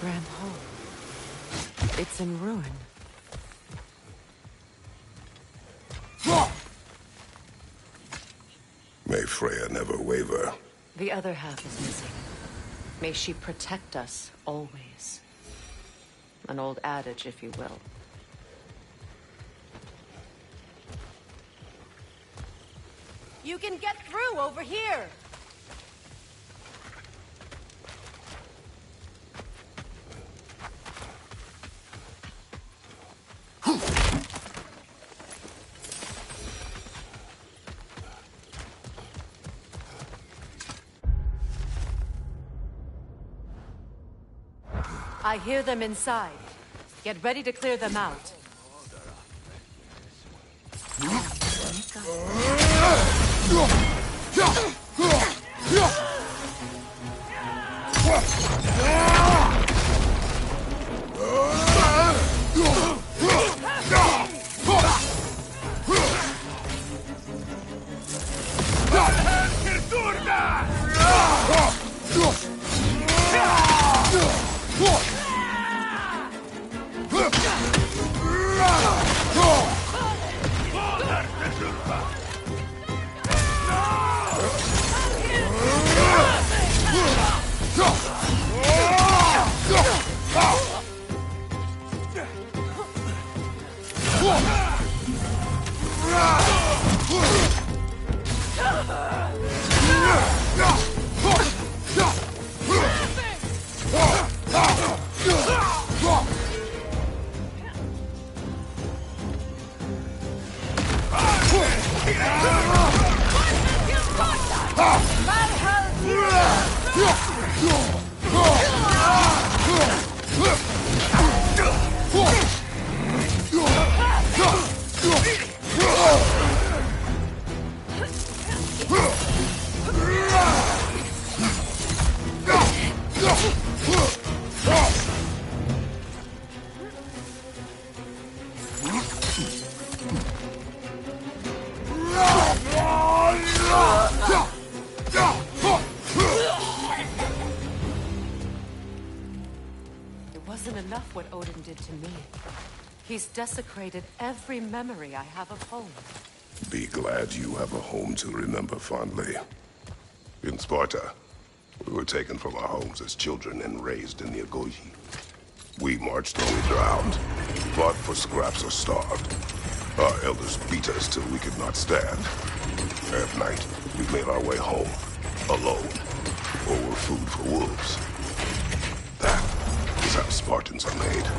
grand home. It's in ruin. May Freya never waver. The other half is missing. May she protect us always. An old adage, if you will. You can get through over here! I hear them inside. Get ready to clear them out. He's desecrated every memory I have of home. Be glad you have a home to remember fondly. In Sparta, we were taken from our homes as children and raised in the Agogi. We marched till we drowned, fought for scraps or starved. Our elders beat us till we could not stand. At night, we made our way home, alone, or were food for wolves. That is how Spartans are made.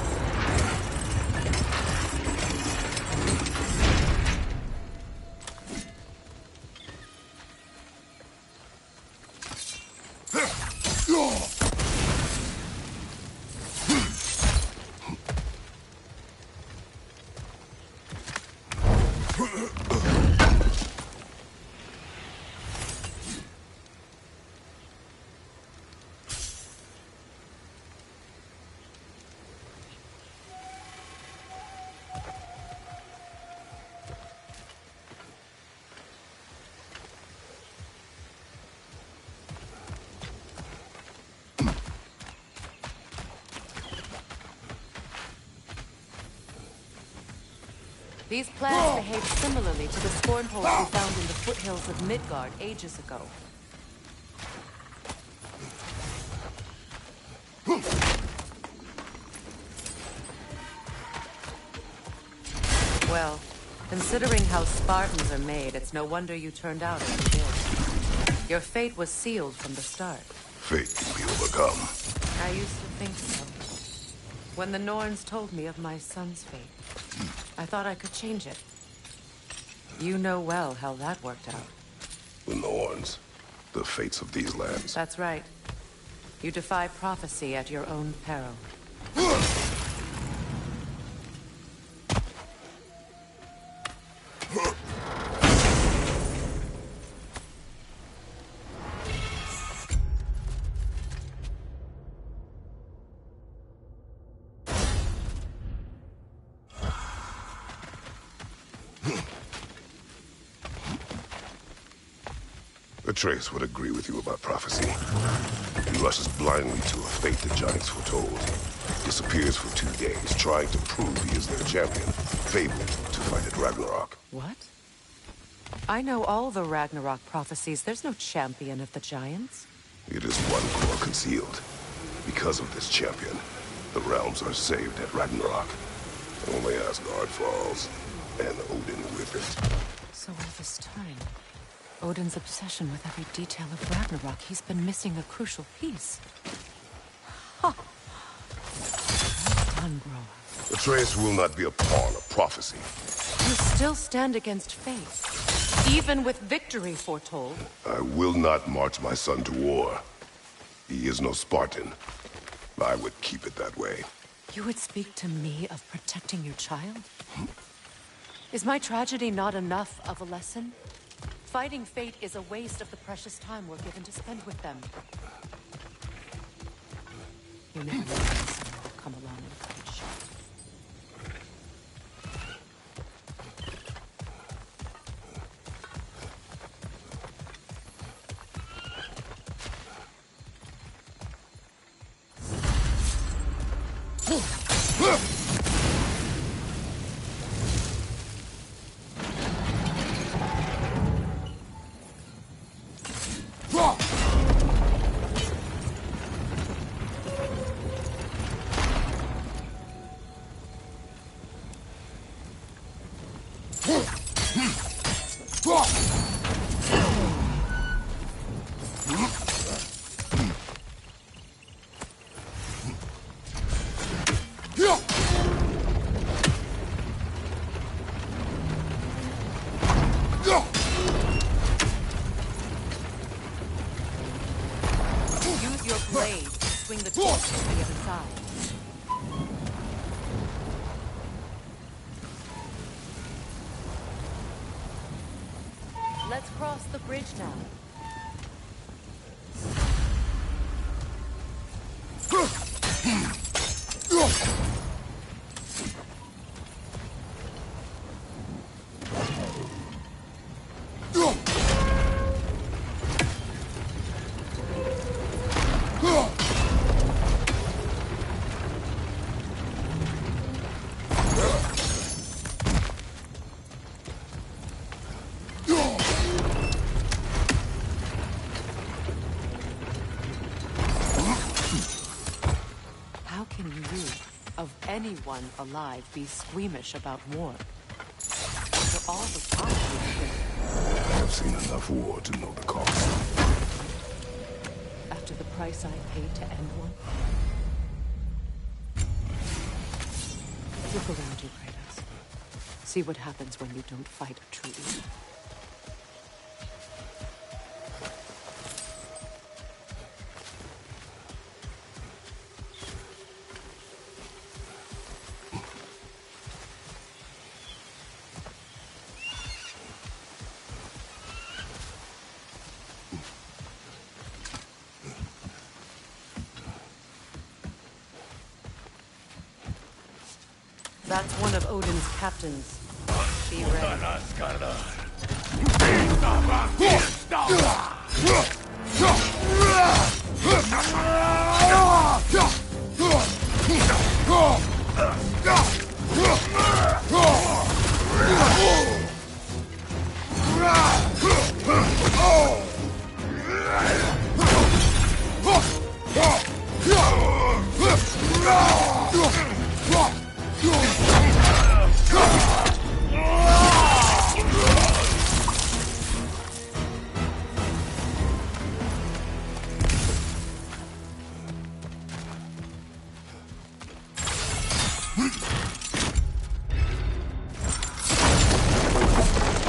These plants behave similarly to the scornholes we found in the foothills of Midgard ages ago. Well, considering how Spartans are made, it's no wonder you turned out as you did. Your fate was sealed from the start. Fate can be overcome. I used to think so. When the Norns told me of my son's fate, I thought I could change it. You know well how that worked out. The Norns, the fates of these lands. That's right. You defy prophecy at your own peril. Atreus would agree with you about prophecy. He rushes blindly to a fate the giants foretold. Disappears for 2 days, trying to prove he is their champion. Fabled to fight at Ragnarok. What? I know all the Ragnarok prophecies. There's no champion of the giants. It is one core concealed. Because of this champion, the realms are saved at Ragnarok. Only Asgard falls, and Odin with it. So all this time, Odin's obsession with every detail of Ragnarok, he's been missing a crucial piece. Huh. Well done, Groa. Atreus will not be a pawn of prophecy. You still stand against fate, even with victory foretold. I will not march my son to war. He is no Spartan. I would keep it that way. You would speak to me of protecting your child? Is my tragedy not enough of a lesson? Fighting fate is a waste of the precious time we're given to spend with them. You never know when someone will come along and cut it short. Use your blade to swing the torch to the other side. Let's cross the bridge now. How can you, of anyone alive, be squeamish about war? After all the fight we've been, I have seen enough war to know the cost. after the price I paid to end one? Look around you, Kratos. See what happens when you don't fight a true evil. That's one of Odin's captains. Be ready.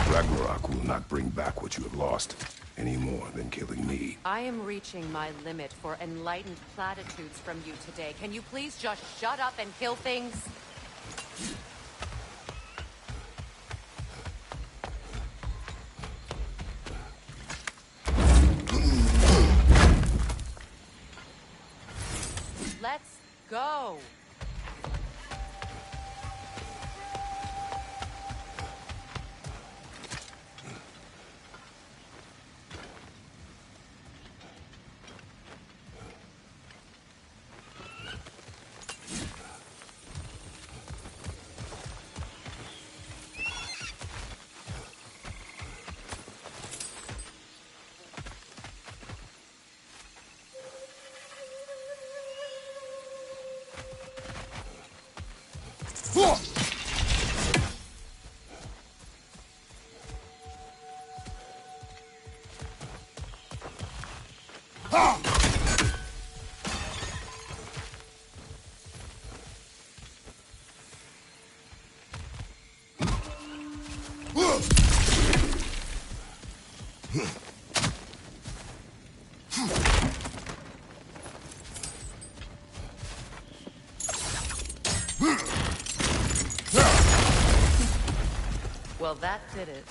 Ragnarok will not bring back what you have lost, any more than killing me. I am reaching my limit for enlightened platitudes from you today. Can you please just shut up and kill things? Let's go! Well, that did it.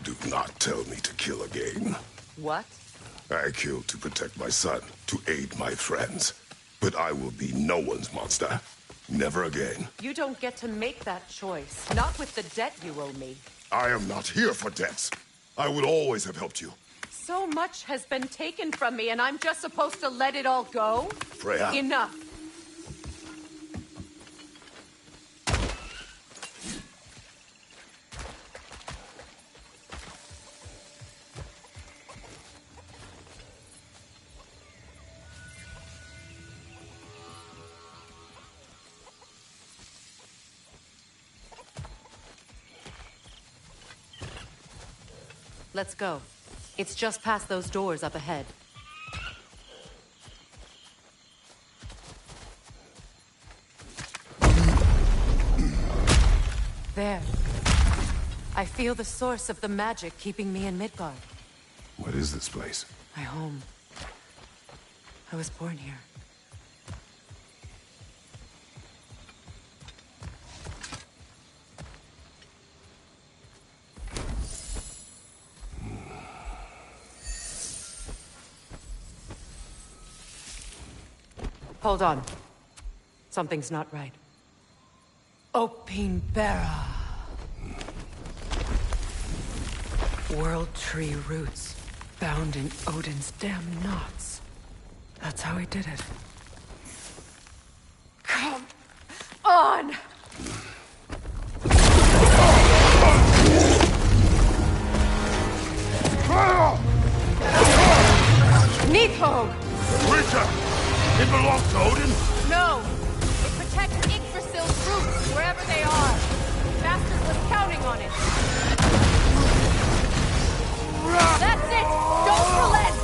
Do not tell me to kill again. What? I killed to protect my son, to aid my friends. But I will be no one's monster. Never again. You don't get to make that choice. Not with the debt you owe me. I am not here for debts. I would always have helped you. So much has been taken from me, and I'm just supposed to let it all go? Freya. Enough. Let's go. It's just past those doors up ahead. There. I feel the source of the magic keeping me in Midgard. What is this place? My home. I was born here. Hold on. Something's not right. Opinbera. World tree roots, bound in Odin's damn knots. That's how he did it. Come on! Nidhogg! Creature! It belongs to Odin? No! It protects Yggdrasil's roots, wherever they are. Bastard was counting on it. That's it! Don't relent!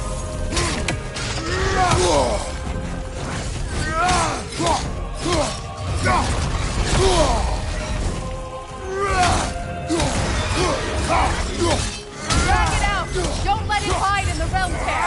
Drag it out! Don't let it hide in the realm tear!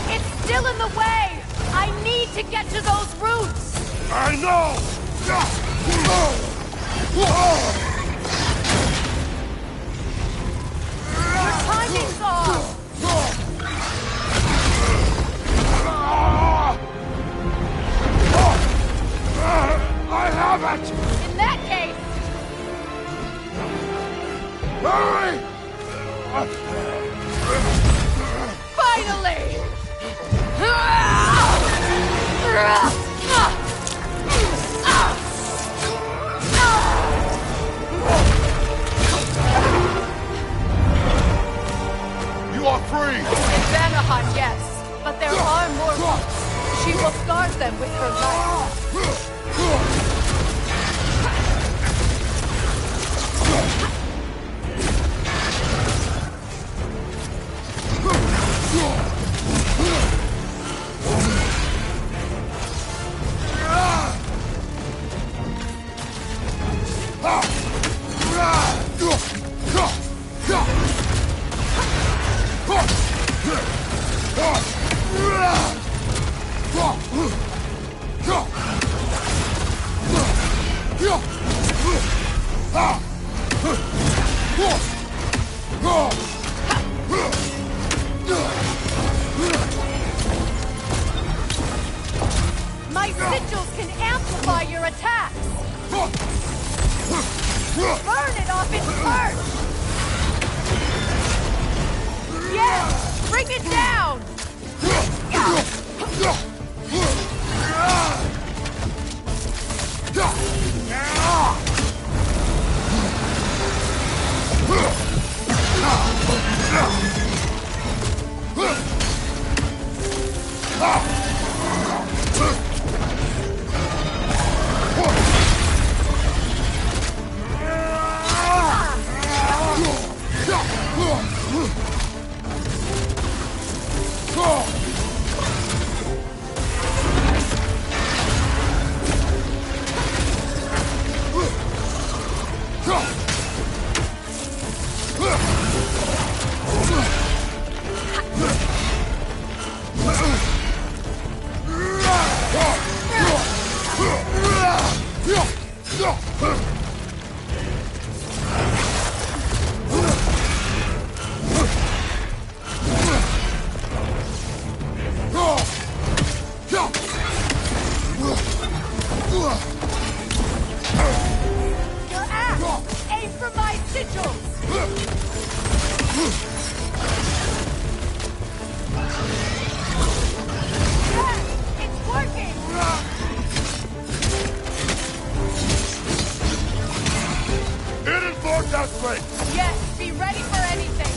It's still in the way! I need to get to those roots! I know! Your timing's off! I have it! In that case... Hurry! Finally! My sigils can amplify your attacks! Burn it off its perch! Yes! Bring it down! Yes, be ready for anything!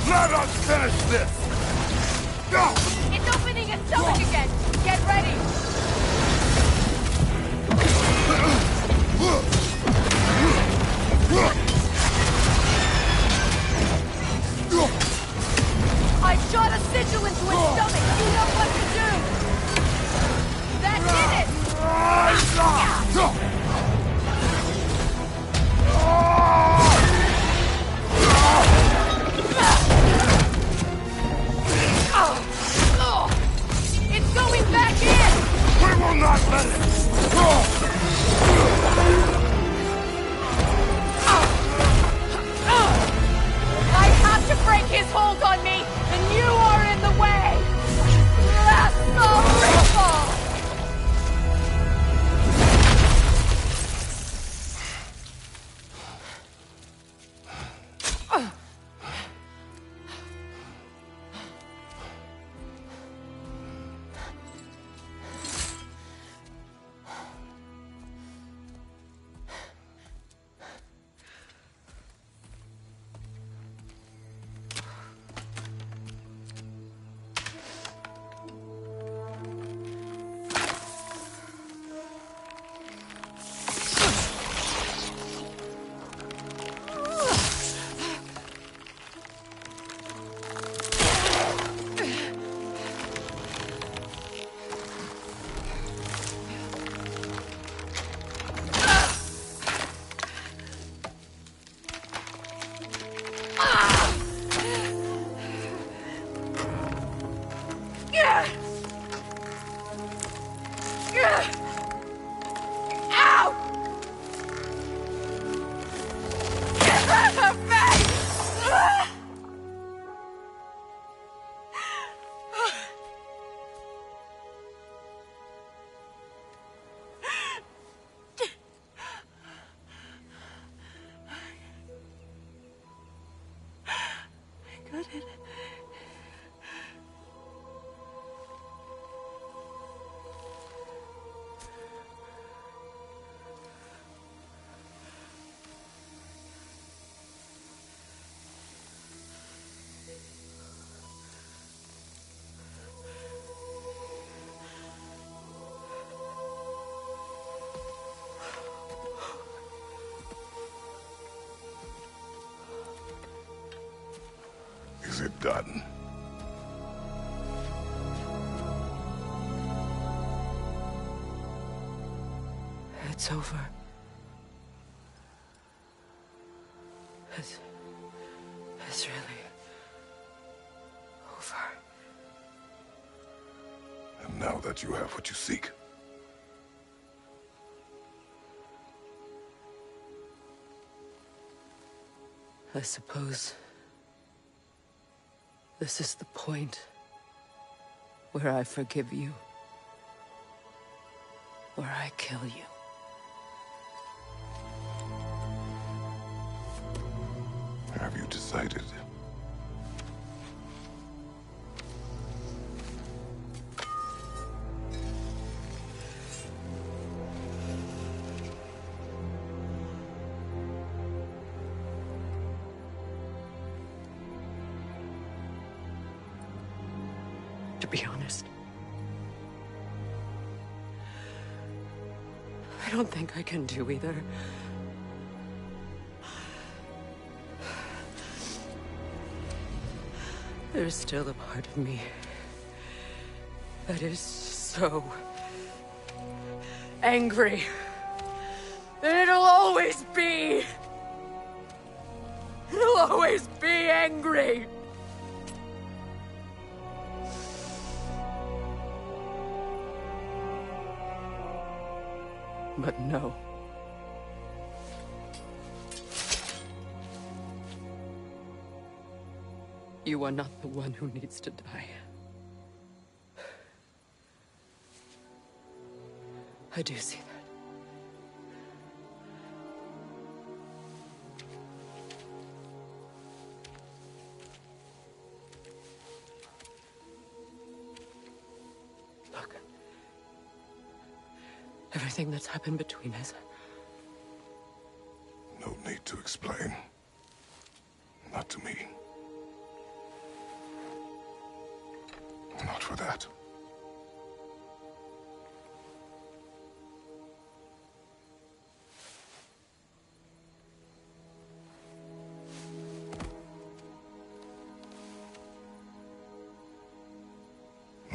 Let us finish this! Go! It's opening its stomach again! Get ready! I shot a sigil into its stomach! You know what to do! That did it! It's going back in! We will not let it! I have to break his hold on me, and you are in the way! begun. It's over. It's really over. And now that you have what you seek, I suppose this is the point where I forgive you, or I kill you. have you decided? To be honest, I don't think I can do either. There's still a part of me that is so angry that it'll always be angry. But no. You are not the one who needs to die. I do see that. Look. Everything that's happened between us. No need to explain. Not to me. Not for that.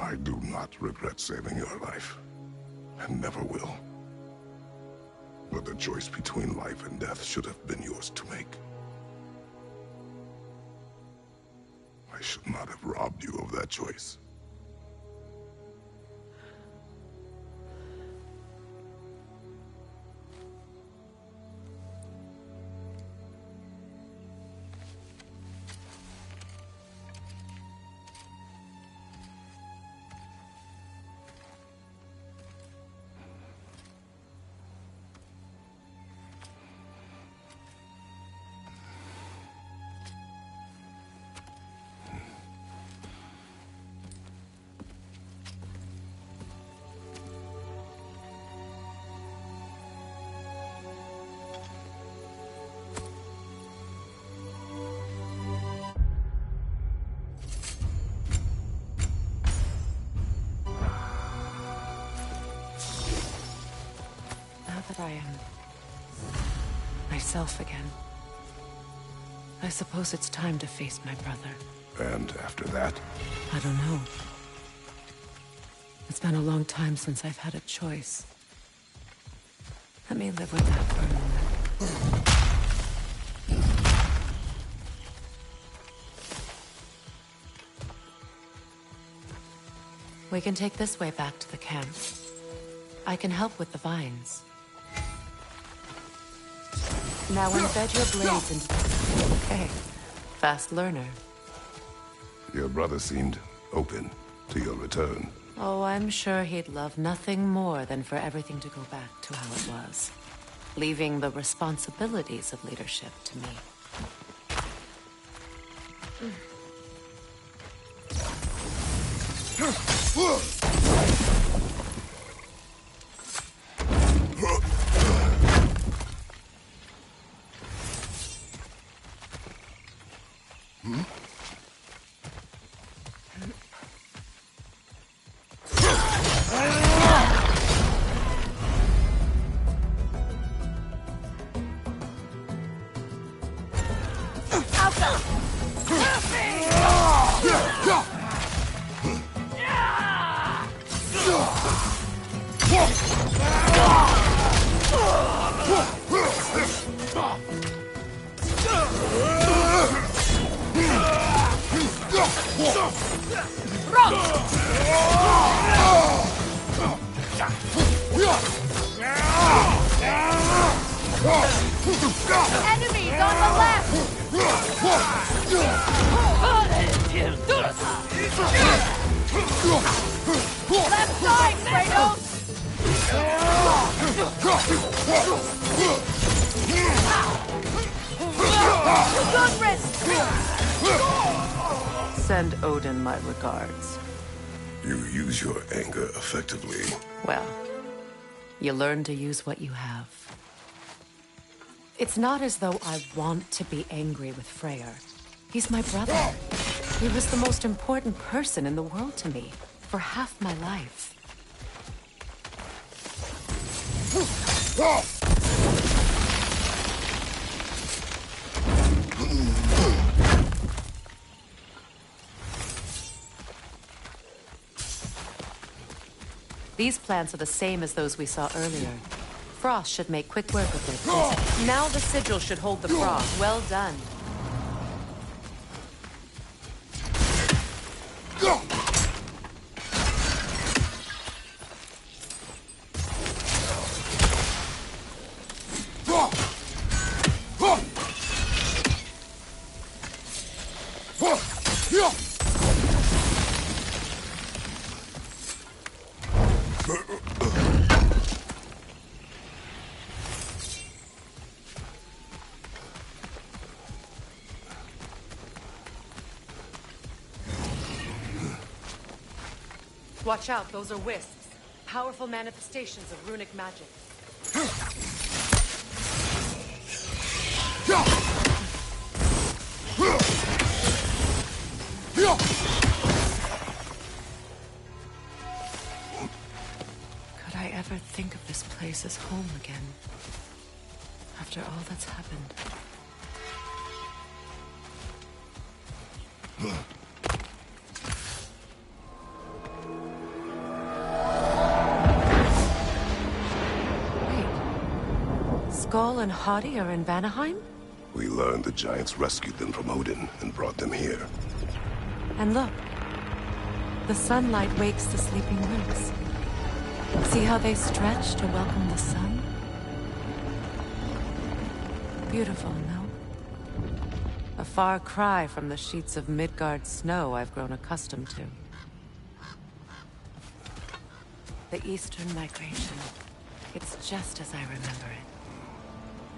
I do not regret saving your life, and never will. But the choice between life and death should have been yours to make. I should not have robbed you of that choice. I am myself again. I suppose it's time to face my brother. And after that? I don't know. It's been a long time since I've had a choice. Let me live with that for a moment. We can take this way back to the camp. I can help with the vines. Now embed your blades into the... Okay. Fast learner. Your brother seemed open to your return. Oh, I'm sure he'd love nothing more than for everything to go back to how it was. Leaving the responsibilities of leadership to me. Left side, Kratos! Good wrist! Send Odin my regards. You use your anger effectively. Well, you learn to use what you have. It's not as though I want to be angry with Freyr. He's my brother. He was the most important person in the world to me for half my life. These plants are the same as those we saw earlier. Frost should make quick work of it. Now the sigil should hold the frost. Well done. Watch out, those are wisps. Powerful manifestations of runic magic. Could I ever think of this place as home again? After all that's happened. Skull and Hati are in Vanaheim? We learned the giants rescued them from Odin and brought them here. And look. The sunlight wakes the sleeping roots. See how they stretch to welcome the sun? Beautiful, no? A far cry from the sheets of Midgard snow I've grown accustomed to. The Eastern migration. It's just as I remember it.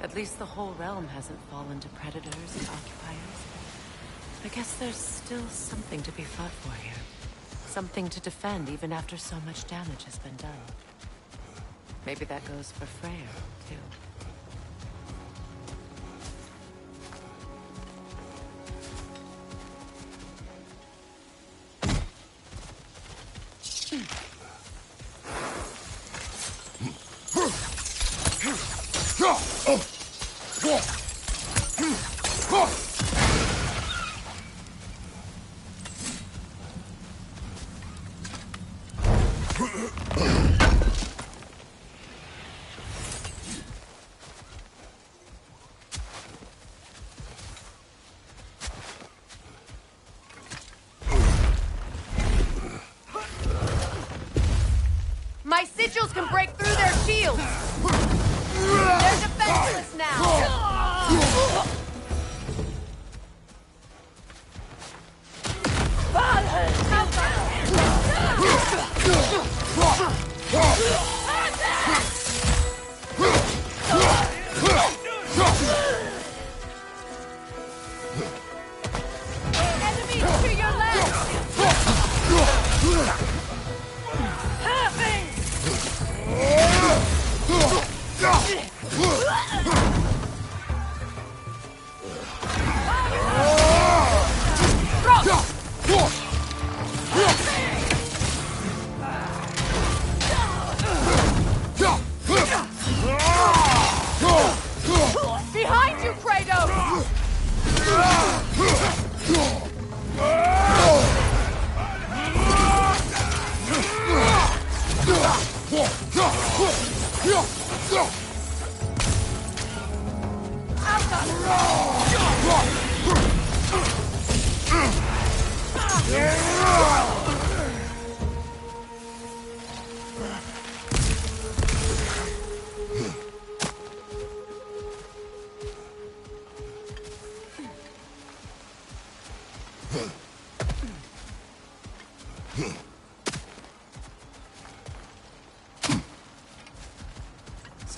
At least the whole realm hasn't fallen to predators and occupiers. I guess there's still something to be fought for here. Something to defend even after so much damage has been done. Maybe that goes for Freyr, too. My sigils can break through their shields! They're defenseless now! Enemies to your left! Behind you, Kratos!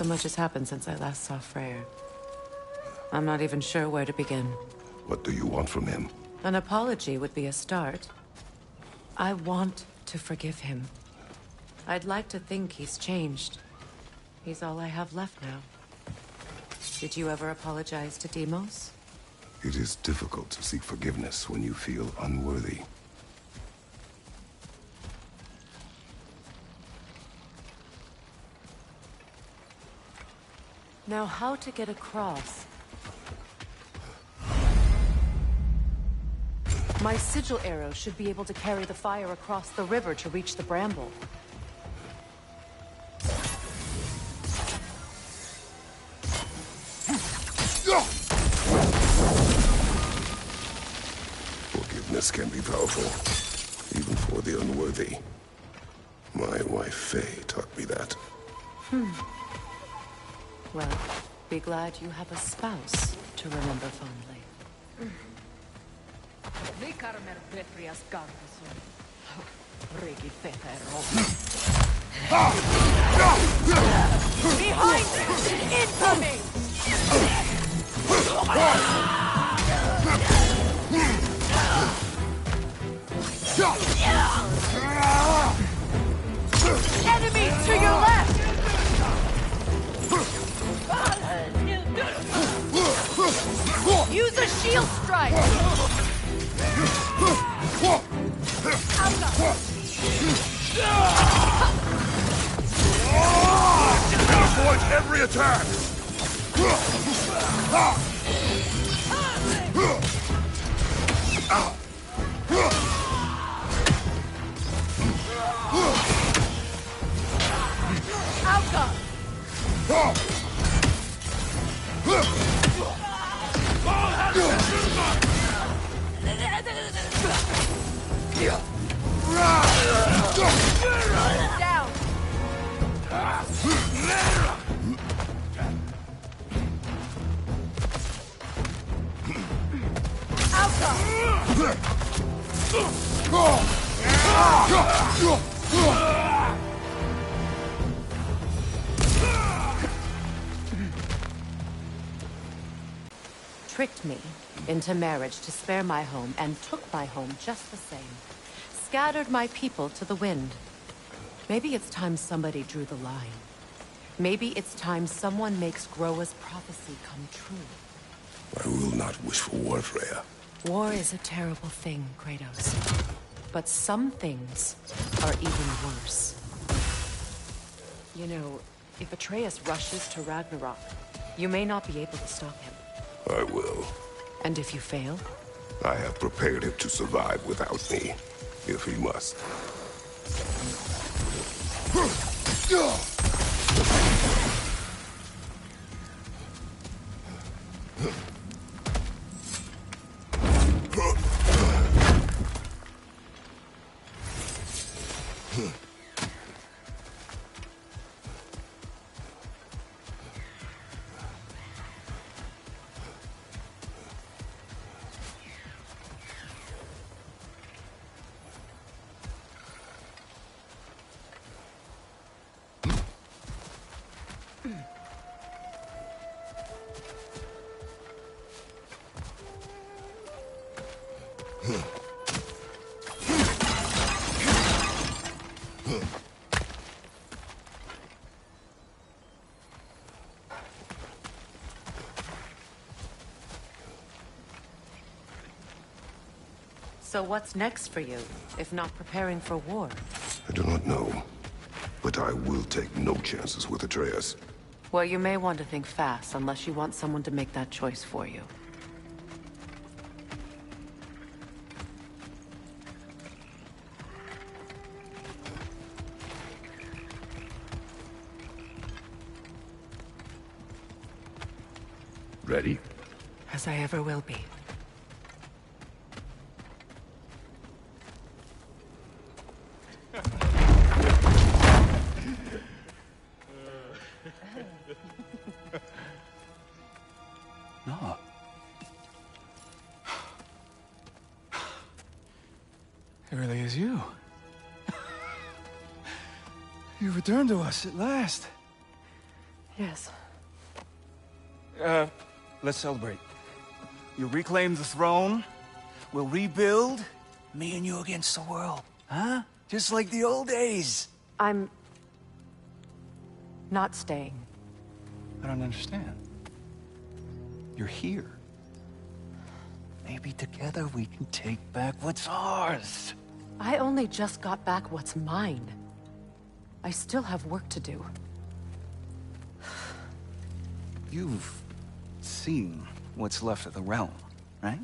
So much has happened since I last saw Freyr. I'm not even sure where to begin. What do you want from him? An apology would be a start. I want to forgive him. I'd like to think he's changed. He's all I have left now. Did you ever apologize to Deimos? It is difficult to seek forgiveness when you feel unworthy. Now, how to get across? My sigil arrow should be able to carry the fire across the river to reach the bramble. Forgiveness can be powerful, even for the unworthy. My wife Faye taught me that. Well, be glad you have a spouse to remember fondly. Behind you! Incoming! Enemy to your left! Use a shield strike! Avoid every attack! Outcome! Down! Tricked me into marriage to spare my home and took my home just the same. Scattered my people to the wind. Maybe it's time somebody drew the line. Maybe it's time someone makes Groa's prophecy come true. I will not wish for war, Freya. War is a terrible thing, Kratos. But some things are even worse. You know, if Atreus rushes to Ragnarok, you may not be able to stop him. I will. And if you fail? I have prepared him to survive without me, if he must. So what's next for you, if not preparing for war? I do not know, but I will take no chances with Atreus. Well, you may want to think fast, unless you want someone to make that choice for you. Ready? As I ever will be. No. It really is you. You returned to us at last. Yes. Let's celebrate. You reclaim the throne, we'll rebuild, me and you against the world. Huh? Just like the old days. I'm... not staying. I don't understand. You're here. Maybe together we can take back what's ours. I only just got back what's mine. I still have work to do. You've seen what's left of the realm, right?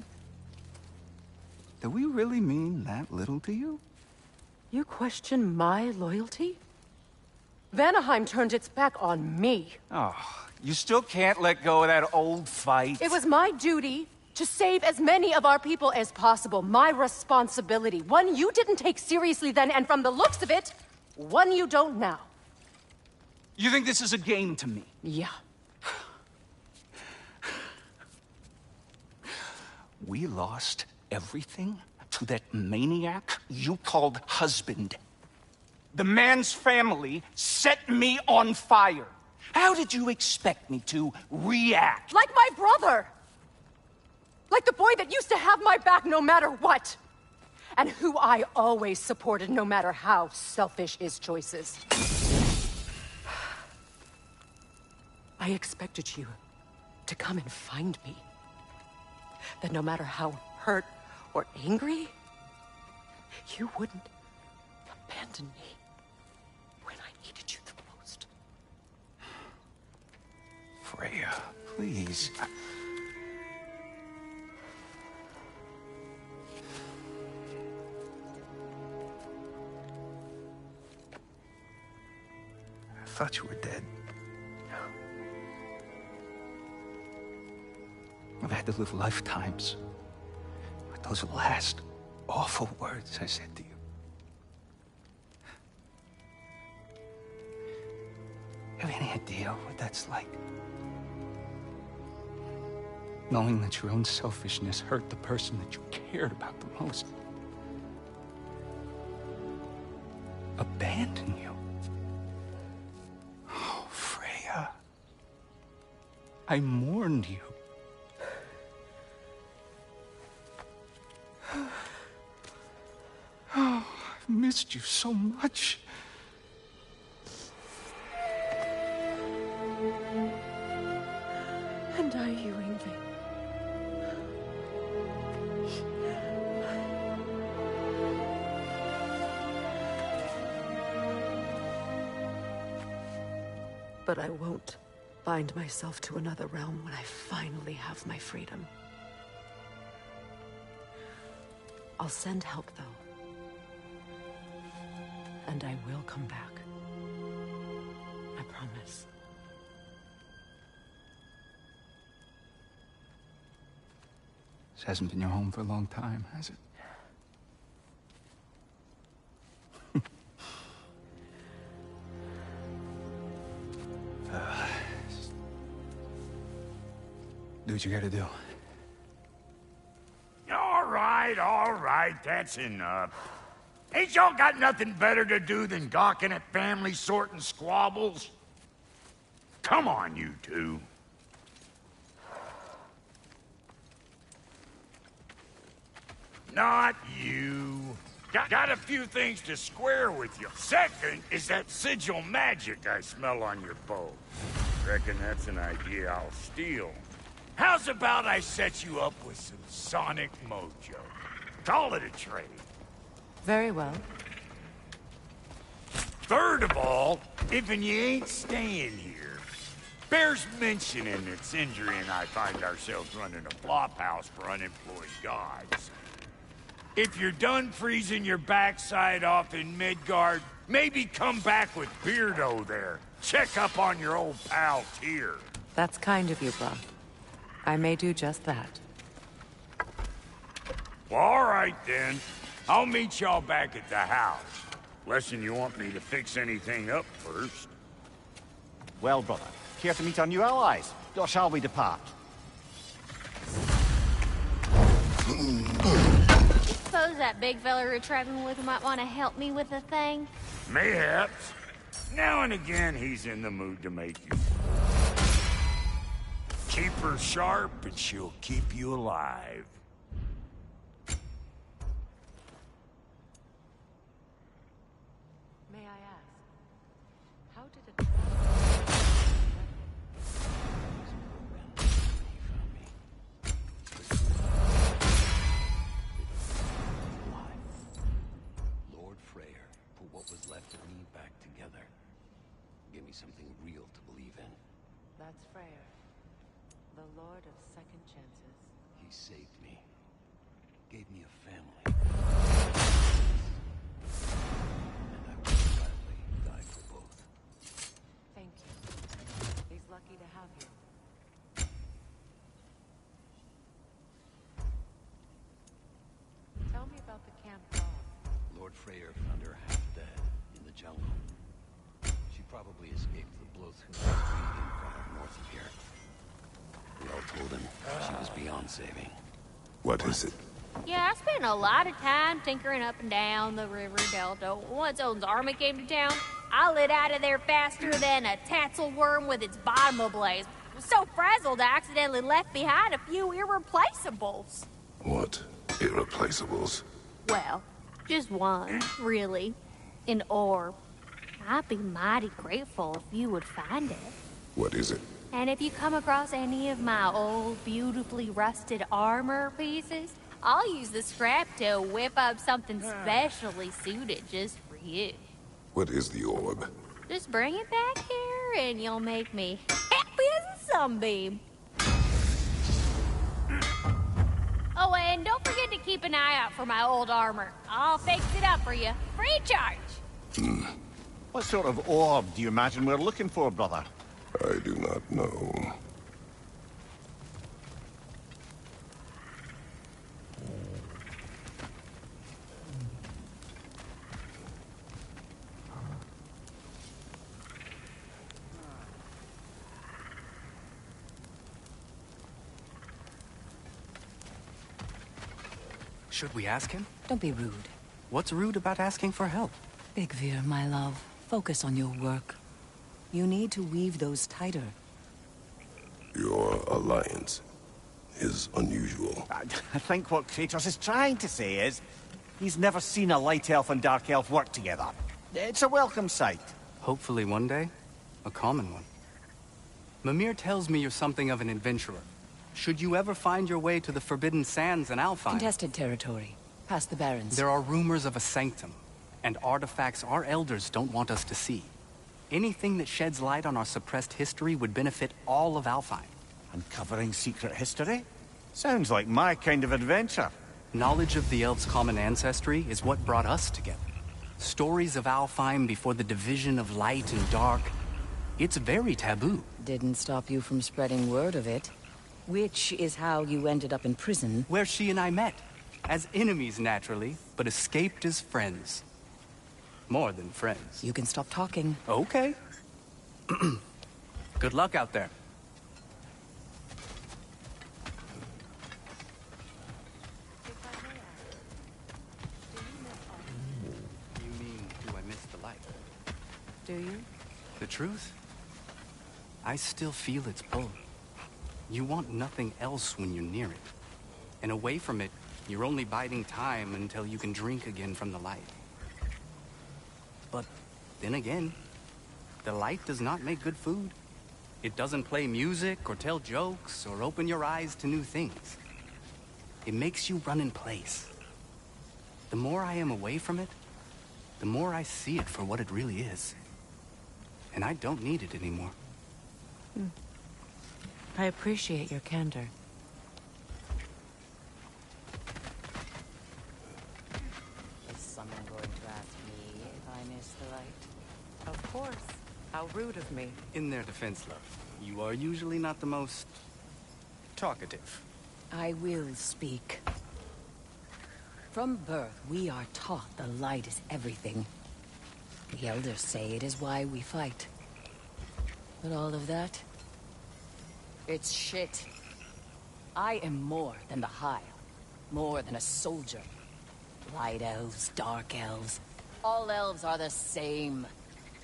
Do we really mean that little to you? You question my loyalty? Vanaheim turned its back on me. Oh, you still can't let go of that old fight? It was my duty to save as many of our people as possible. My responsibility. One you didn't take seriously then, and from the looks of it, one you don't now. You think this is a game to me? Yeah. We lost everything to that maniac you called husband. The man's family set me on fire. How did you expect me to react? Like my brother! Like the boy that used to have my back no matter what! And who I always supported no matter how selfish his choices. I expected you to come and find me. That no matter how hurt or angry, you wouldn't abandon me when I needed you the most. Freya, please. I thought you were dead. I've had to live lifetimes with those last awful words I said to you. You have any idea what that's like? Knowing that your own selfishness hurt the person that you cared about the most. Abandon you. Oh, Freya. I mourned you. Oh, I've missed you so much. And I you, Yngvi. But I won't bind myself to another realm when I finally have my freedom. I'll send help, though. And I will come back. I promise. This hasn't been your home for a long time, has it? Do what you gotta do. All right, that's enough. Ain't y'all got nothing better to do than gawking at family sorting squabbles? Come on, you two. Not you. Got a few things to square with you. Second is that sigil magic I smell on your bow. Reckon that's an idea I'll steal. How's about I set you up with some sonic mojo? Call it a trade. Very well. Third of all, if you ain't staying here, bears mentioning that Sindri and I find ourselves running a flop house for unemployed gods. If you're done freezing your backside off in Midgard, maybe come back with Beardo there. Check up on your old pal Tyr. That's kind of you, bro. I may do just that. Well, all right then. I'll meet y'all back at the house. Less'n you want me to fix anything up first. Well, brother, care to meet our new allies? Or shall we depart? Suppose that big fella you're traveling with might want to help me with a thing? Mayhaps. Now and again, he's in the mood to make you. Keep her sharp and she'll keep you alive. May I ask, how did it... Lord Freyr put what was left of me back together. Give me something real to believe in. That's Freyr, the Lord of Second Chances. He saved me. Gave me a family. And I would gladly die for both. Thank you. He's lucky to have you. Tell me about the camp dog. Lord Freyr found her half dead in the jungle. She probably escaped the Bloodthorn breeding ground north of here. We all told him she was beyond saving. What is it? Yeah, I spent a lot of time tinkering up and down the river delta. Once Odin's army came to town, I lit out of there faster than a tassel worm with its bottom ablaze. I was so frazzled I accidentally left behind a few irreplaceables. What? Irreplaceables? Well, just one, really. An orb. I'd be mighty grateful if you would find it. What is it? And if you come across any of my old, beautifully rusted armor pieces, I'll use the scrap to whip up something specially suited just for you. What is the orb? Just bring it back here and you'll make me happy as a sunbeam. Oh, and don't forget to keep an eye out for my old armor. I'll fix it up for you, free of charge. What sort of orb do you imagine we're looking for, brother? I do not know. Should we ask him? Don't be rude. What's rude about asking for help? Big Veer, my love, focus on your work. You need to weave those tighter. Your alliance is unusual. I think what Kratos is trying to say is, he's never seen a light elf and dark elf work together. It's a welcome sight. Hopefully one day, a common one. Mimir tells me you're something of an adventurer. Should you ever find your way to the Forbidden Sands in Alfheim... Contested territory. Past the Barrens. There are rumors of a sanctum, and artifacts our elders don't want us to see. Anything that sheds light on our suppressed history would benefit all of Alfheim. Uncovering secret history? Sounds like my kind of adventure. Knowledge of the elves' common ancestry is what brought us together. Stories of Alfheim before the division of light and dark. It's very taboo. Didn't stop you from spreading word of it. Which is how you ended up in prison. Where she and I met. As enemies, naturally, but escaped as friends. More than friends. You can stop talking. Okay. Good luck out there. You mean, do I miss the light? Do you? The truth? I still feel its pull. You want nothing else when you're near it. And away from it, you're only biding time until you can drink again from the light. But then again, the light does not make good food. It doesn't play music or tell jokes or open your eyes to new things. It makes you run in place. The more I am away from it, the more I see it for what it really is. And I don't need it anymore. I appreciate your candor. Is someone going to ask me if I miss the light? Of course. How rude of me. In their defense, love, you are usually not the most talkative. I will speak. From birth, we are taught the light is everything. The elders say it is why we fight. But all of that, it's shit. I am more than the Hive. More than a soldier. Light elves, dark elves. All elves are the same.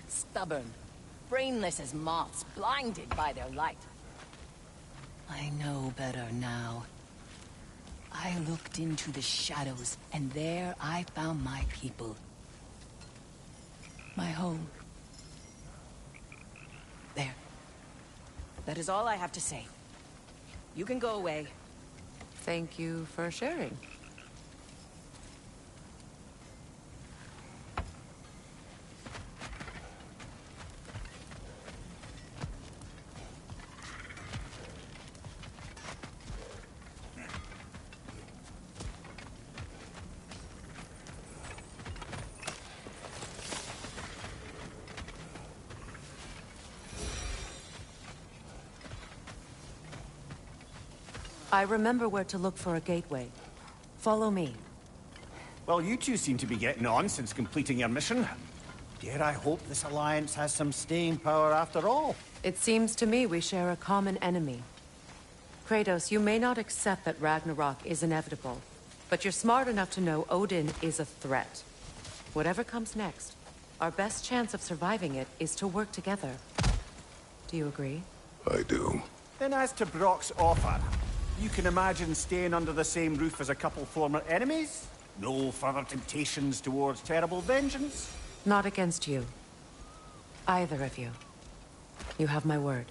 Stubborn. Brainless as moths, blinded by their light. I know better now. I looked into the shadows, and there I found my people. My home. There. That is all I have to say. You can go away. Thank you for sharing. I remember where to look for a gateway. Follow me. Well, you two seem to be getting on since completing your mission. Dare I hope this alliance has some staying power after all? It seems to me we share a common enemy. Kratos, you may not accept that Ragnarok is inevitable, but you're smart enough to know Odin is a threat. Whatever comes next, our best chance of surviving it is to work together. Do you agree? I do. Then as to Brock's offer, you can imagine staying under the same roof as a couple former enemies? No further temptations towards terrible vengeance? Not against you. Either of you. You have my word.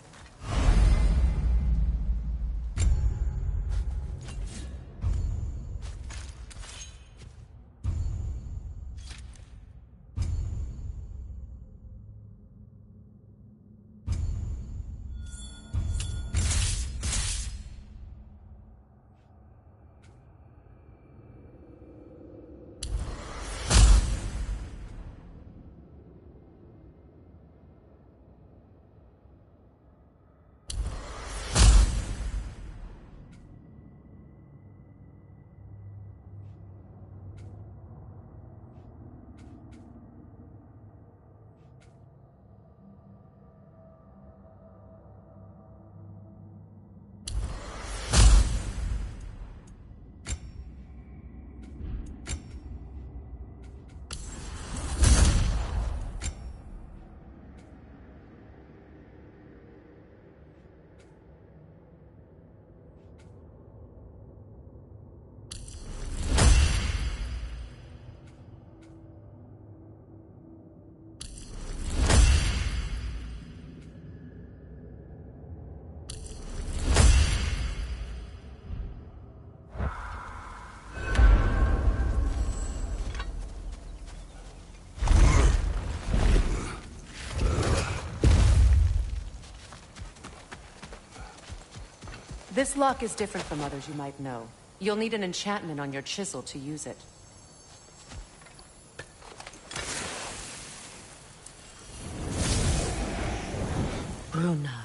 This lock is different from others you might know. You'll need an enchantment on your chisel to use it. Bruna.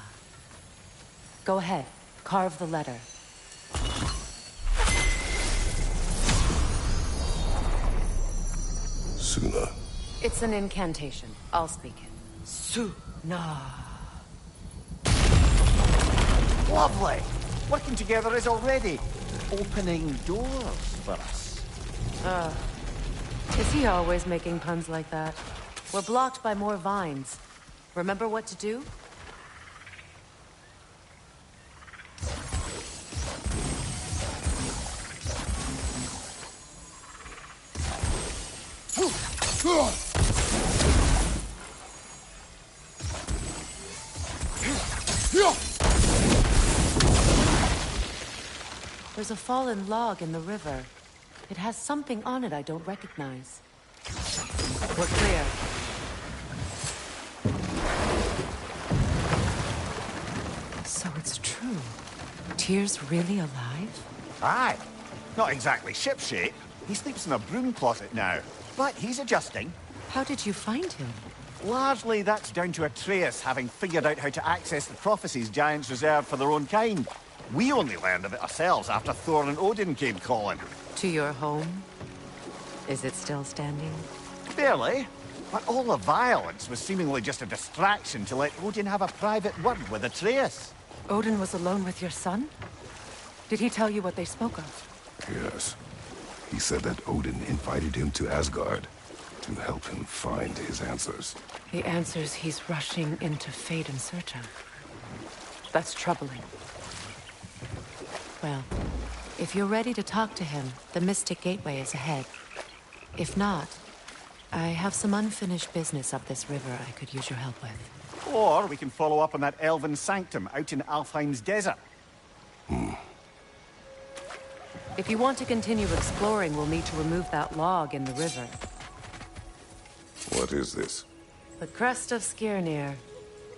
Go ahead. Carve the letter. Suna. It's an incantation. I'll speak it. Suna. Lovely! Working together is already opening doors for us. Is he always making puns like that? We're blocked by more vines. Remember what to do? There's a fallen log in the river. It has something on it I don't recognize. We're clear. So it's true. Tyr's really alive? Aye. Not exactly shipshape. He sleeps in a broom closet now. But he's adjusting. How did you find him? Largely, that's down to Atreus having figured out how to access the prophecies giants reserved for their own kind. We only learned of it ourselves after Thor and Odin came calling. To your home? Is it still standing? Barely. But all the violence was seemingly just a distraction to let Odin have a private word with Atreus. Odin was alone with your son? Did he tell you what they spoke of? Yes. He said that Odin invited him to Asgard to help him find his answers. The answers he's rushing into fate in search of. That's troubling. Well, if you're ready to talk to him, the Mystic Gateway is ahead. If not, I have some unfinished business up this river I could use your help with. Or we can follow up on that elven sanctum out in Alfheim's desert. If you want to continue exploring, we'll need to remove that log in the river. What is this? The crest of Skirnir.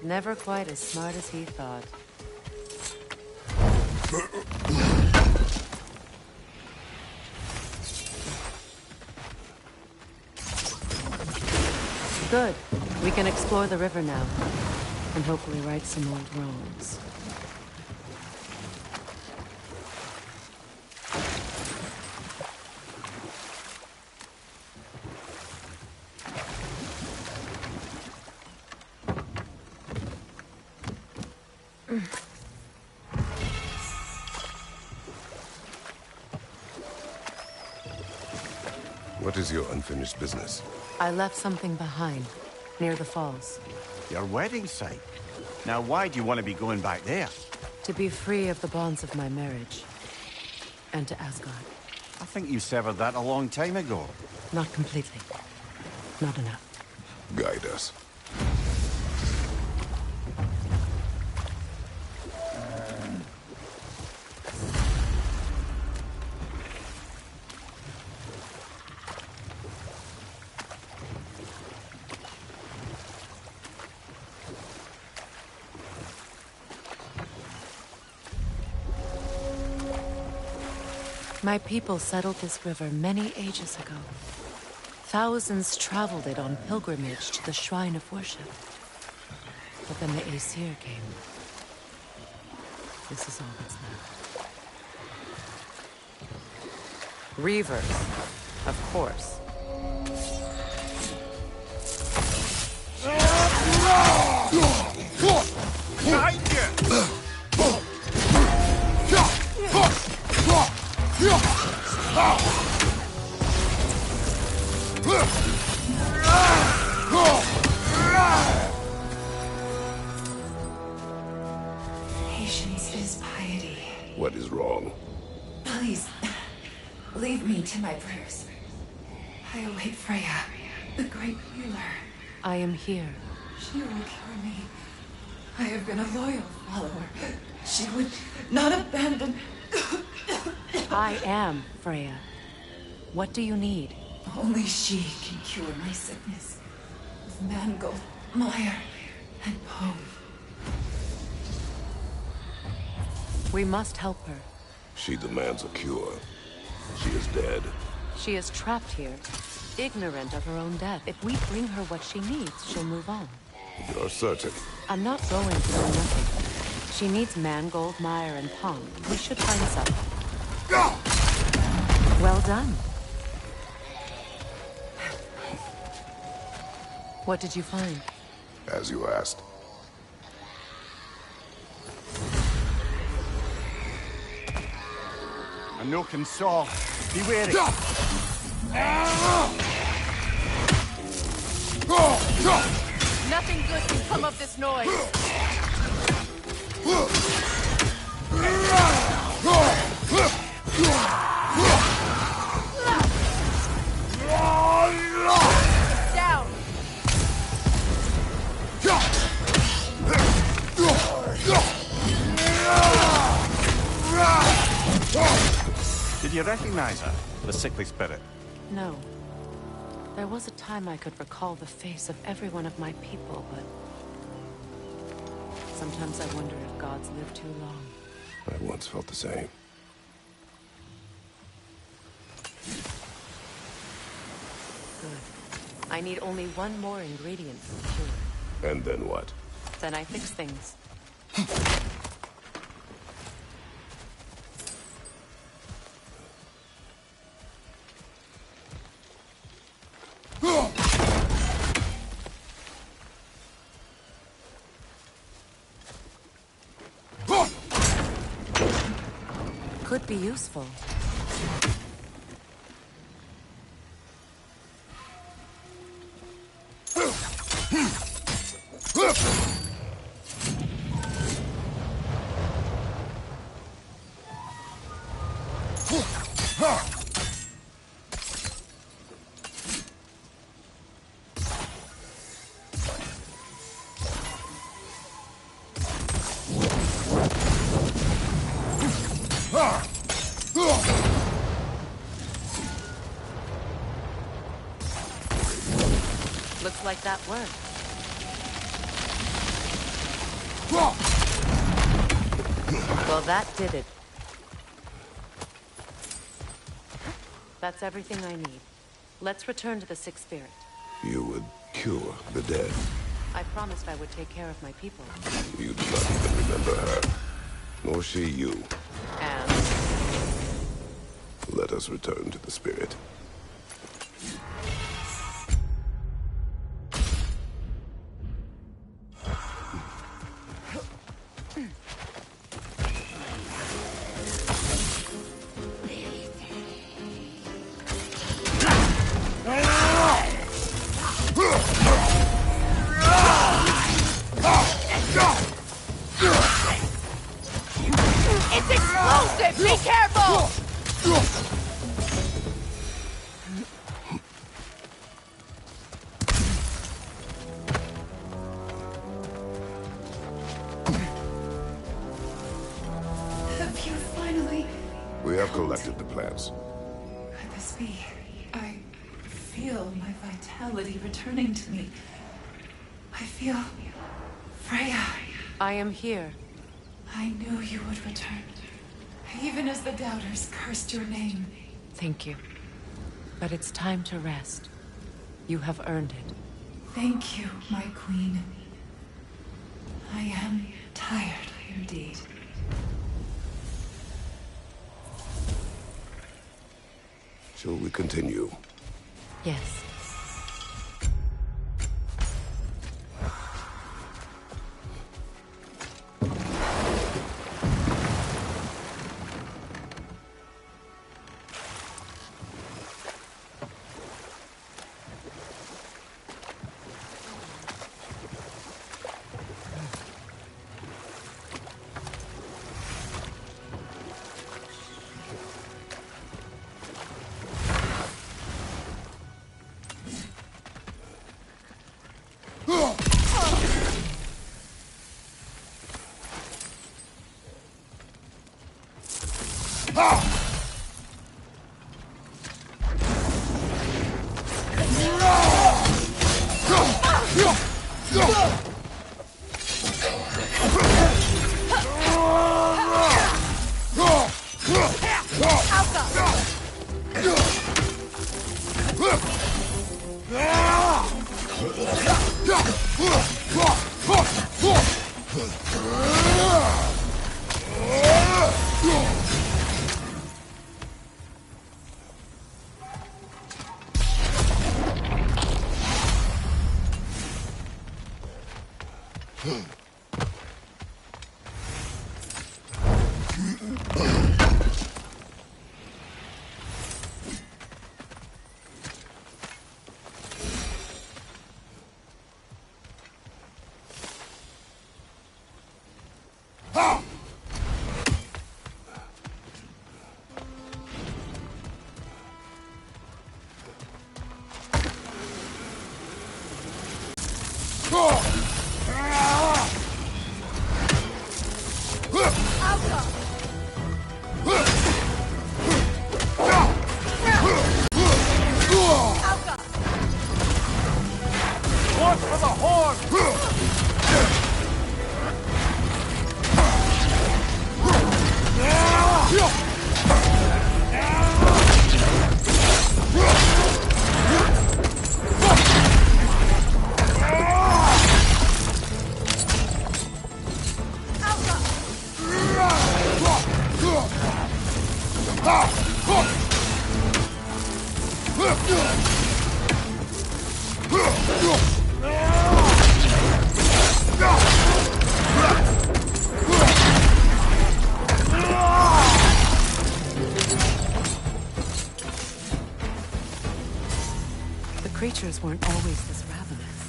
Never quite as smart as he thought. Good. We can explore the river now. And hopefully right some old wrongs. What is your unfinished business? I left something behind, near the falls. Your wedding site. Now, why do you want to be going back there? To be free of the bonds of my marriage. And to Asgard. I think you severed that a long time ago. Not completely. Not enough. Guide us. My people settled this river many ages ago. Thousands traveled it on pilgrimage to the shrine of worship. But then the Aesir came. This is all that's left. Reavers, of course. Patience is piety. What is wrong? Please, leave me to my prayers. I await Freya, the great healer. I am here. She will cure me. I have been a loyal follower. She would not abandon... I am Freya. What do you need? Only she can cure my sickness. With mangold, mire, and poem. We must help her. She demands a cure. She is dead. She is trapped here, ignorant of her own death. If we bring her what she needs, she'll move on. You're certain? I'm not going to do nothing. She needs mangold, mire, and pong. We should find some. Well done. What did you find? As you asked. A nook and saw. Be wary. Nothing good can come of this noise. Down. Did you recognize her? The sickly spirit? No. There was a time I could recall the face of every one of my people, but... sometimes I wonder if gods live too long. I once felt the same. Good. I need only one more ingredient for the cure. And then what? Then I fix things. Could be useful. Looks like that worked. Well, that did it. That's everything I need. Let's return to the Sixth Spirit. You would cure the dead. I promised I would take care of my people. You do not even remember her. Nor she you. And? Let us return to the Spirit. It's explosive! Be careful! Have you finally... We have collected the plants. Could this be? I feel my vitality returning to me. I feel... Freya. I am here. I knew you would return. Even as the doubters cursed your name. Thank you. But it's time to rest. You have earned it. Thank you, my queen. I am tired indeed. Shall we continue? Yes. Creatures weren't always this ravenous.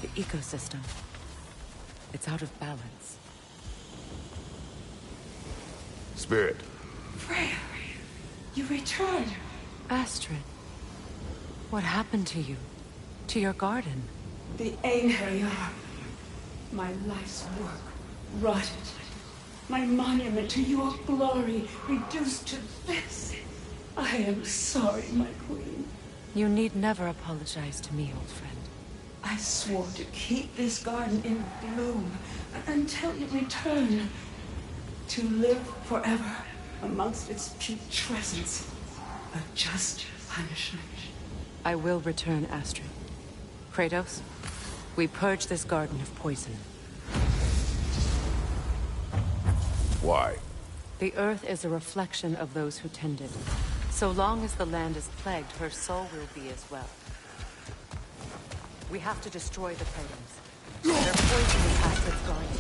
The ecosystem, it's out of balance. Spirit. Freya, you returned. Astrid, what happened to you? To your garden? The Einherjar. My life's work rotted. My monument to your glory reduced to this. I am sorry, my queen. You need never apologize to me, old friend. I swore to keep this garden in bloom until you return. To live forever amongst its putrescence. A just punishment. I will return, Astrid. Kratos, we purge this garden of poison. Why? The earth is a reflection of those who tend it. So long as the land is plagued, her soul will be as well. We have to destroy the Titans. Their poison is Astrid's garden.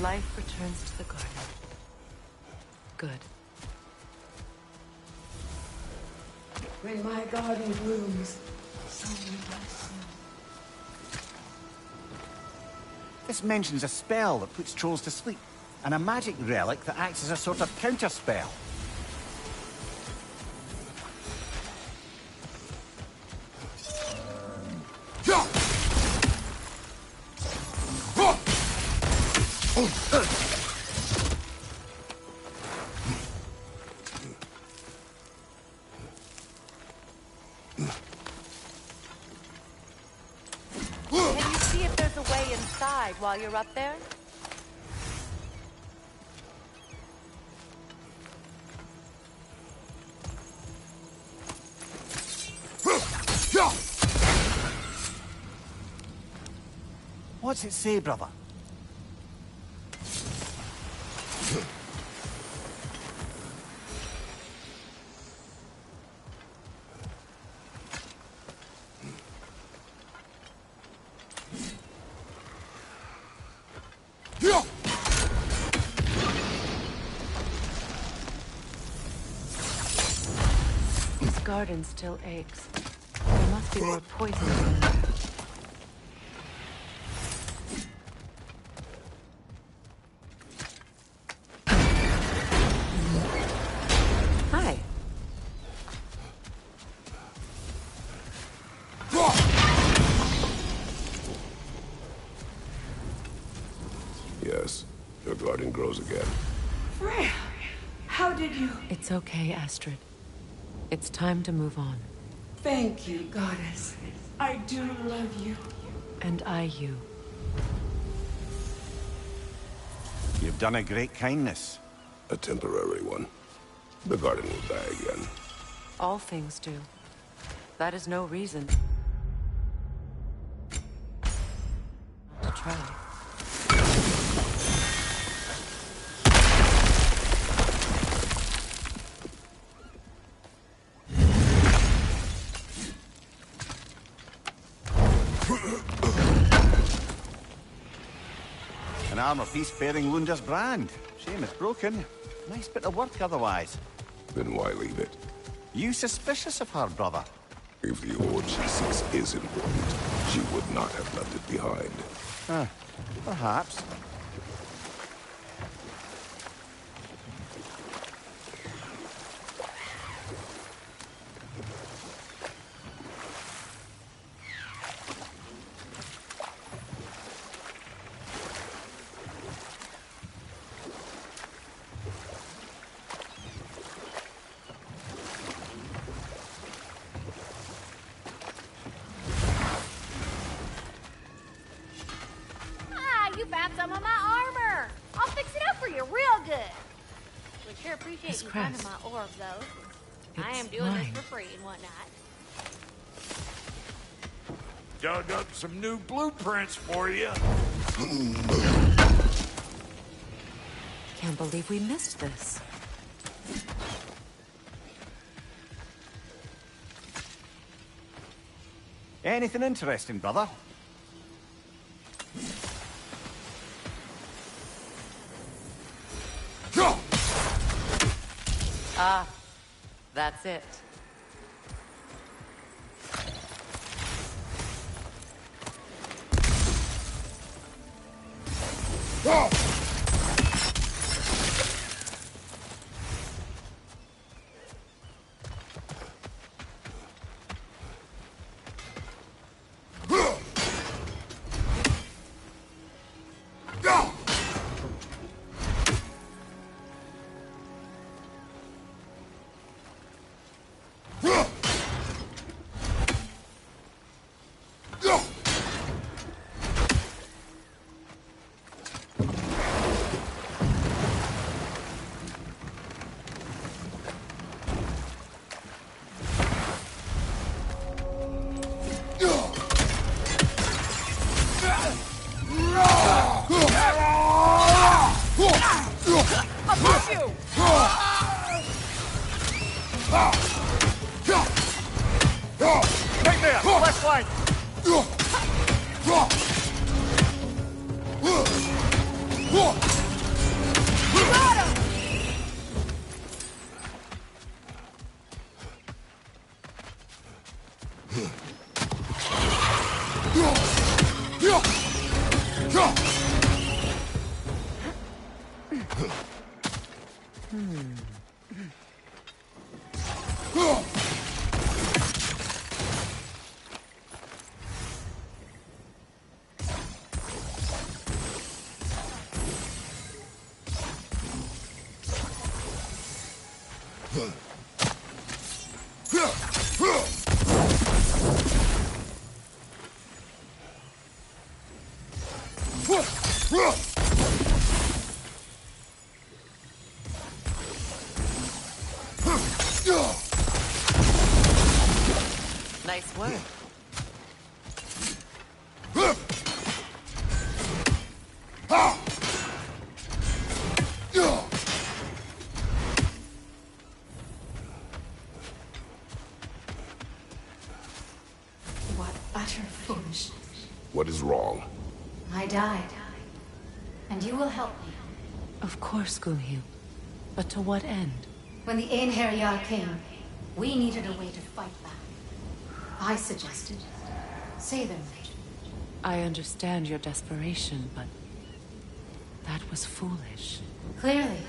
Life returns to the garden. Good. When my garden blooms, so will my soul. This mentions a spell that puts trolls to sleep, and a magic relic that acts as a sort of counterspell. Can you see if there's a way inside while you're up there? What's it say, brother? This garden still aches. There must be more poison in there. Hi. Yes, your garden grows again. Freya, how did you... It's okay, Astrid. It's time to move on. Thank you, goddess. I do love you. And I you. You've done a great kindness. A temporary one. The garden will die again. All things do. That is no reason to try. An armor piece bearing Lunda's brand. Shame it's broken. Nice bit of work otherwise. Then why leave it? You suspicious of her, brother? If the ore she seeks is important, she would not have left it behind. Perhaps. You found some of my armor. I'll fix it up for you real good. Would sure appreciate Miss you finding Crest. my orb, though. I It's am doing mine. this for free and whatnot. Dug up some new blueprints for you. Can't believe we missed this. Anything interesting, brother? Ah, that's it. there! Left flank! Nice work. What utter foolishness. What is wrong? I died. And you will help me. Of course, Gunhild. But to what end? When the Einherjar came, we needed a way to fight back. I suggested, say their magic. I understand your desperation, but that was foolish. Clearly.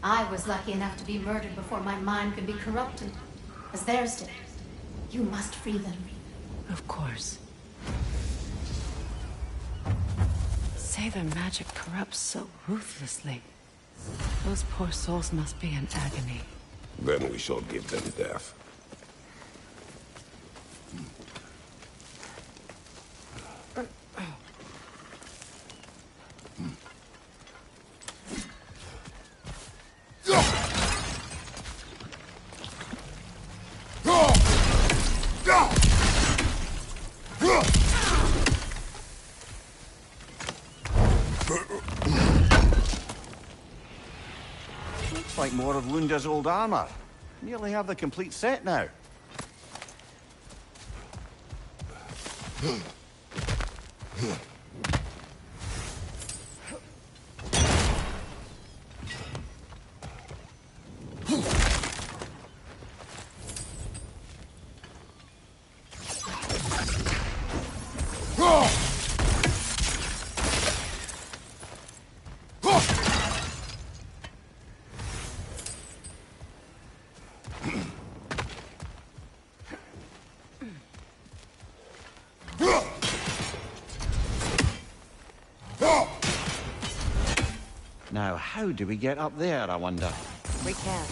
I was lucky enough to be murdered before my mind could be corrupted, as theirs did. You must free them. Of course. Say their magic corrupts so ruthlessly. Those poor souls must be in agony. Then we shall give them death. Looks like more of Lunda's old armor. Nearly have the complete set now. Now, how do we get up there, I wonder? We can't.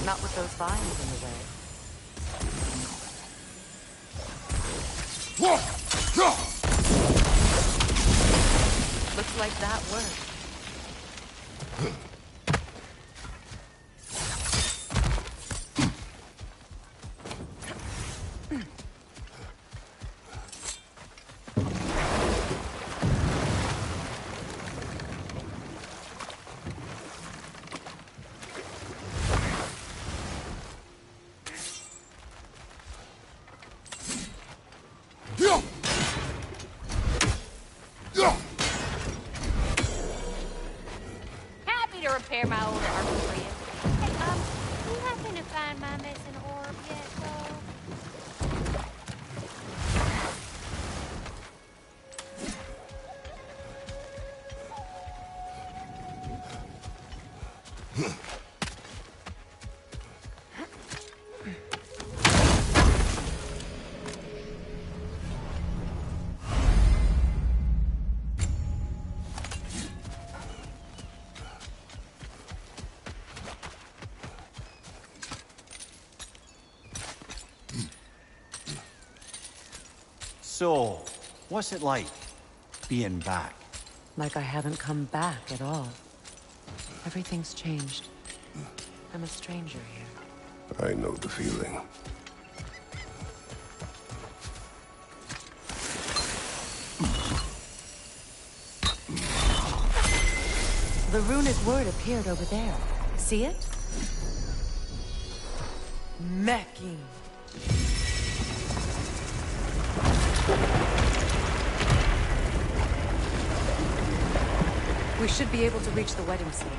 Not with those vines in the way. Looks like that worked. Happy to repair my old armor for you. Hey, you happen to find my missing orb yet, though? So, what's it like, being back? Like I haven't come back at all. Everything's changed. I'm a stranger here. I know the feeling. The runic word appeared over there. See it? Mecking. We should be able to reach the wedding site.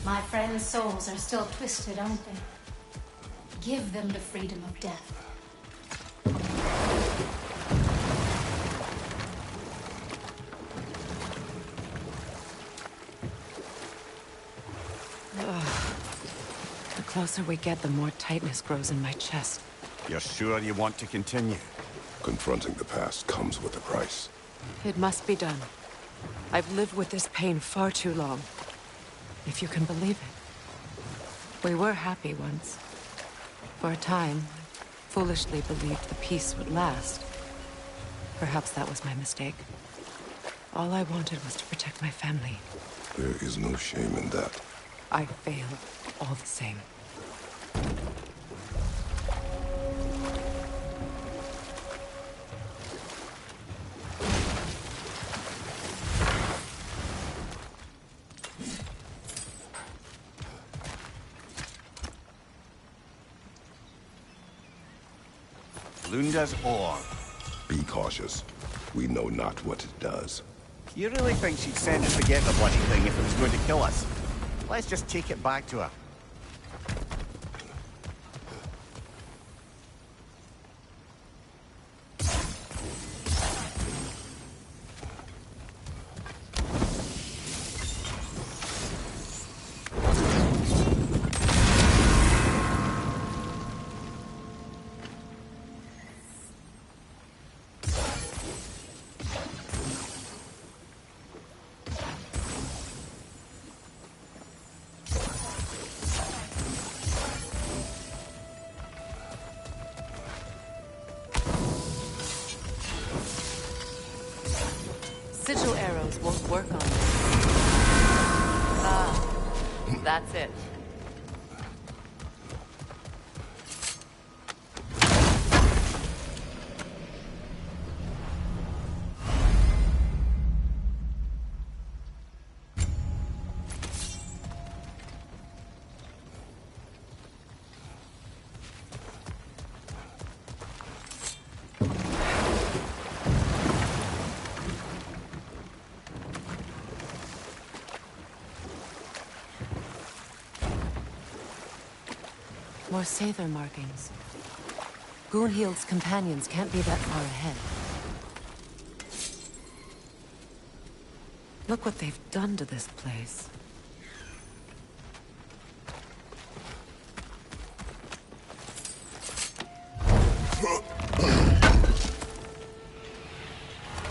My friends' souls are still twisted, aren't they? Give them the freedom of death. The closer we get, the more tightness grows in my chest. You're sure you want to continue? Confronting the past comes with a price. It must be done. I've lived with this pain far too long. If you can believe it. We were happy once. For a time, I foolishly believed the peace would last. Perhaps that was my mistake. All I wanted was to protect my family. There is no shame in that. I failed, all the same. Lunda's ore. Be cautious. We know not what it does. You really think she'd send us to get the bloody thing if it was going to kill us? Let's just take it back to her. Sigil arrows won't work on this. Ah, that's it. More Sather markings. Gunhild's companions can't be that far ahead. Look what they've done to this place.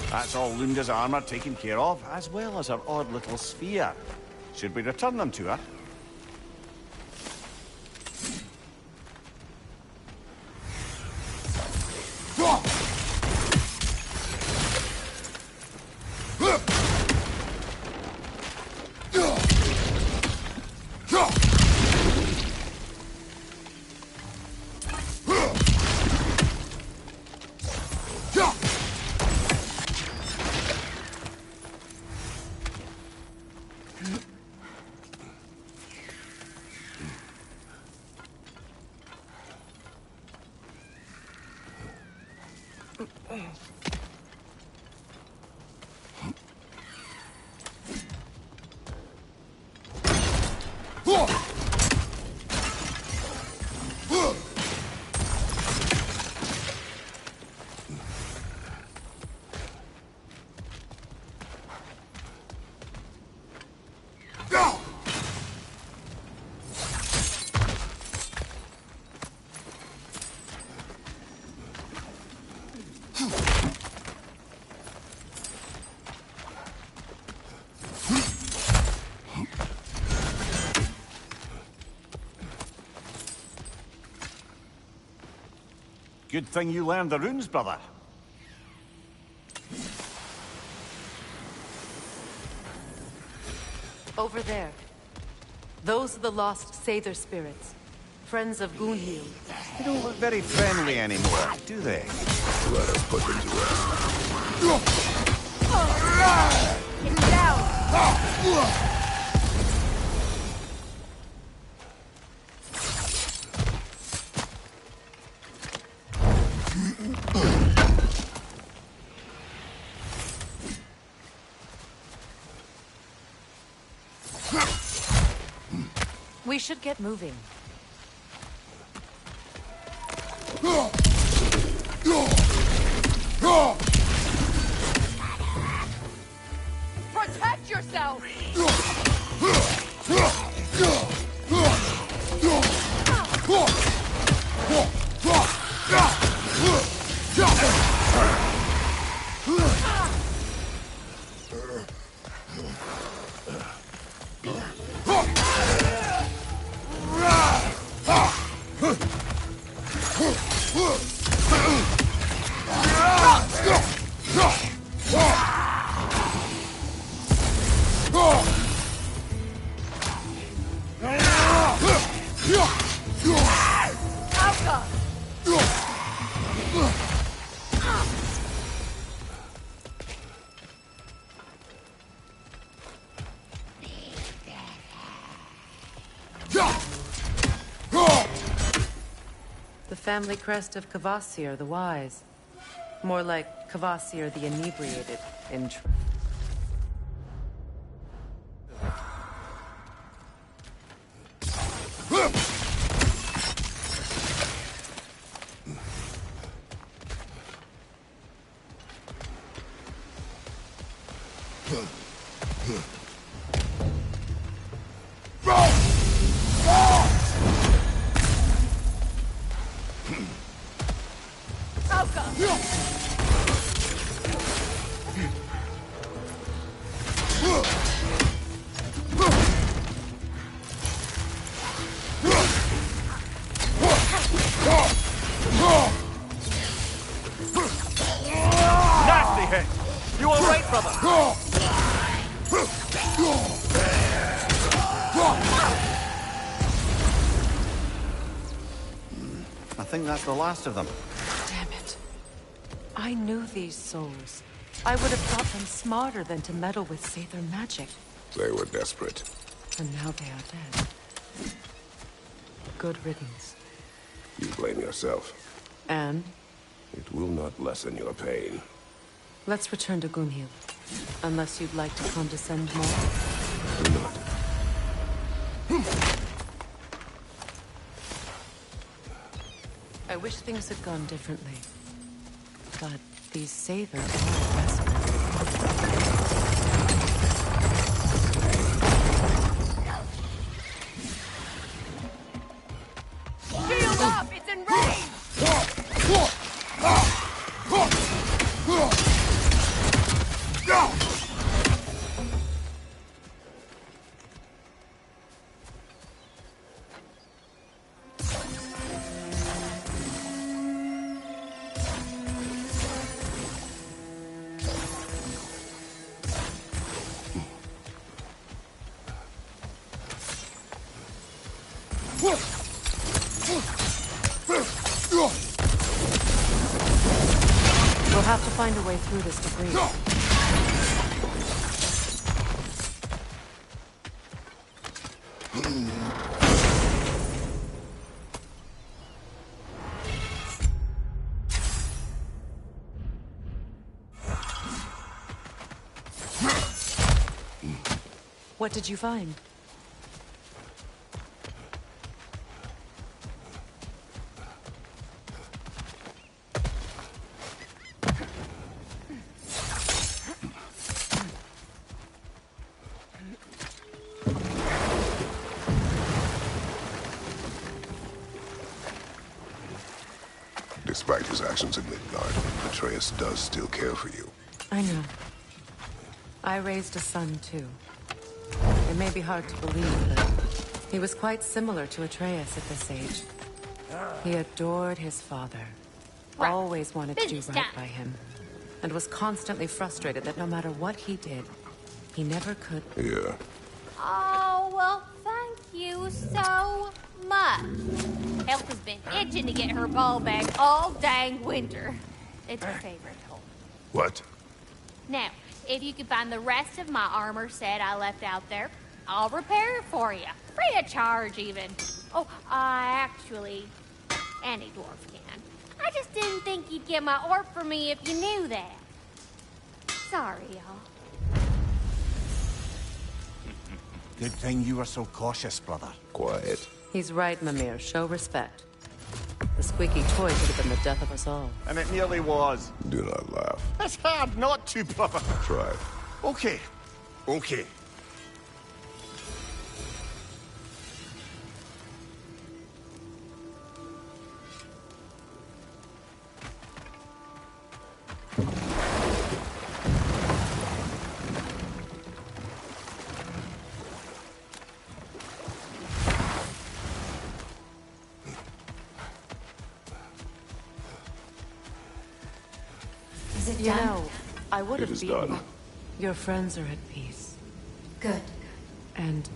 That's all Lunda's armor taken care of, as well as her odd little sphere. Should we return them to her? Good thing you learned the runes, brother. Over there. Those are the lost Sather spirits. Friends of Gunhild. They don't look very friendly anymore, do they? Let us put them to rest. Get him down! We should get moving. Protect yourself! The family crest of Kvasir the Wise. More like Kvasir the Inebriated, in truth. Nasty hit! You all right, brother? I think that's the last of them. Damn it. I knew these souls. I would have thought them smarter than to meddle with Sather magic. They were desperate. And now they are dead. Good riddance. You blame yourself. And It will not lessen your pain. let's return to Gunhild. Unless you'd like to condescend more. Do not. I wish things had gone differently. But these Sather are desperate. Shield up! It's enraged! We'll have to find a way through this debris. What did you find? Despite his actions in Midgard, Atreus does still care for you. I know. I raised a son, too. It may be hard to believe, but he was quite similar to Atreus at this age. He adored his father, Right. always wanted to do Business right time. by him, and was constantly frustrated that no matter what he did, he never could. Yeah. Oh, well, thank you so much. Elf has been itching to get her ball back all dang winter. It's her favorite toy. What? Now, if you can find the rest of my armor set I left out there, I'll repair it for you. Free of charge, even. Oh, actually, Any dwarf can. I just didn't think you'd get my orb for me if you knew that. Sorry, y'all. Good thing you were so cautious, brother. Quiet. He's right, Mimir. Show respect. The squeaky toy could have been the death of us all. And it nearly was. Do not laugh. It's hard not to, brother. Try. Okay. Okay. Is it You done? know, I would It have is beaten done. you. Your friends are at peace. Good. And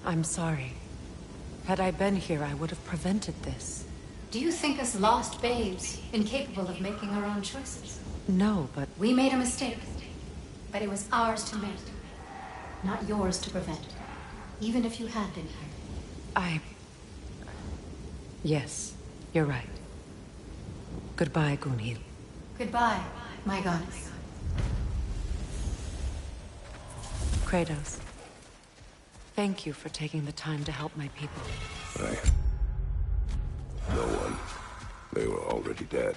I'm sorry. Had I been here, I would have prevented this. Do you think us lost babes, incapable of making our own choices? No, but We made a mistake, but it was ours to make, not yours to prevent. Even if you had been here. Yes, you're right. Goodbye, Gunhild. Goodbye, my goddess. Kratos. Thank you for taking the time to help my people. No one. They were already dead.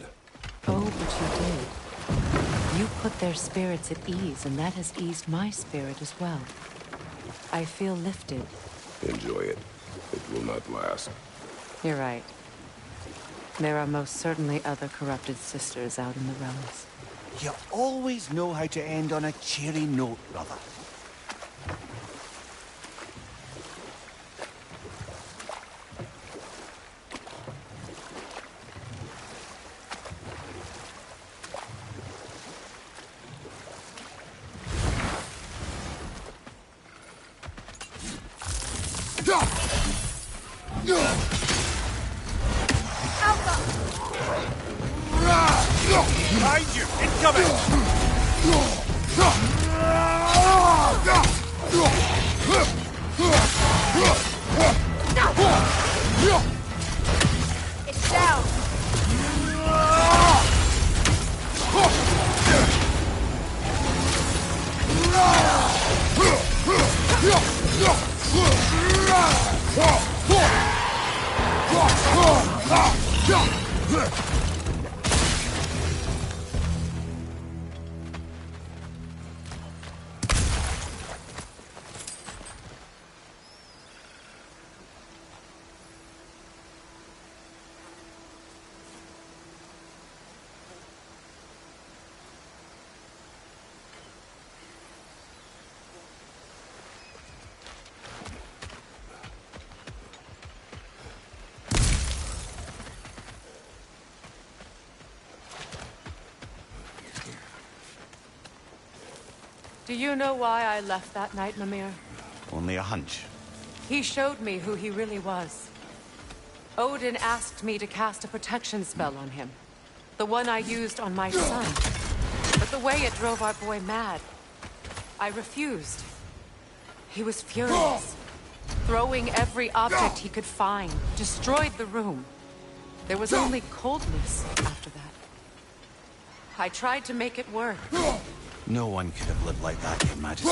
Oh, but you did. You put their spirits at ease, and that has eased my spirit as well. I feel lifted. Enjoy it. It will not last. You're right. There are most certainly other corrupted sisters out in the realms. You always know how to end on a cheery note, brother. Behind you! Incoming! It's down. Do you know why I left that night, Mimir? Only a hunch. He showed me who he really was. Odin asked me to cast a protection spell on him. The one I used on my son. But the way it drove our boy mad, I refused. He was furious. Throwing every object he could find, destroyed the room. There was only coldness after that. I tried to make it work. No one could have lived like that, Your Majesty.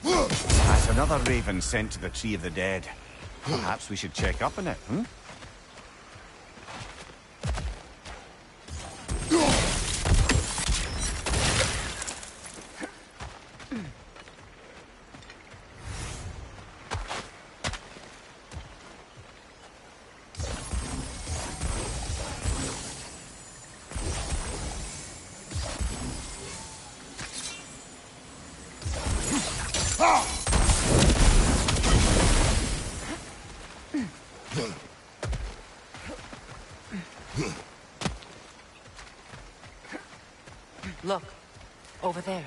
That's another raven sent to the Tree of the Dead. Perhaps we should check up on it, hmm? Look, over there.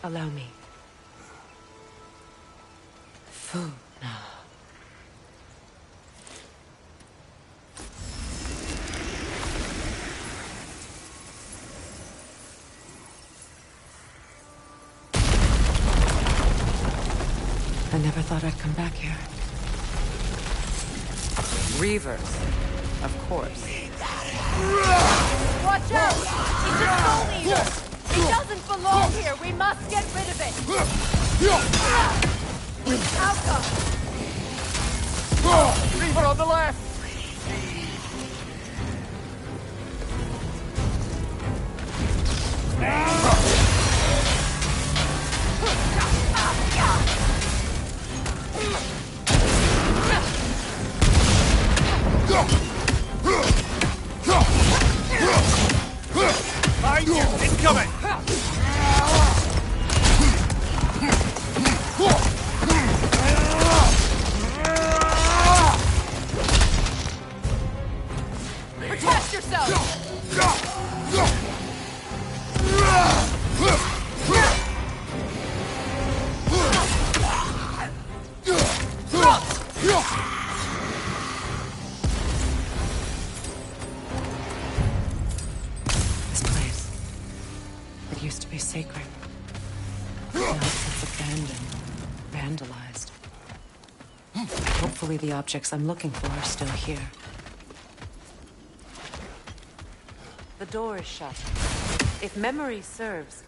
Allow me. Food now. I never thought I'd come back here. Reavers, of course. Watch out! It's a soul eater! It doesn't belong here! We must get rid of it! Alka! Reaver on the left! Behind you! Incoming! Protect yourself! This place. It used to be sacred. Now it's abandoned, vandalized. Hopefully the objects I'm looking for are still here. The door is shut. If memory serves,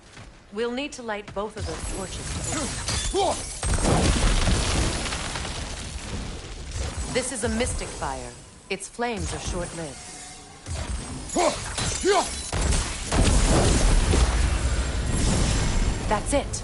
we'll need to light both of those torches to open it. This is a mystic fire. Its flames are short-lived. That's it.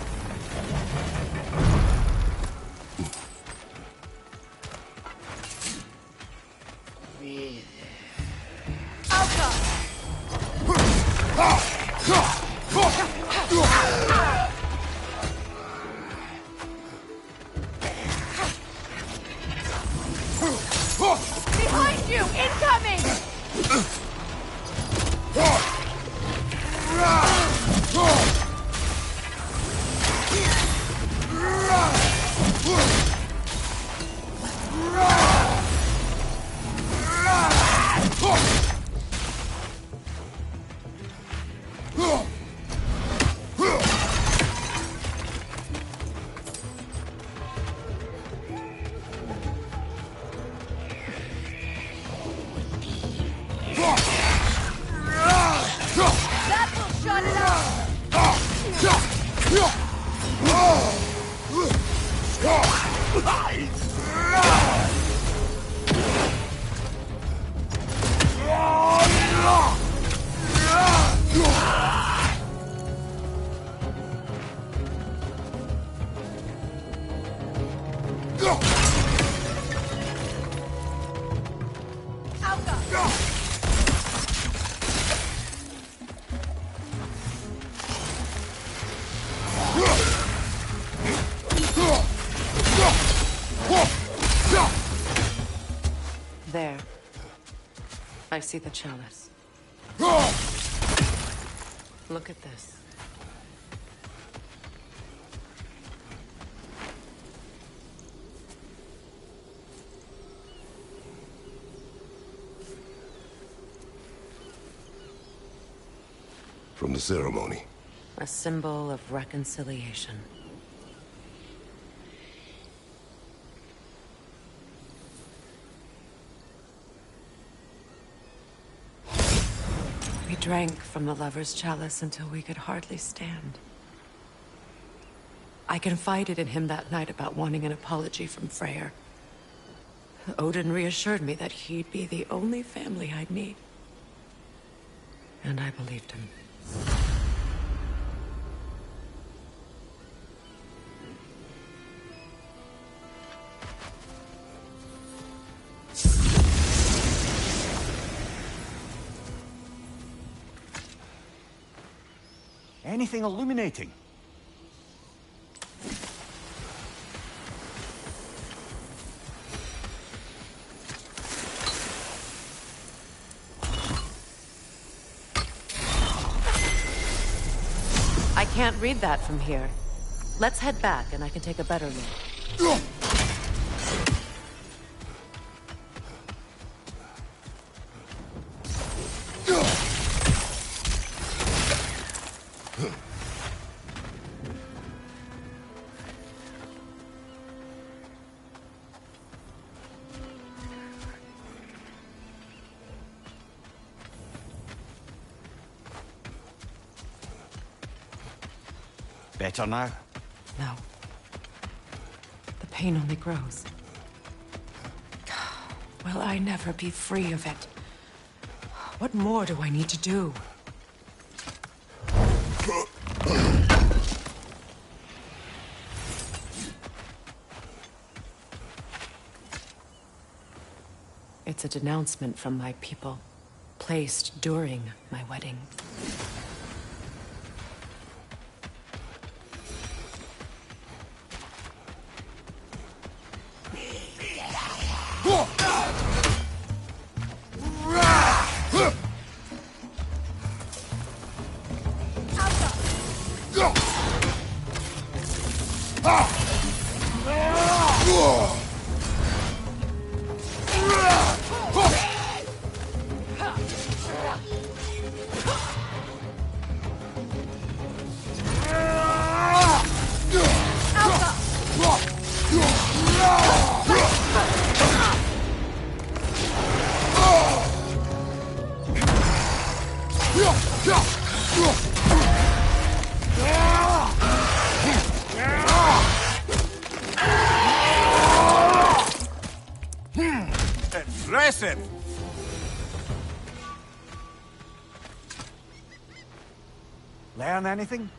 Behind you! Incoming! That will shut it There. I see the chalice. Look at this. from the ceremony. A symbol of reconciliation. We drank from the lover's chalice until we could hardly stand. I confided in him that night about wanting an apology from Freyr. Odin reassured me that he'd be the only family I'd need. And I believed him. Anything illuminating? I can't read that from here. Let's head back and I can take a better look. Better now? No. The pain only grows. Will I never be free of it? What more do I need to do? It's a denouncement from my people, placed during my wedding. Impressive! Learn anything?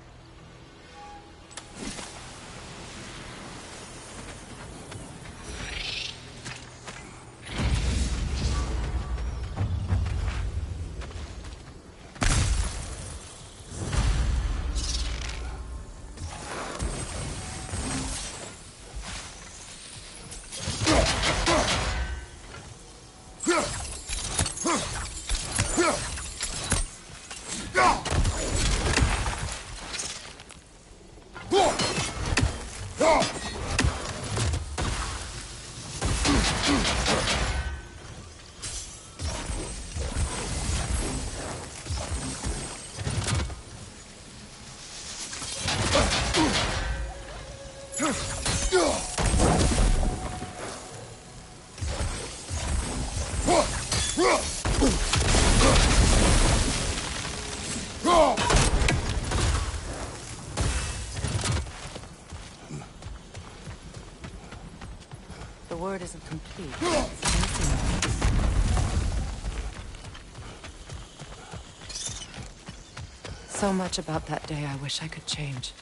The word isn't complete. So much about that day I wish I could change.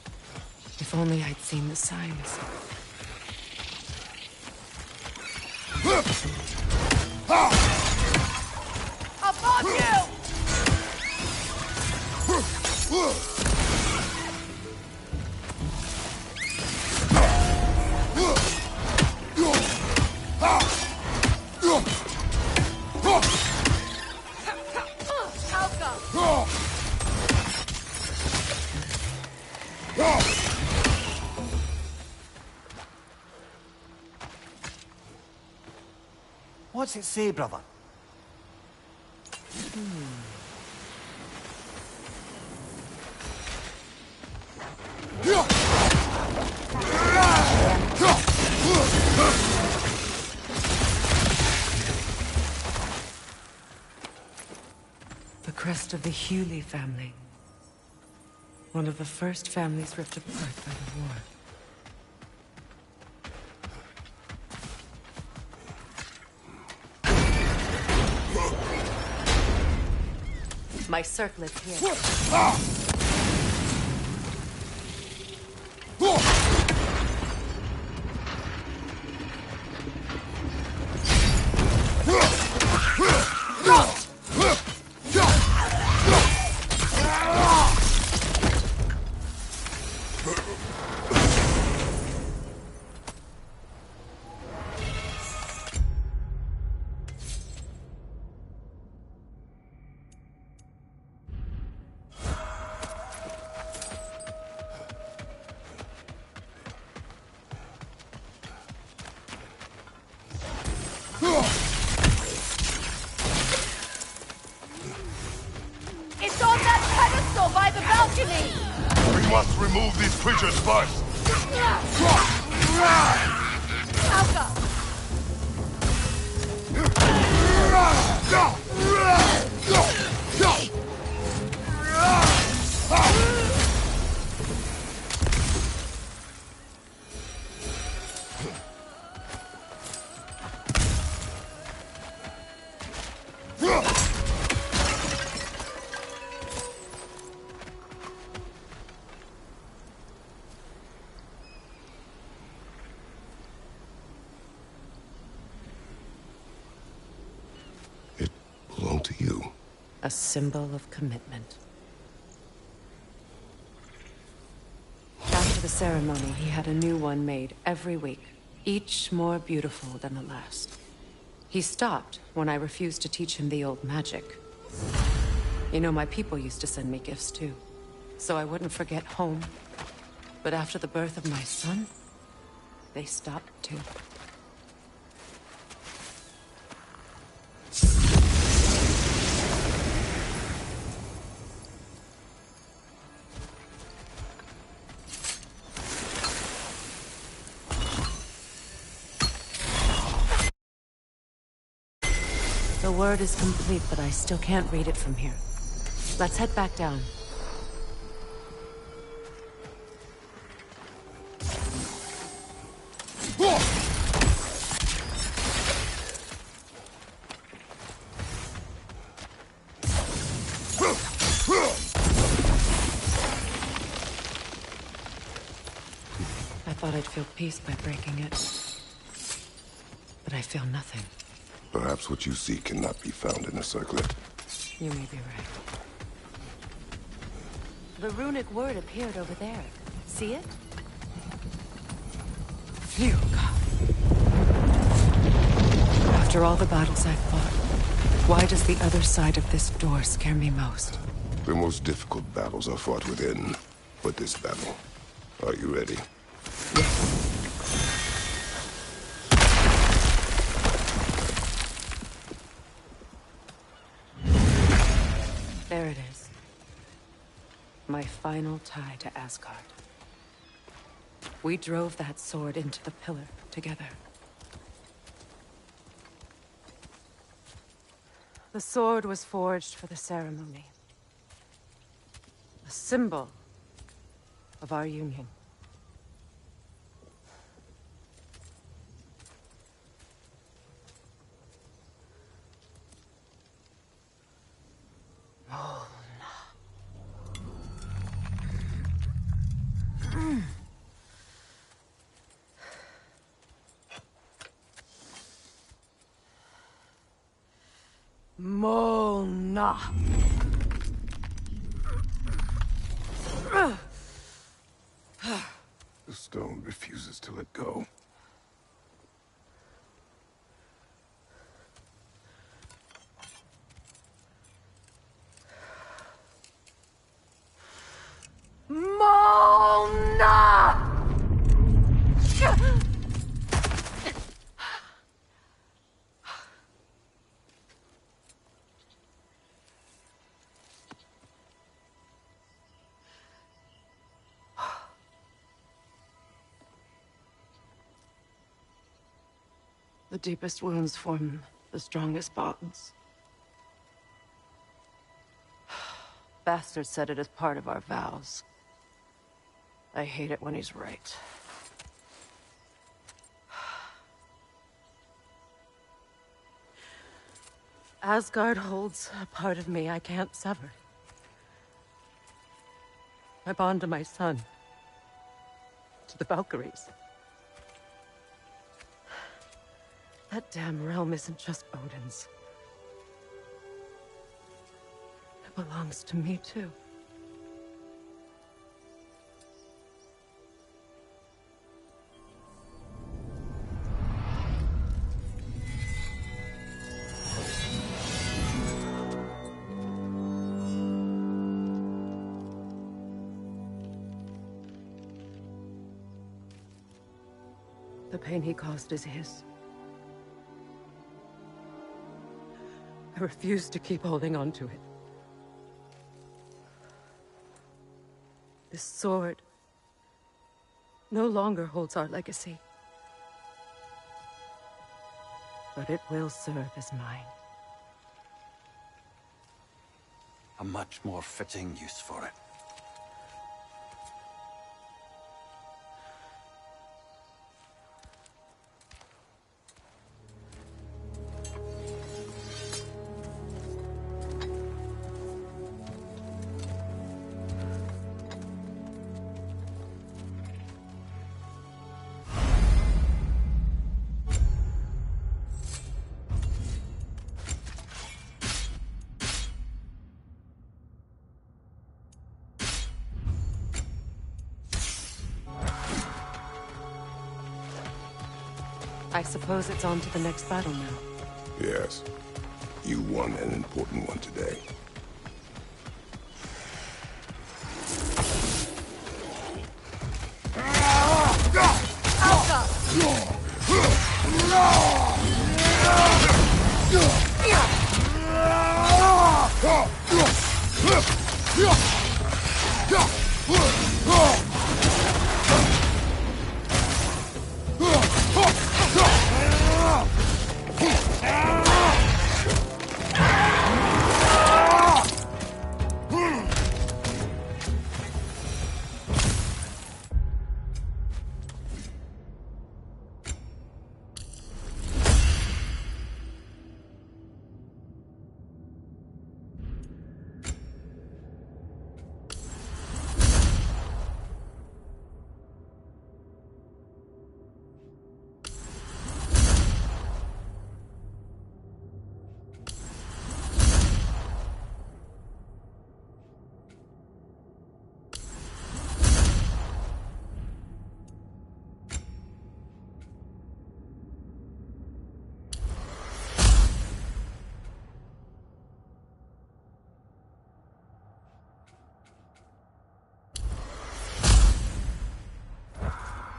If only I'd seen the signs. Above you! What's it say, brother? crest of the Hewley family. One of the first families ripped apart by the war. My circlet's here. It's on that pedestal by the balcony! We must remove these creatures first. Alka! It belonged to you. A symbol of commitment. After the ceremony, he had a new one made every week, each more beautiful than the last. He stopped when I refused to teach him the old magic. You know, my people used to send me gifts too, so I wouldn't forget home. But after the birth of my son, they stopped too. The word is complete, but I still can't read it from here. Let's head back down. I thought I'd feel peace by breaking it, but I feel nothing. Perhaps what you seek cannot be found in a circlet. You may be right. The runic word appeared over there. See it? Phew, God. After all the battles I've fought, why does the other side of this door scare me most? The most difficult battles are fought within. But this battle, are you ready? Yes. There it is. My final tie to Asgard. We drove that sword into the pillar together. The sword was forged for the ceremony. A symbol of our union. Mona. The stone refuses to let go. Mona! The deepest wounds form the strongest bonds. bastard said it as part of our vows. I hate it when he's right. Asgard holds a part of me I can't sever. I bond to my son. To the Valkyries. That damn realm isn't just Odin's. It belongs to me, too. The pain he caused is his. I refuse to keep holding on to it. This sword no longer holds our legacy. But it will serve as mine. A much more fitting use for it. I suppose it's on to the next battle now. Yes. You won an important one today.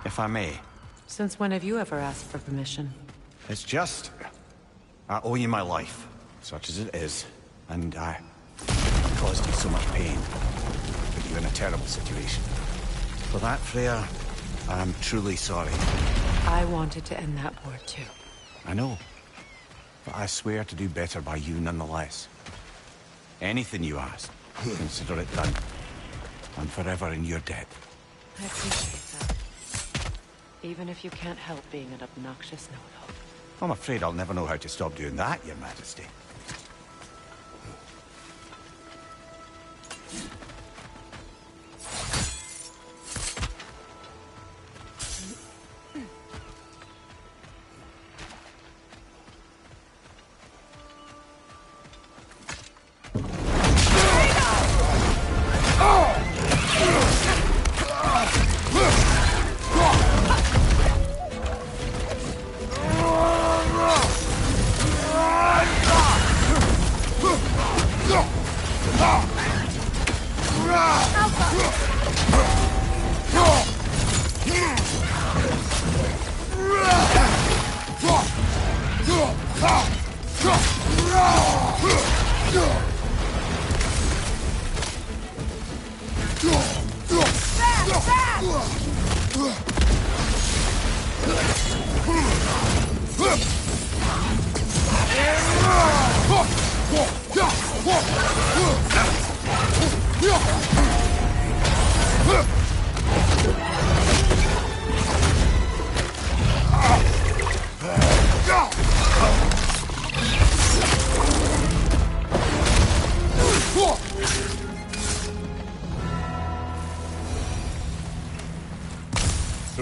If I may. Since when have you ever asked for permission? It's just... I owe you my life, such as it is, and I caused you so much pain. Put you in a terrible situation. For that, Freya, I am truly sorry. I wanted to end that war too. I know. But I swear to do better by you nonetheless. Anything you ask, consider it done. I'm forever in your debt. I appreciate that. Even if you can't help being an obnoxious know-it-all. I'm afraid I'll never know how to stop doing that, Your Majesty.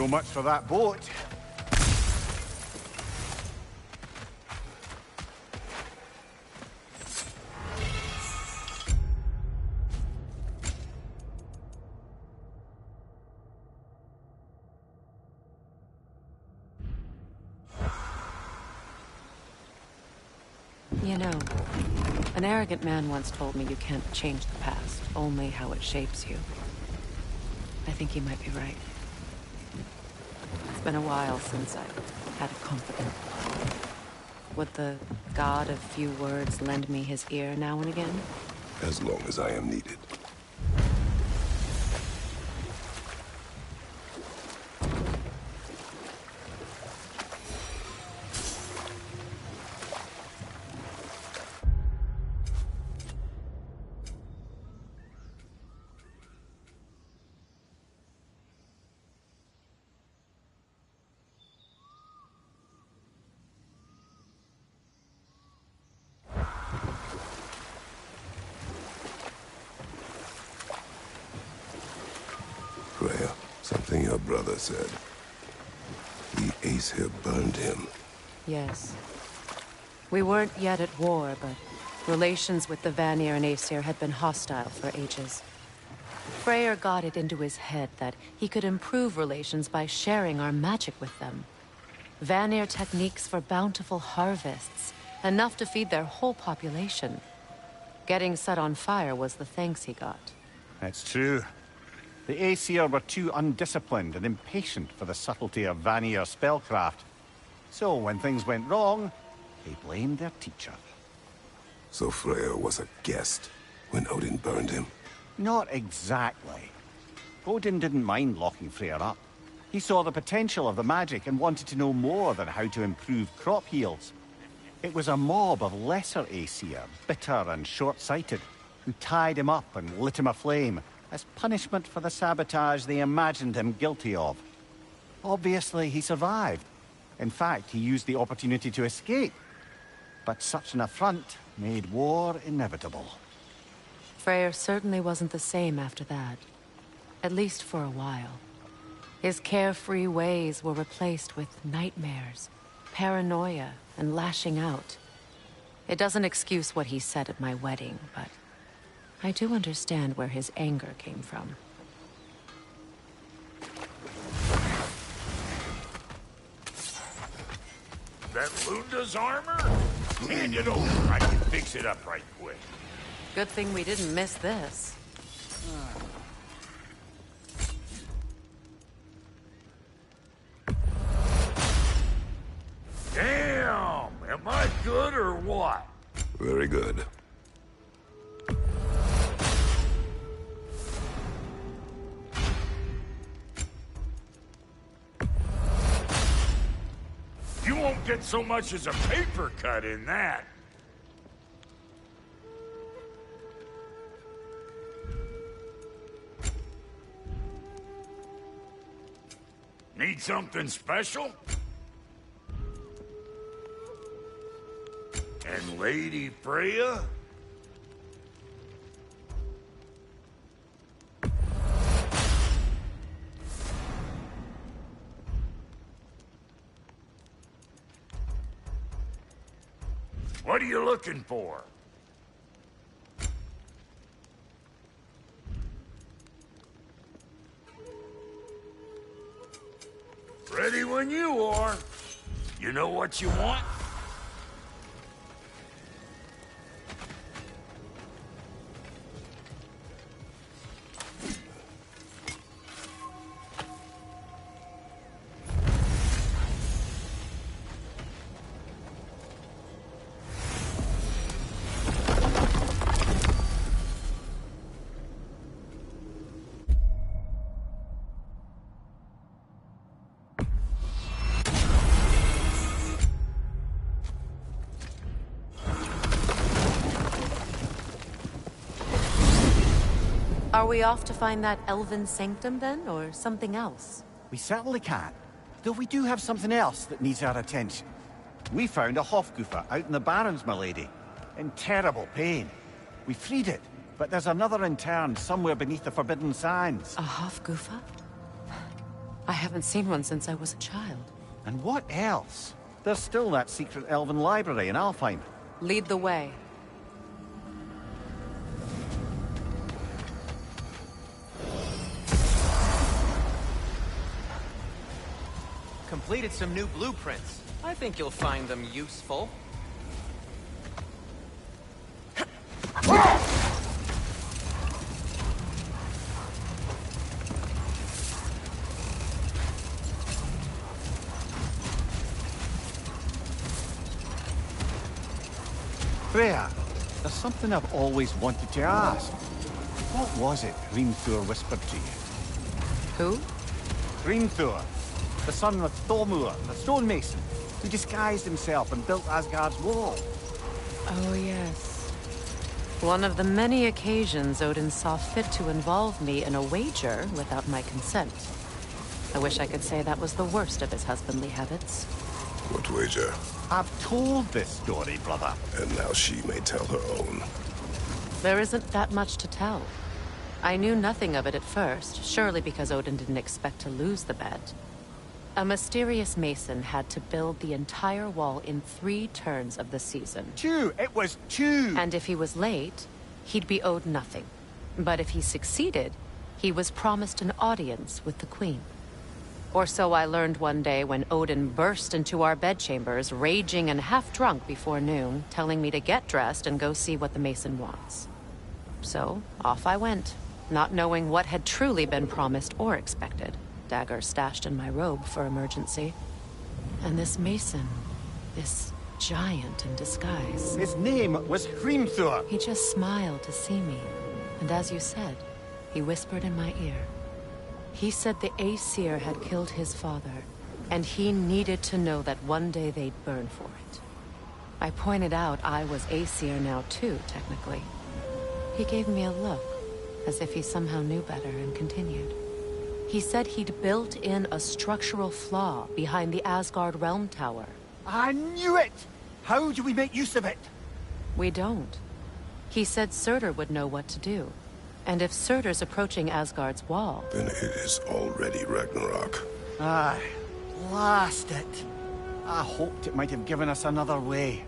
So much for that boat. You know, an arrogant man once told me you can't change the past, only how it shapes you. I think he might be right. It's been a while since I've had a confidant. Would the god of few words lend me his ear now and again? As long as I am needed. Freya, something your brother said. The Aesir burned him. Yes. We weren't yet at war, but relations with the Vanir and Aesir had been hostile for ages. Freyr got it into his head that he could improve relations by sharing our magic with them. Vanir techniques for bountiful harvests, enough to feed their whole population. Getting set on fire was the thanks he got. That's true. The Aesir were too undisciplined and impatient for the subtlety of Vanir spellcraft. So when things went wrong, they blamed their teacher. So Freya was a guest when Odin burned him? Not exactly. Odin didn't mind locking Freyr up. He saw the potential of the magic and wanted to know more than how to improve crop yields. It was a mob of lesser Aesir, bitter and short-sighted, who tied him up and lit him aflame as punishment for the sabotage they imagined him guilty of. Obviously, he survived. In fact, he used the opportunity to escape. But such an affront made war inevitable. Freyr certainly wasn't the same after that. At least for a while. His carefree ways were replaced with nightmares, paranoia, and lashing out. It doesn't excuse what he said at my wedding, but I do understand where his anger came from. That Lunda's armor? Hand it over. I can fix it up right quick. Good thing we didn't miss this. Damn! Am I good or what? Very good. You won't get so much as a paper cut in that. Need something special? And Lady Freya? What are you looking for? Ready when you are. You know what you want? Are we off to find that elven sanctum then, or something else? We certainly can. Though we do have something else that needs our attention. We found a Hofgufa out in the Barrens, my lady. In terrible pain. We freed it, but there's another interned somewhere beneath the Forbidden Sands. A Hofgufa? I haven't seen one since I was a child. And what else? There's still that secret elven library in Alfheim. Lead the way. Completed some new blueprints. I think you'll find them useful. Freya, there's something I've always wanted to ask. What was it Hrimthur whispered to you? Who? Hrimthur, the son of Thormur, the stonemason, who disguised himself and built Asgard's wall. Oh, yes. One of the many occasions Odin saw fit to involve me in a wager without my consent. I wish I could say that was the worst of his husbandly habits. What wager? I've told this story, brother. And now she may tell her own. There isn't that much to tell. I knew nothing of it at first, surely because Odin didn't expect to lose the bet. A mysterious mason had to build the entire wall in 3 turns of the season. 2! It was 2! And if he was late, he'd be owed nothing. But if he succeeded, he was promised an audience with the queen. Or so I learned one day when Odin burst into our bedchambers, raging and half-drunk before noon, telling me to get dressed and go see what the mason wants. So, off I went, not knowing what had truly been promised or expected. Dagger stashed in my robe for emergency. And this mason, this giant in disguise. His name was Hrimthur. He just smiled to see me. And as you said, he whispered in my ear. He said the Aesir had killed his father, and he needed to know that one day they'd burn for it. I pointed out I was Aesir now too, technically. He gave me a look, as if he somehow knew better, and continued. He said he'd built in a structural flaw behind the Asgard Realm Tower. I knew it! How do we make use of it? We don't. He said Surtur would know what to do. And if Surtur's approaching Asgard's wall... Then it is already Ragnarok. Aye, blast it. I hoped it might have given us another way.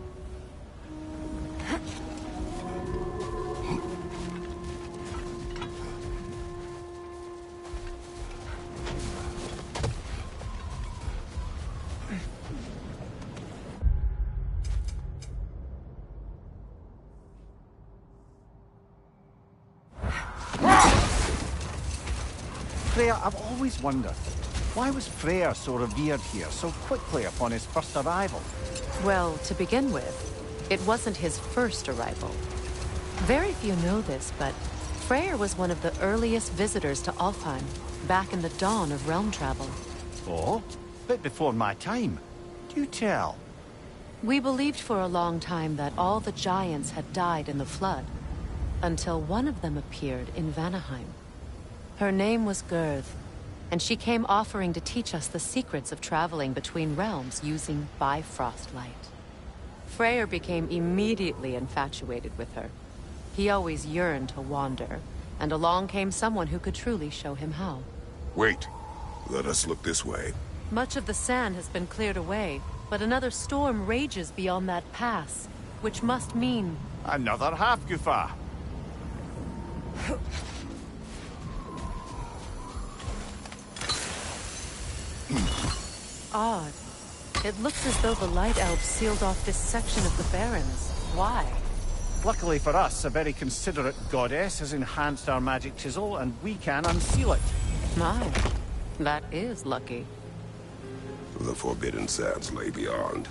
Freya, I've always wondered, why was Freyr so revered here so quickly upon his first arrival? Well, to begin with, it wasn't his first arrival. Very few know this, but Freyr was one of the earliest visitors to Alfheim, back in the dawn of realm travel. Oh? Bit before my time. Do tell. We believed for a long time that all the giants had died in the flood, until one of them appeared in Vanaheim. Her name was Gurth, and she came offering to teach us the secrets of traveling between realms using Bifrost light. Freyr became immediately infatuated with her. He always yearned to wander, and along came someone who could truly show him how. Wait. Let us look this way. Much of the sand has been cleared away, but another storm rages beyond that pass, which must mean... Another Hafgufa. Odd. It looks as though the Light Elves sealed off this section of the Barrens. Why? Luckily for us, a very considerate goddess has enhanced our magic chisel, and we can unseal it. My, that is lucky. The Forbidden Sands lay beyond.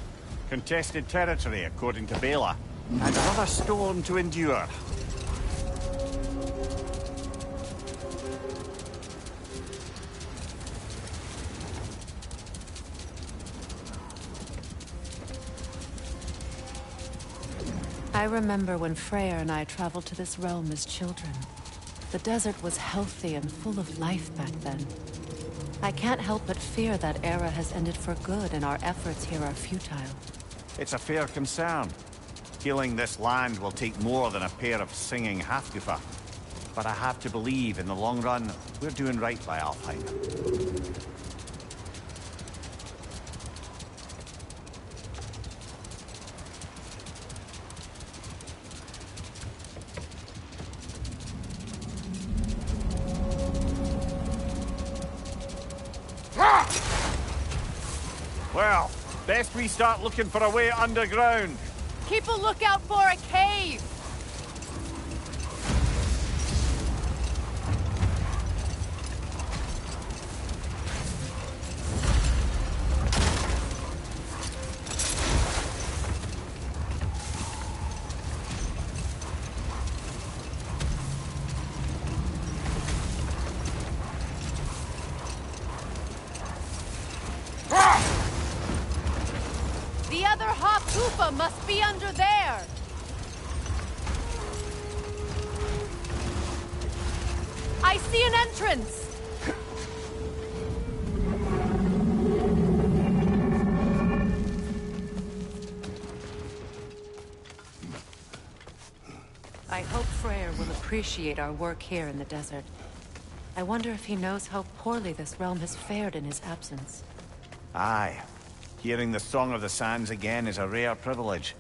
Contested territory, according to Bela. And another storm to endure. I remember when Freyr and I traveled to this realm as children. The desert was healthy and full of life back then. I can't help but fear that era has ended for good and our efforts here are futile. It's a fair concern. Healing this land will take more than a pair of singing Hafgufa. But I have to believe, in the long run, we're doing right by Alfheim. Well, best we start looking for a way underground. Keep a lookout for a cave! The other Hop Koopa must be under there! I see an entrance! I hope Freyr will appreciate our work here in the desert. I wonder if he knows how poorly this realm has fared in his absence. Aye. Hearing the Song of the Sands again is a rare privilege,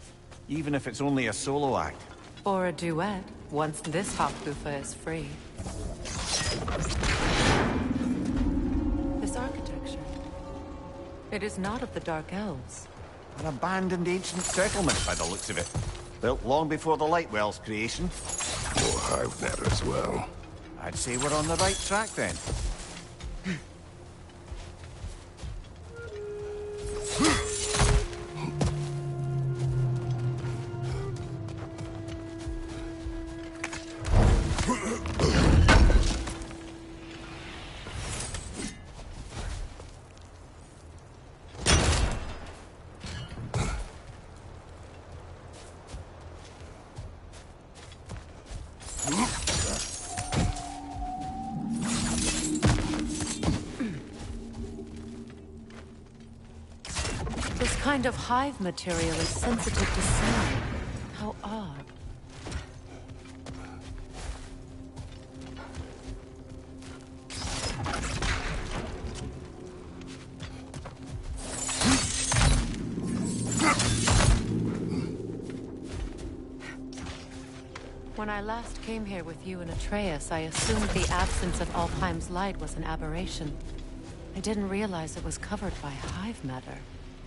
even if it's only a solo act. Or a duet, once this Hop Koopa is free. This architecture. It is not of the Dark Elves. An abandoned ancient settlement by the looks of it. Built long before the Lightwell's creation. More hive matter as well. I'd say we're on the right track then. This kind of hive material is sensitive to sound. How odd. When I last came here with you and Atreus, I assumed the absence of Alfheim's light was an aberration. I didn't realize it was covered by hive matter.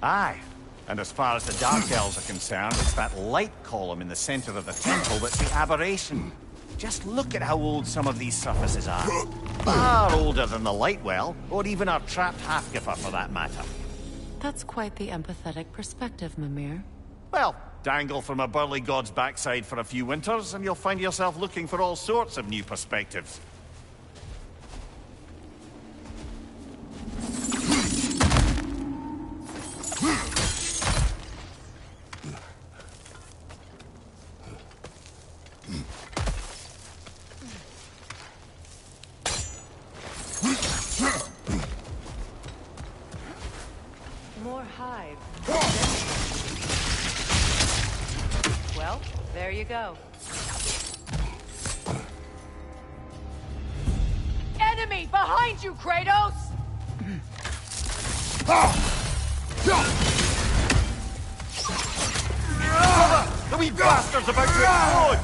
Aye. And as far as the Dark Elves are concerned, it's that light column in the center of the temple that's the aberration. Just look at how old some of these surfaces are. Far older than the Lightwell, or even our trapped Halfgiffer for that matter. That's quite the empathetic perspective, Mimir. Well, dangle from a burly god's backside for a few winters, and you'll find yourself looking for all sorts of new perspectives. More hive. Well, there you go. Enemy behind you, Kratos! The wee bastard's about to explode!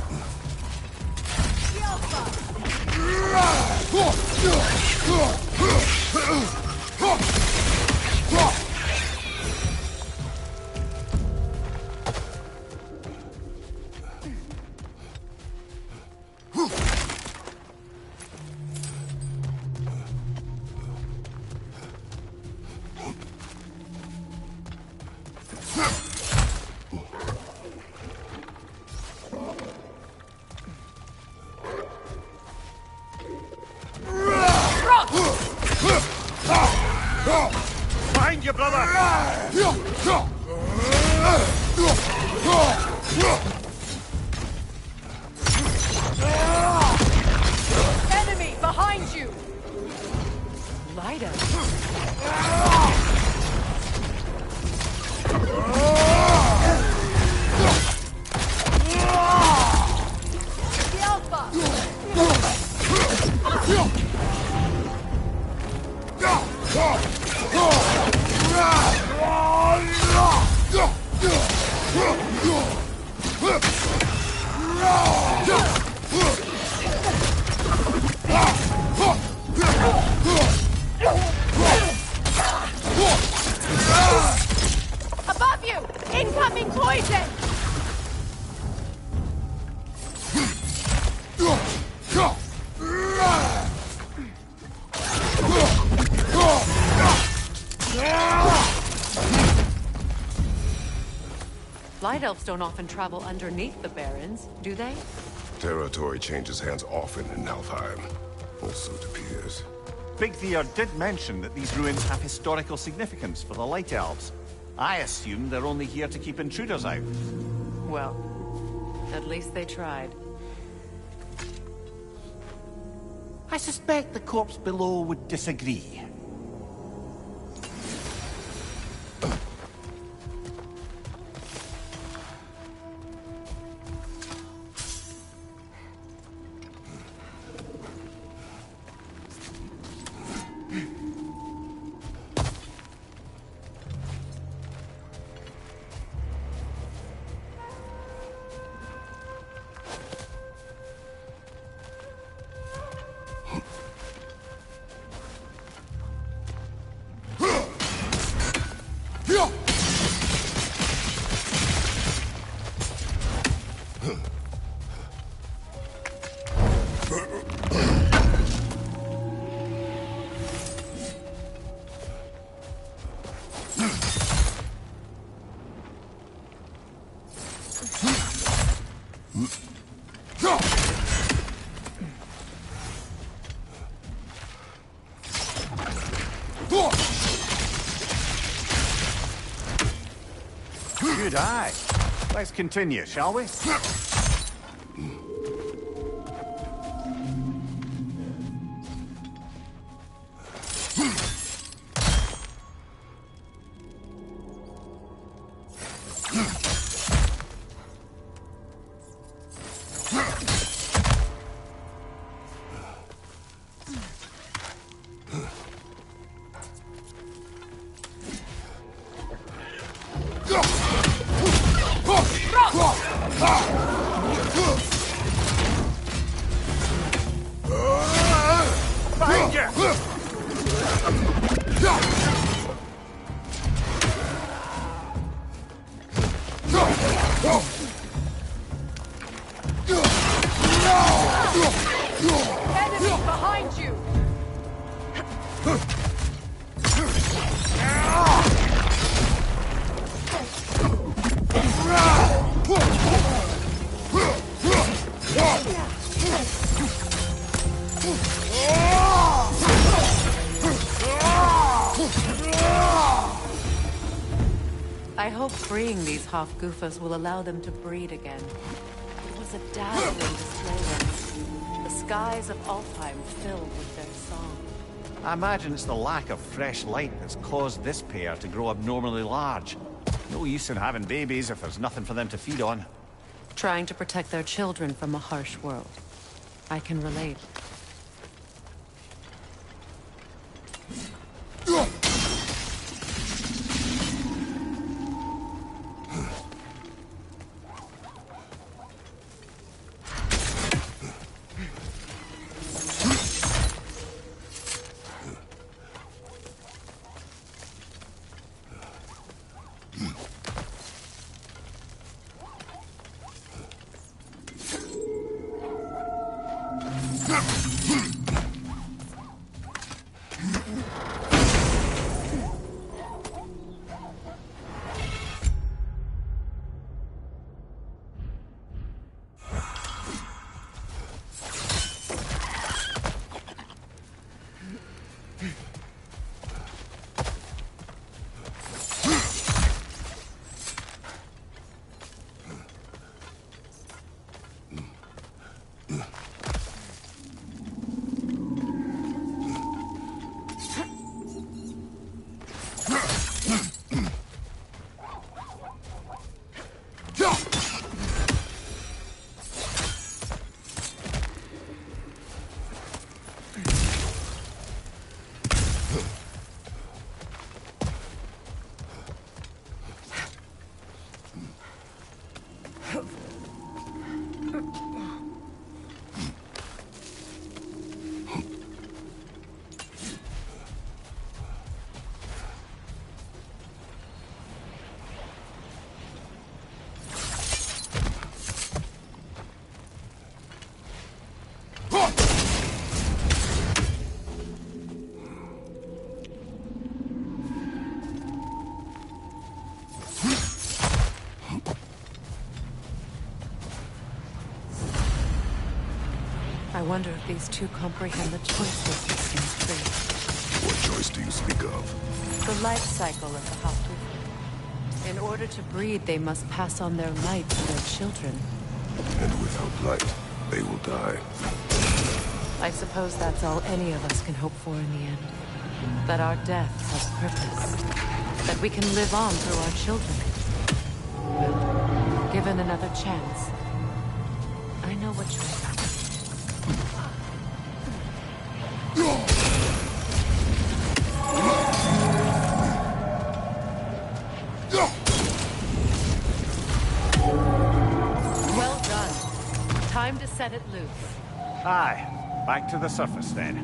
Incoming poison! Light elves don't often travel underneath the barrens, do they? Territory changes hands often in Alfheim. Or so it appears. Big Theo did mention that these ruins have historical significance for the Light Elves. I assume they're only here to keep intruders out. Well, at least they tried. I suspect the corpse below would disagree. Good eye. Let's continue, shall we? Enemy behind you! I hope freeing these Hofgufas will allow them to breed again. It was a dazzling display once. The skies of Alfheim filled with their song. I imagine it's the lack of fresh light that's caused this pair to grow abnormally large. No use in having babies if there's nothing for them to feed on. Trying to protect their children from a harsh world. I can relate. Huh! wonder if these two comprehend the choice that sets them free. What choice do you speak of? The life cycle of the Hauptwiffe. In order to breed, they must pass on their light to their children. And without light, they will die. I suppose that's all any of us can hope for in the end. That our death has purpose. That we can live on through our children. Well, given another chance, I know what you're about. Well done. Time to set it loose. Aye, back to the surface then.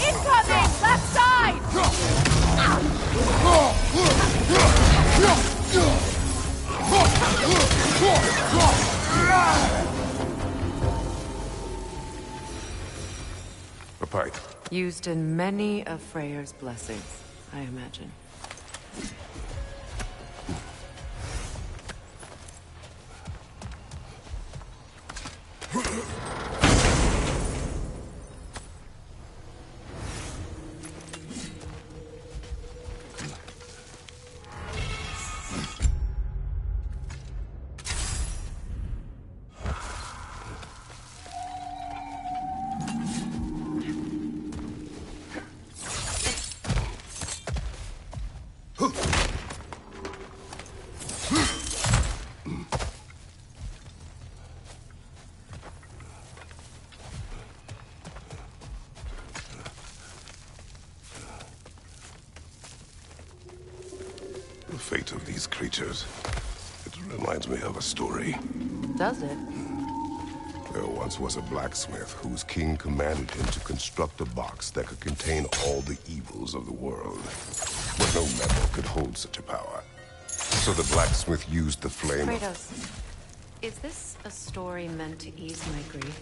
Incoming! Left side! A pipe. Used in many of Freyr's blessings, I imagine. The fate of these creatures. It reminds me of a story. Does it? There once was a blacksmith whose king commanded him to construct a box that could contain all the evils of the world. But no metal could hold such a power. So the blacksmith used the flame of... Kratos, is this a story meant to ease my grief?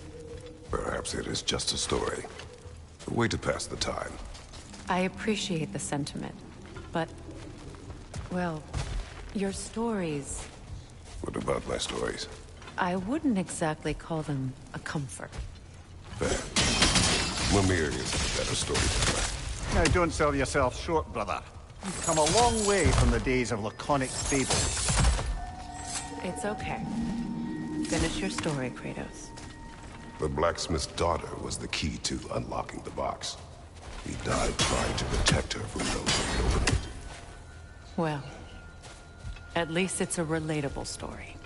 Perhaps it is just a story. A way to pass the time. I appreciate the sentiment, but... well, your stories... What about my stories? I wouldn't exactly call them a comfort. Fair. Mimir is a better storyteller. Now, don't sell yourself short, brother. You've come a long way from the days of laconic fables. It's okay. Finish your story, Kratos. The blacksmith's daughter was the key to unlocking the box. He died trying to protect her from those who would open it. Well, at least it's a relatable story.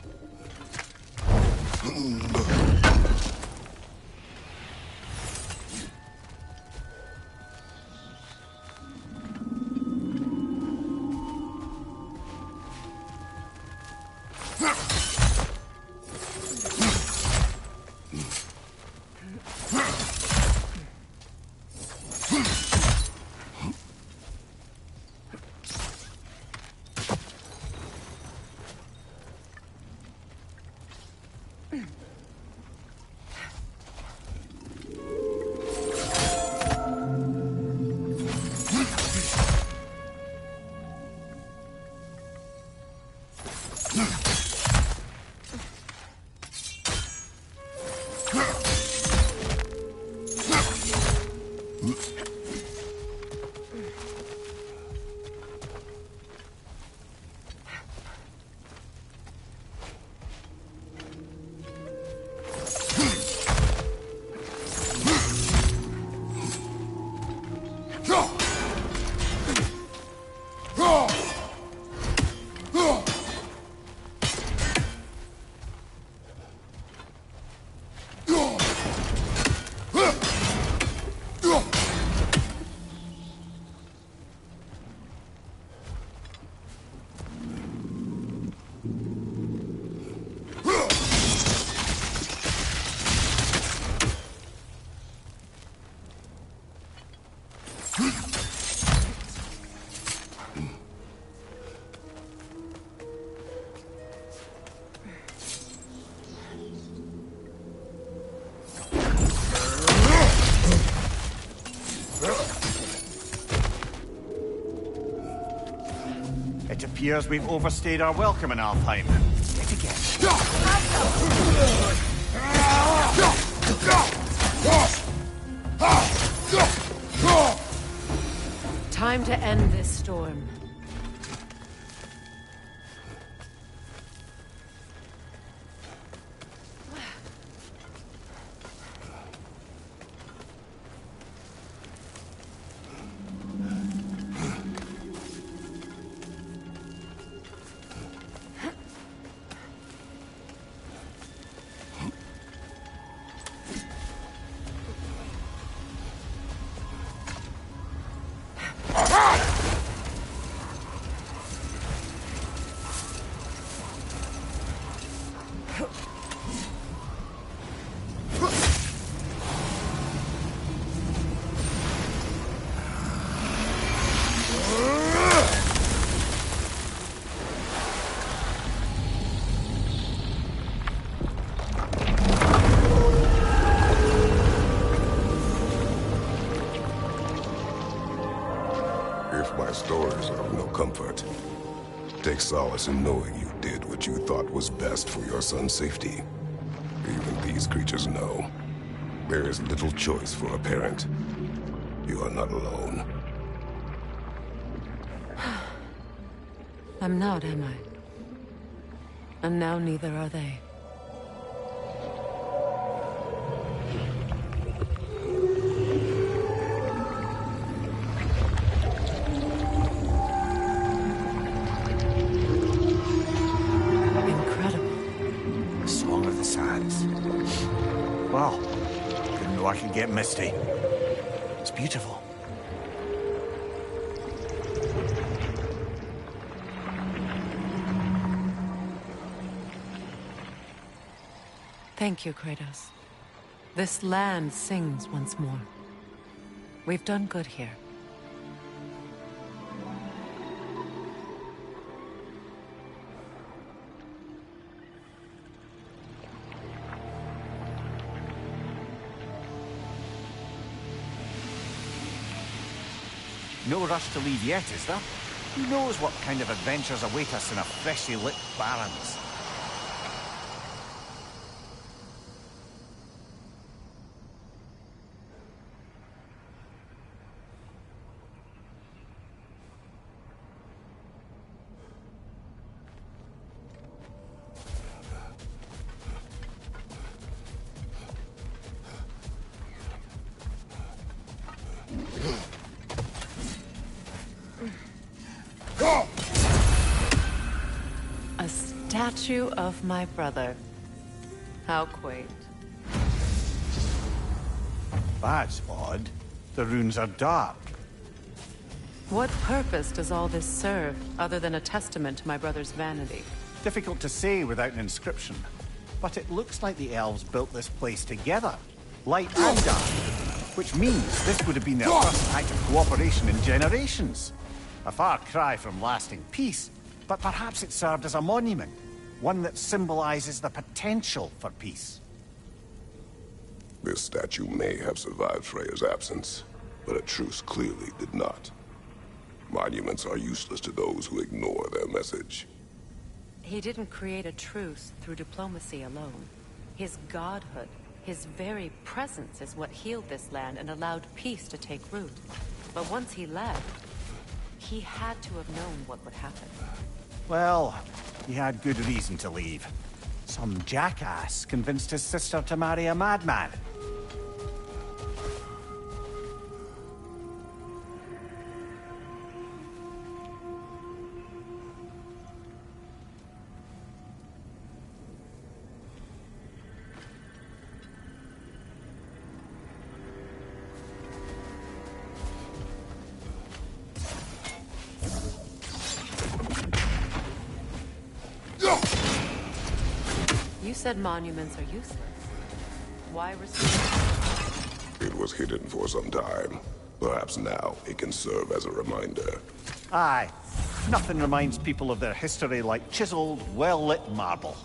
It appears we've overstayed our welcome in Alfheim. Yet again. Time to end this storm. Stories are of no comfort. Take solace in knowing you did what you thought was best for your son's safety. Even these creatures know. There is little choice for a parent. You are not alone. I'm not, am I? And now neither are they. Well, didn't know I could get misty. It's beautiful. Thank you, Kratos. This land sings once more. We've done good here. No rush to leave yet, is there? Who knows what kind of adventures await us in a freshly lit Barrens? A statue of my brother. How quaint. That's odd. The runes are dark. What purpose does all this serve, other than a testament to my brother's vanity? Difficult to say without an inscription. But it looks like the elves built this place together. Light and dark. Which means this would have been their first act of cooperation in generations. A far cry from lasting peace, but perhaps it served as a monument. One that symbolizes the potential for peace. This statue may have survived Freya's absence, but a truce clearly did not. Monuments are useless to those who ignore their message. He didn't create a truce through diplomacy alone. His godhood, his very presence is what healed this land and allowed peace to take root. But once he left, he had to have known what would happen. Well, he had good reason to leave. Some jackass convinced his sister to marry a madman. You said monuments are useless. Why restore? It was hidden for some time. Perhaps now it can serve as a reminder. Aye. Nothing reminds people of their history like chiseled, well-lit marble.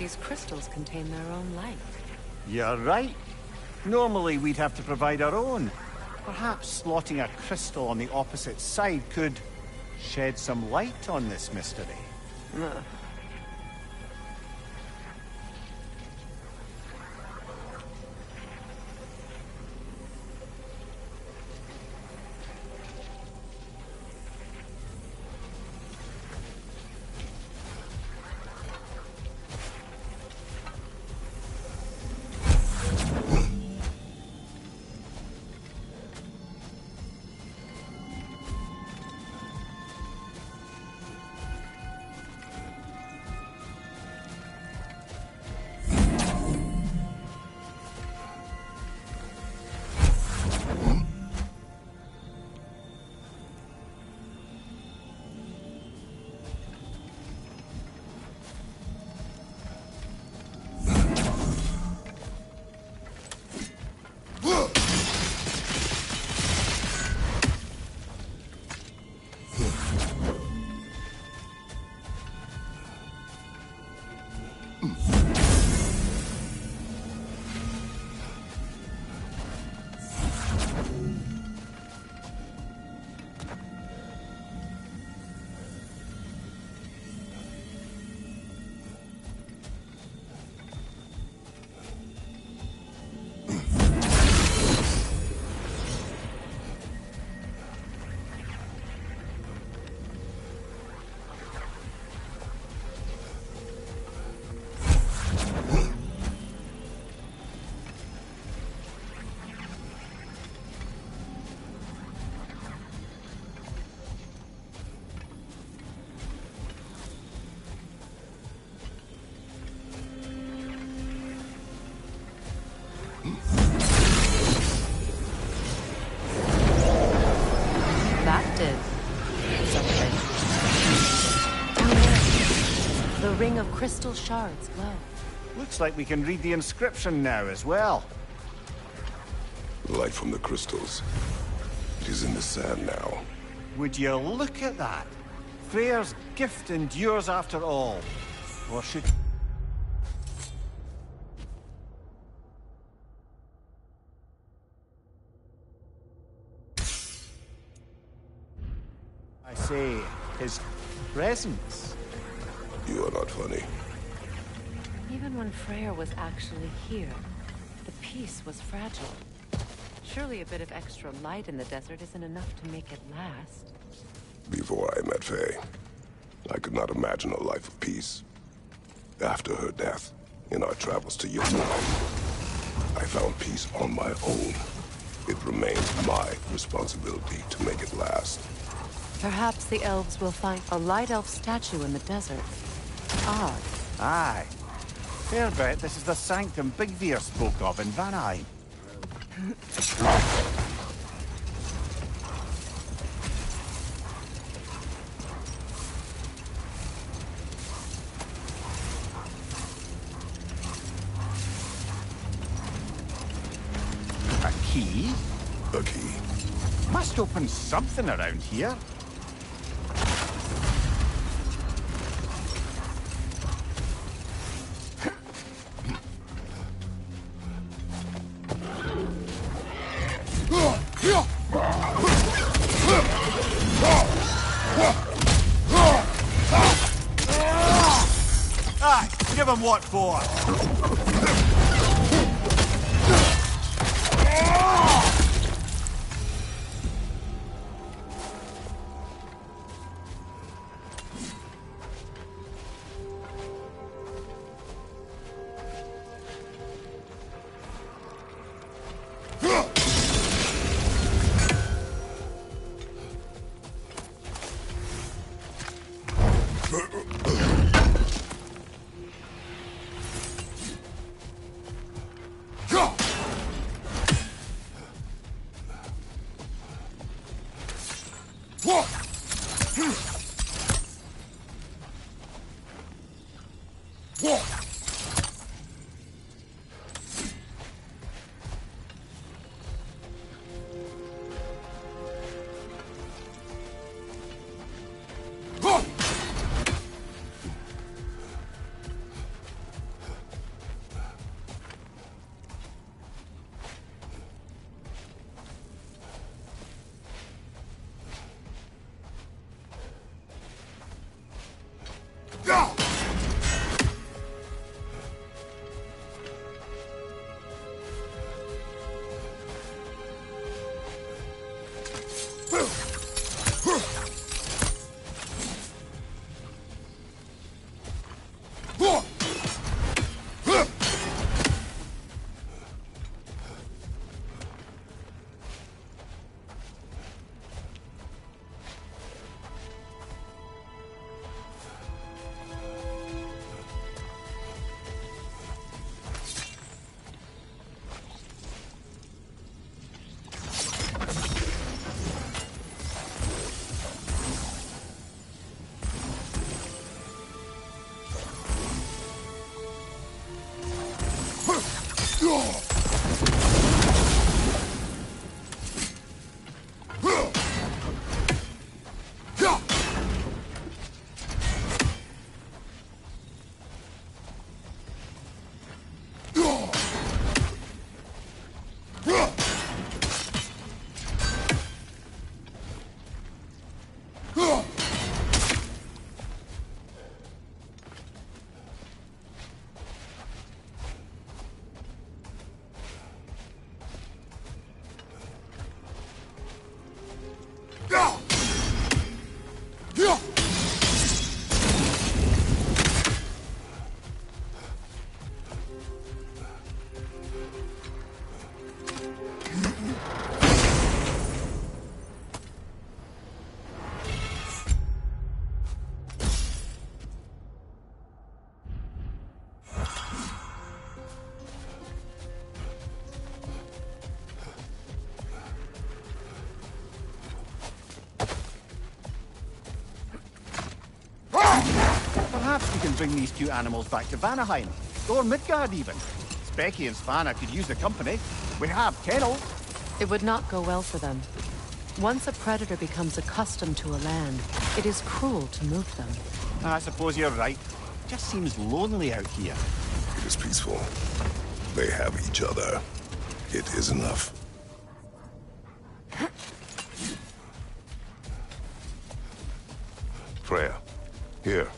These crystals contain their own light. You're right. Normally we'd have to provide our own. Perhaps slotting a crystal on the opposite side could shed some light on this mystery. Ring of crystal shards glow. Looks like we can read the inscription now as well. Light from the crystals. It is in the sand now. Would you look at that? Freyr's gift endures after all. Or should... I say, his presence. You are not funny. Even when Freyr was actually here, the peace was fragile. Surely a bit of extra light in the desert isn't enough to make it last. Before I met Faye, I could not imagine a life of peace. After her death, in our travels to Jotunheim, I found peace on my own. It remains my responsibility to make it last. Perhaps the elves will find a light elf statue in the desert. Odd. Aye. Fair bet this is the sanctum Bigveer spoke of in Vanheim. A key? A key. Must open something around here. Give him what for? Perhaps we can bring these two animals back to Vanaheim, or Midgard even. Specky and Spanna could use the company. We have kennels. It would not go well for them. Once a predator becomes accustomed to a land, it is cruel to move them. I suppose you're right. Just seems lonely out here. It is peaceful. They have each other. It is enough. Freya, here.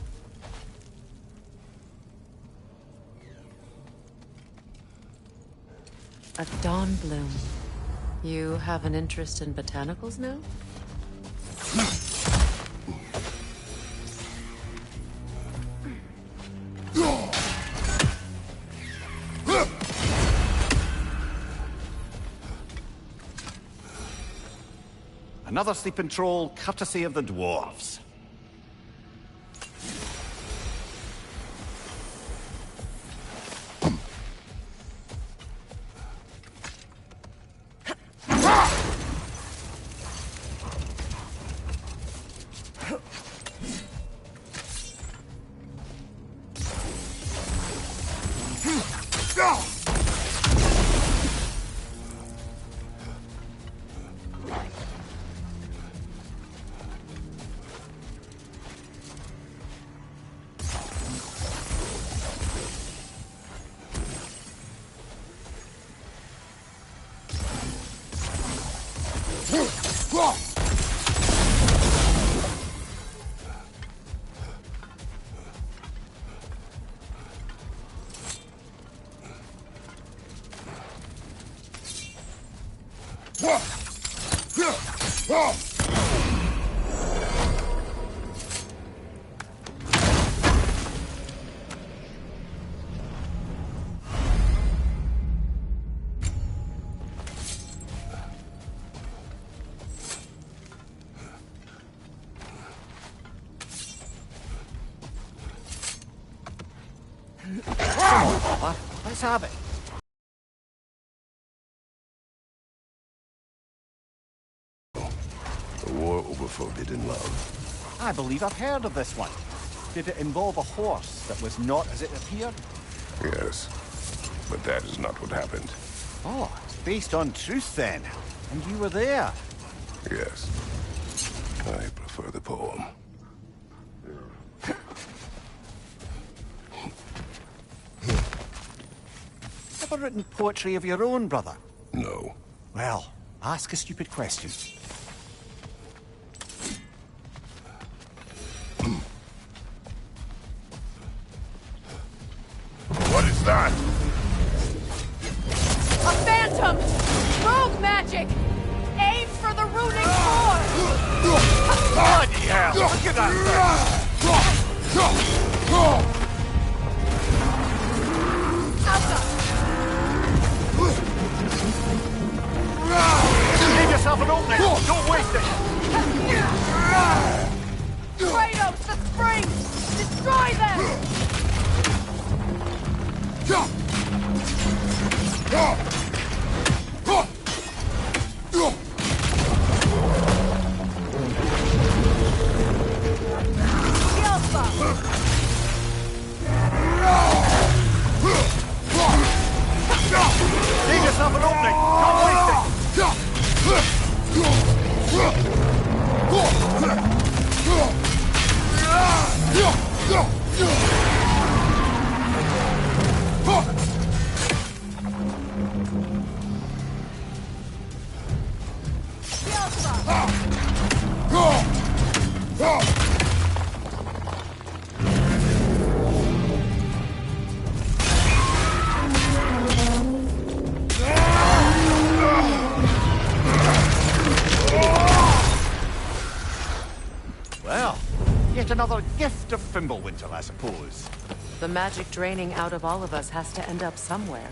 A dawn bloom. You have an interest in botanicals now? Another sleeping troll, courtesy of the dwarves. Let's have it. A war over forbidden love. I believe I've heard of this one. Did it involve a horse that was not as it appeared? Yes, but that is not what happened. Oh, it's based on truth then. And you were there. Yes. I prefer the poem. Ever written poetry of your own, brother? No. Well, ask a stupid question. What is that? A phantom! Rogue magic! Aim for the runic core! Bloody hell! Look at that! Give yourself an opening! Don't waste it! Kratos, the springs! Destroy them! Give yourself an opening! Don't waste it! Well, yet another gift of Fimbulwinter, I suppose. The magic draining out of all of us has to end up somewhere.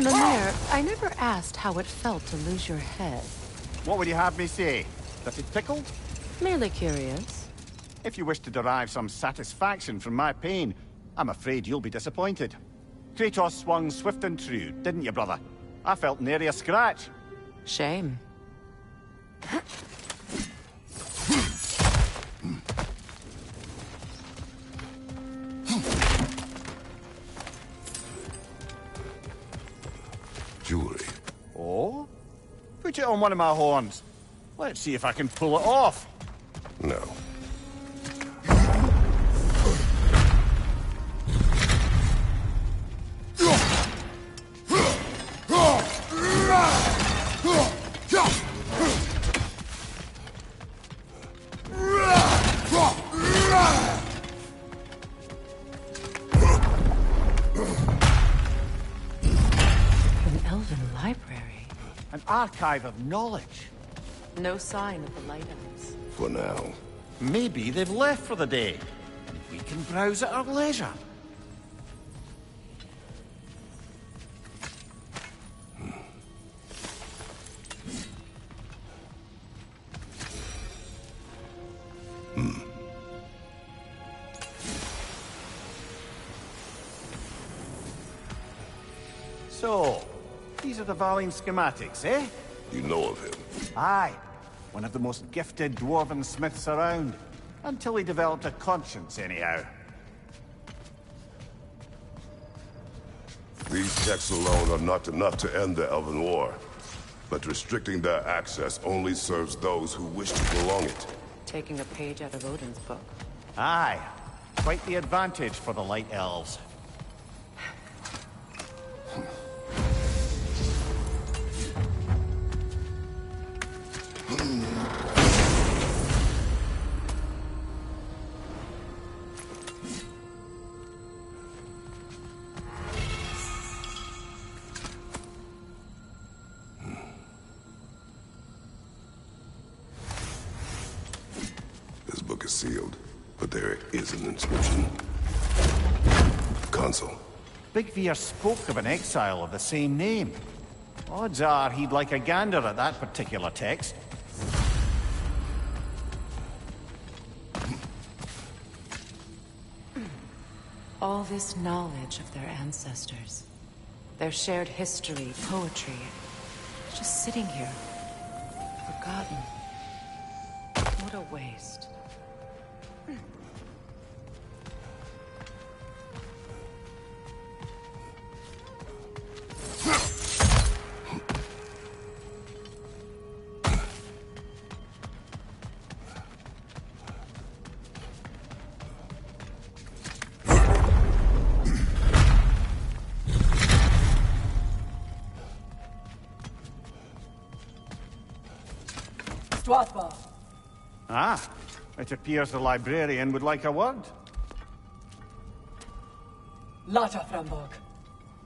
Mimir, I never asked how it felt to lose your head. What would you have me say? That it tickled? Merely curious. If you wish to derive some satisfaction from my pain, I'm afraid you'll be disappointed. Kratos swung swift and true, didn't you, brother? I felt nary a scratch. Shame. Jewelry. Oh? Put it on one of my horns. Let's see if I can pull it off. No. An archive of knowledge. No sign of the Light Elves. For now. Maybe they've left for the day. And we can browse at our leisure. So, these are the Valine schematics, eh? You know of him? Aye. One of the most gifted dwarven smiths around. Until he developed a conscience, anyhow. These texts alone are not enough to end the Elven War. But restricting their access only serves those who wish to prolong it. Taking a page out of Odin's book. Aye. Quite the advantage for the Light Elves. This book is sealed, but there is an inscription. Console. Big Veer spoke of an exile of the same name. Odds are he'd like a gander at that particular text. All this knowledge of their ancestors, their shared history, poetry, just sitting here, forgotten. What a waste. Ah, it appears the librarian would like a word. Lata Frambog.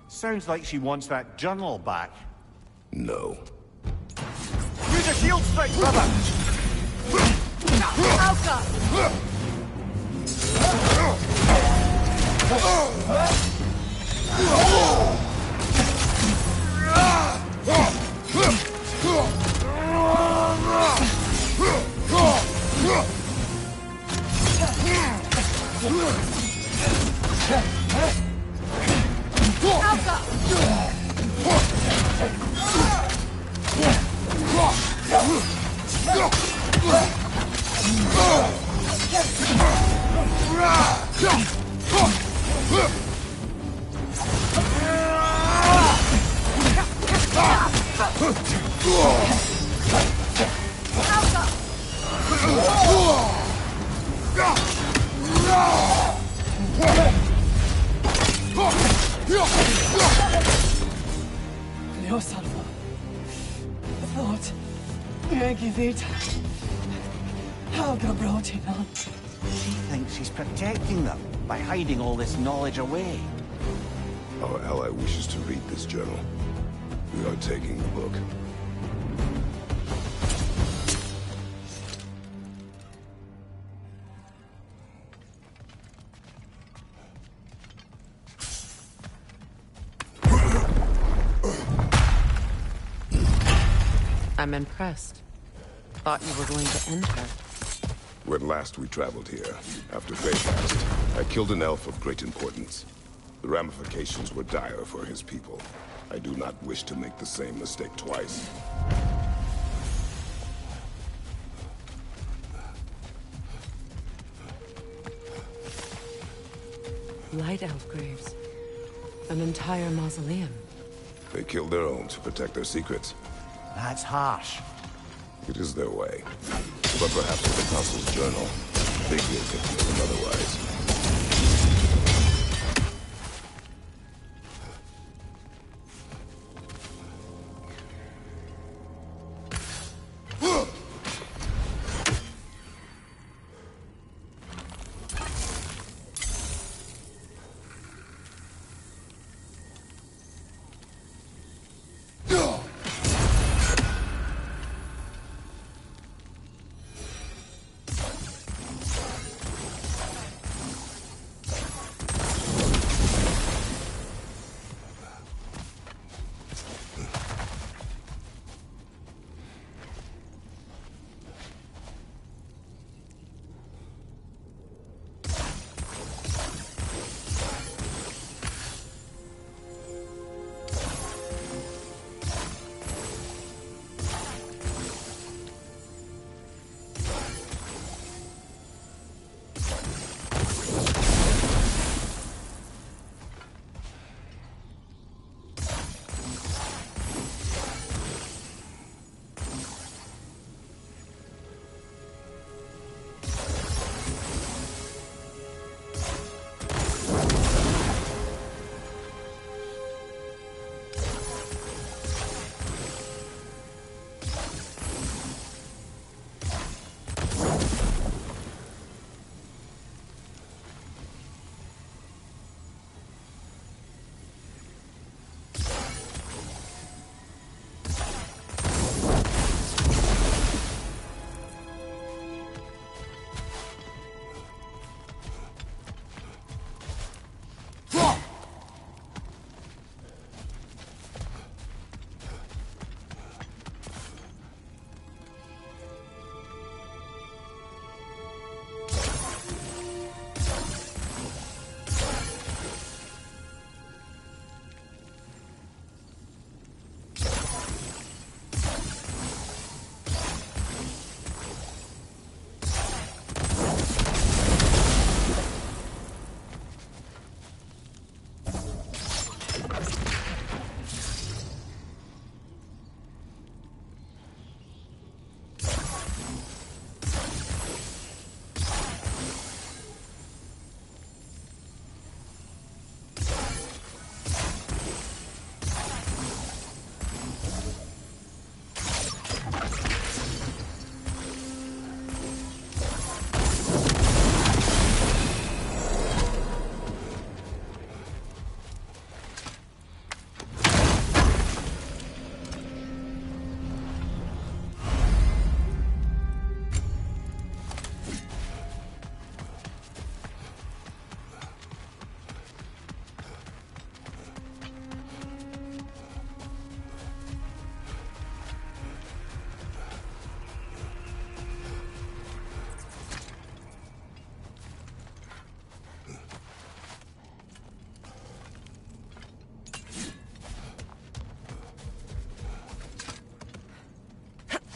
Sounds like she wants that journal back. No. Use a shield strike, brother! Alka! Rosalva. Thought. Megivita. Helga Brotinan. She thinks she's protecting them by hiding all this knowledge away. Our ally wishes to read this journal. We are taking the book. I'm impressed. Thought you were going to end her. When last we traveled here, after Faye passed, I killed an elf of great importance. The ramifications were dire for his people. I do not wish to make the same mistake twice. Light elf graves. An entire mausoleum. They killed their own to protect their secrets. That's harsh. It is their way. But perhaps with the Council's journal, they will convince them otherwise.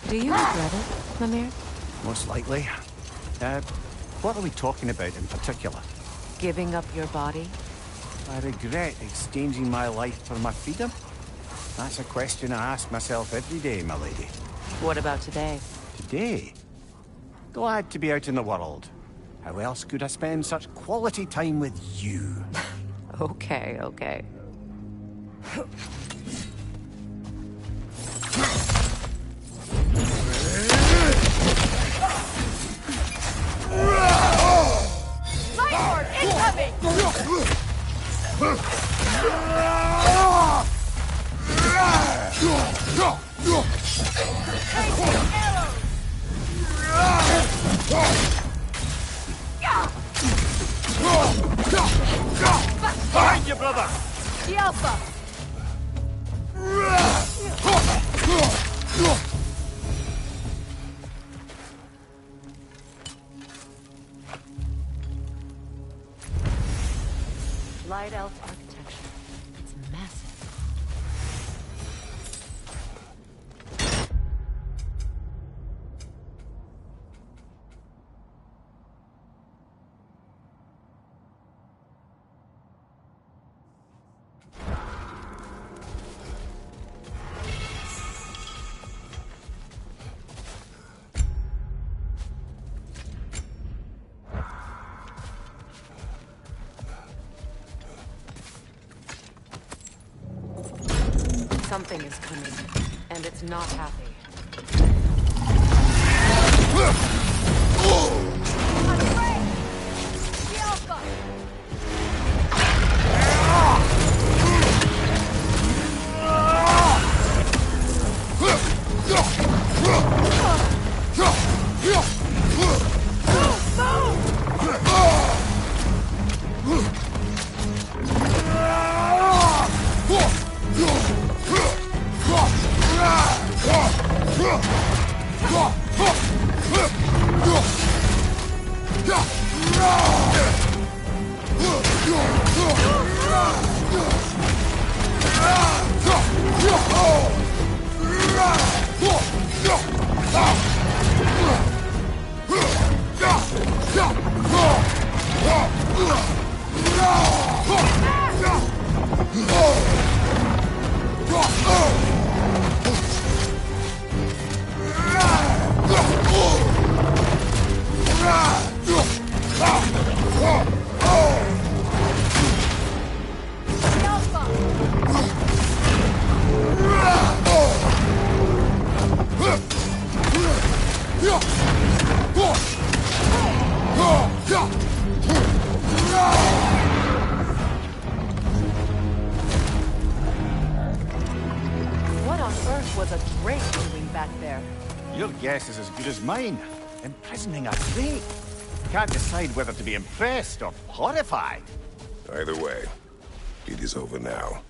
Do you regret it, Mimir? Most likely. What are we talking about in particular? Giving up your body? I regret exchanging my life for my freedom? That's a question I ask myself every day, my lady. What about today? Today? Glad to be out in the world. How else could I spend such quality time with you? Okay, okay. Lightlord, incoming! Behind you, brother! The Alpha! Light elf architecture. It's massive. Something is coming, and it's not happy. The Alpha! What on earth was a drake doing back there? Your guess is as good as mine. Imprisoning a drake. Can't decide whether to be impressed or horrified. Either way, it is over now.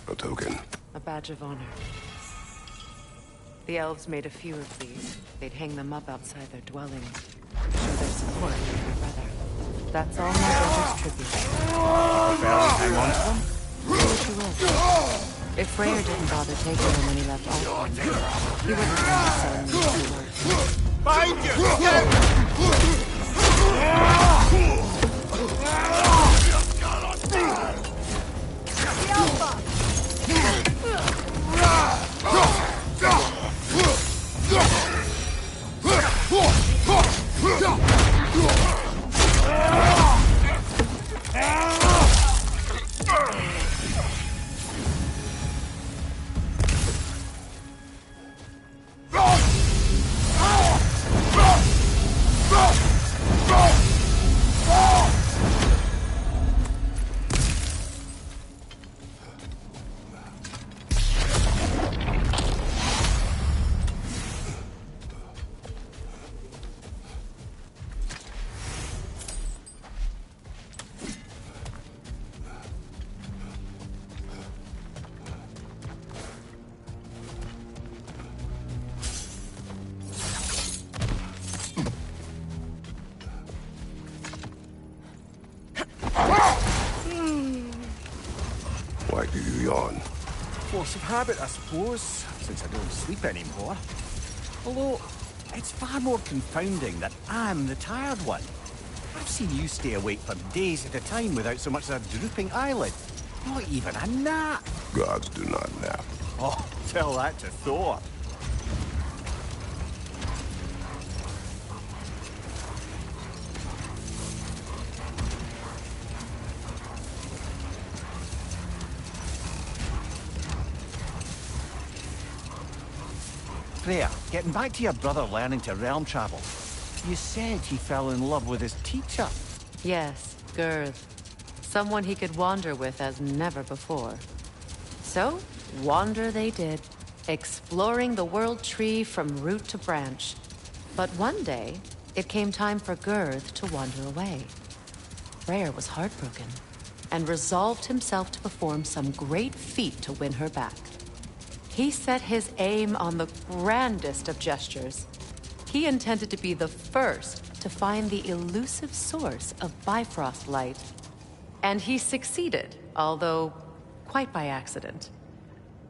A token. A badge of honor. The elves made a few of these. They'd hang them up outside their dwellings to show their support for their brother. That's all my brother's tribute. Hang on to them? Do what you will. If Freyr didn't bother taking them when he left Alfheim, he wouldn't have selling them anymore. Behind you! The Alpha! Why do you yawn? Force of habit, I suppose, since I don't sleep anymore. Although, it's far more confounding that I'm the tired one. I've seen you stay awake for days at a time without so much as a drooping eyelid. Not even a nap. Gods do not nap. Oh, tell that to Thor. Freya, getting back to your brother learning to realm travel. You said he fell in love with his teacher. Yes, Girth. Someone he could wander with as never before. So, wander they did, exploring the world tree from root to branch. But one day, it came time for Girth to wander away. Freyr was heartbroken, and resolved himself to perform some great feat to win her back. He set his aim on the grandest of gestures. He intended to be the first to find the elusive source of Bifrost light. And he succeeded, although quite by accident.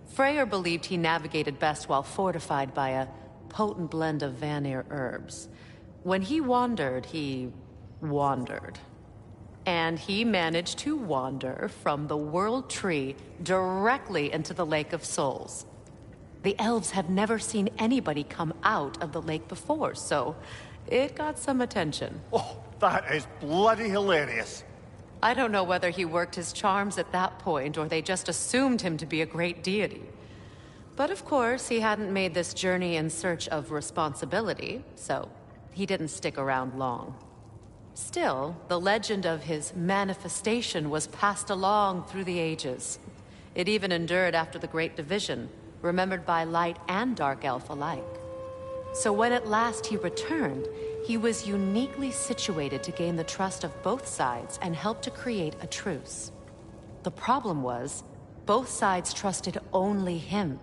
Freyr believed he navigated best while fortified by a potent blend of Vanir herbs. When he wandered, he wandered. And he managed to wander from the World Tree directly into the Lake of Souls. The elves have never seen anybody come out of the lake before, so it got some attention. Oh, that is bloody hilarious. I don't know whether he worked his charms at that point or they just assumed him to be a great deity. But of course, he hadn't made this journey in search of responsibility, so he didn't stick around long. Still, the legend of his manifestation was passed along through the ages. It even endured after the Great Division, remembered by Light and Dark Elf alike. So when at last he returned, he was uniquely situated to gain the trust of both sides and help to create a truce. The problem was, both sides trusted only him.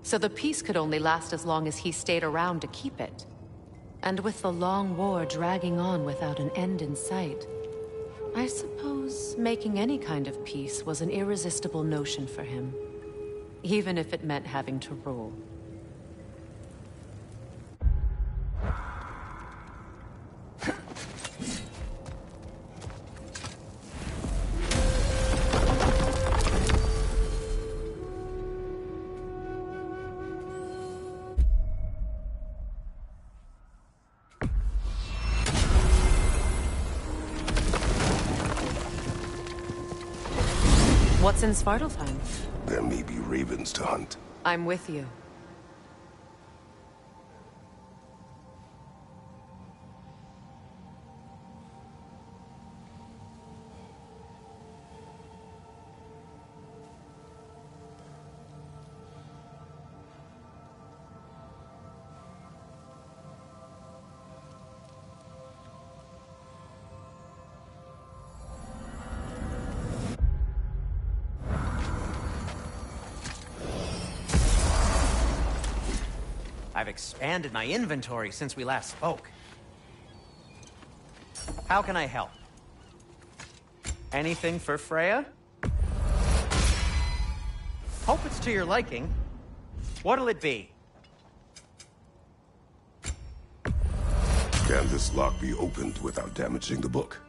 So the peace could only last as long as he stayed around to keep it. And with the long war dragging on without an end in sight, I suppose making any kind of peace was an irresistible notion for him. Even if it meant having to rule. What's in Svartalfheim? There may be ravens to hunt. I'm with you. I've expanded my inventory since we last spoke. How can I help? Anything for Freya? Hope it's to your liking. What'll it be? Can this lock be opened without damaging the book?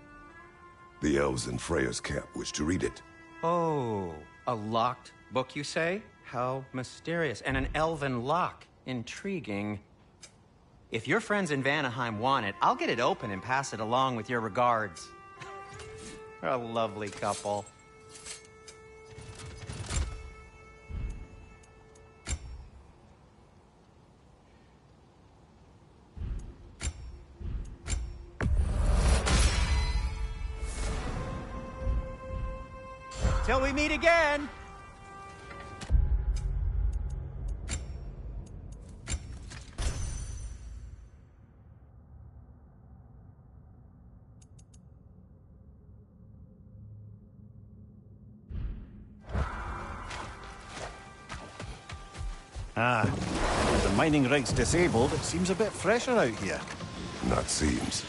The elves in Freya's camp wish to read it. Oh, a locked book, you say? How mysterious. And an elven lock. Intriguing. If your friends in Vanaheim want it, I'll get it open and pass it along with your regards. They're a lovely couple. Till we meet again! Ah, with the mining rigs disabled, it seems a bit fresher out here. Not seems.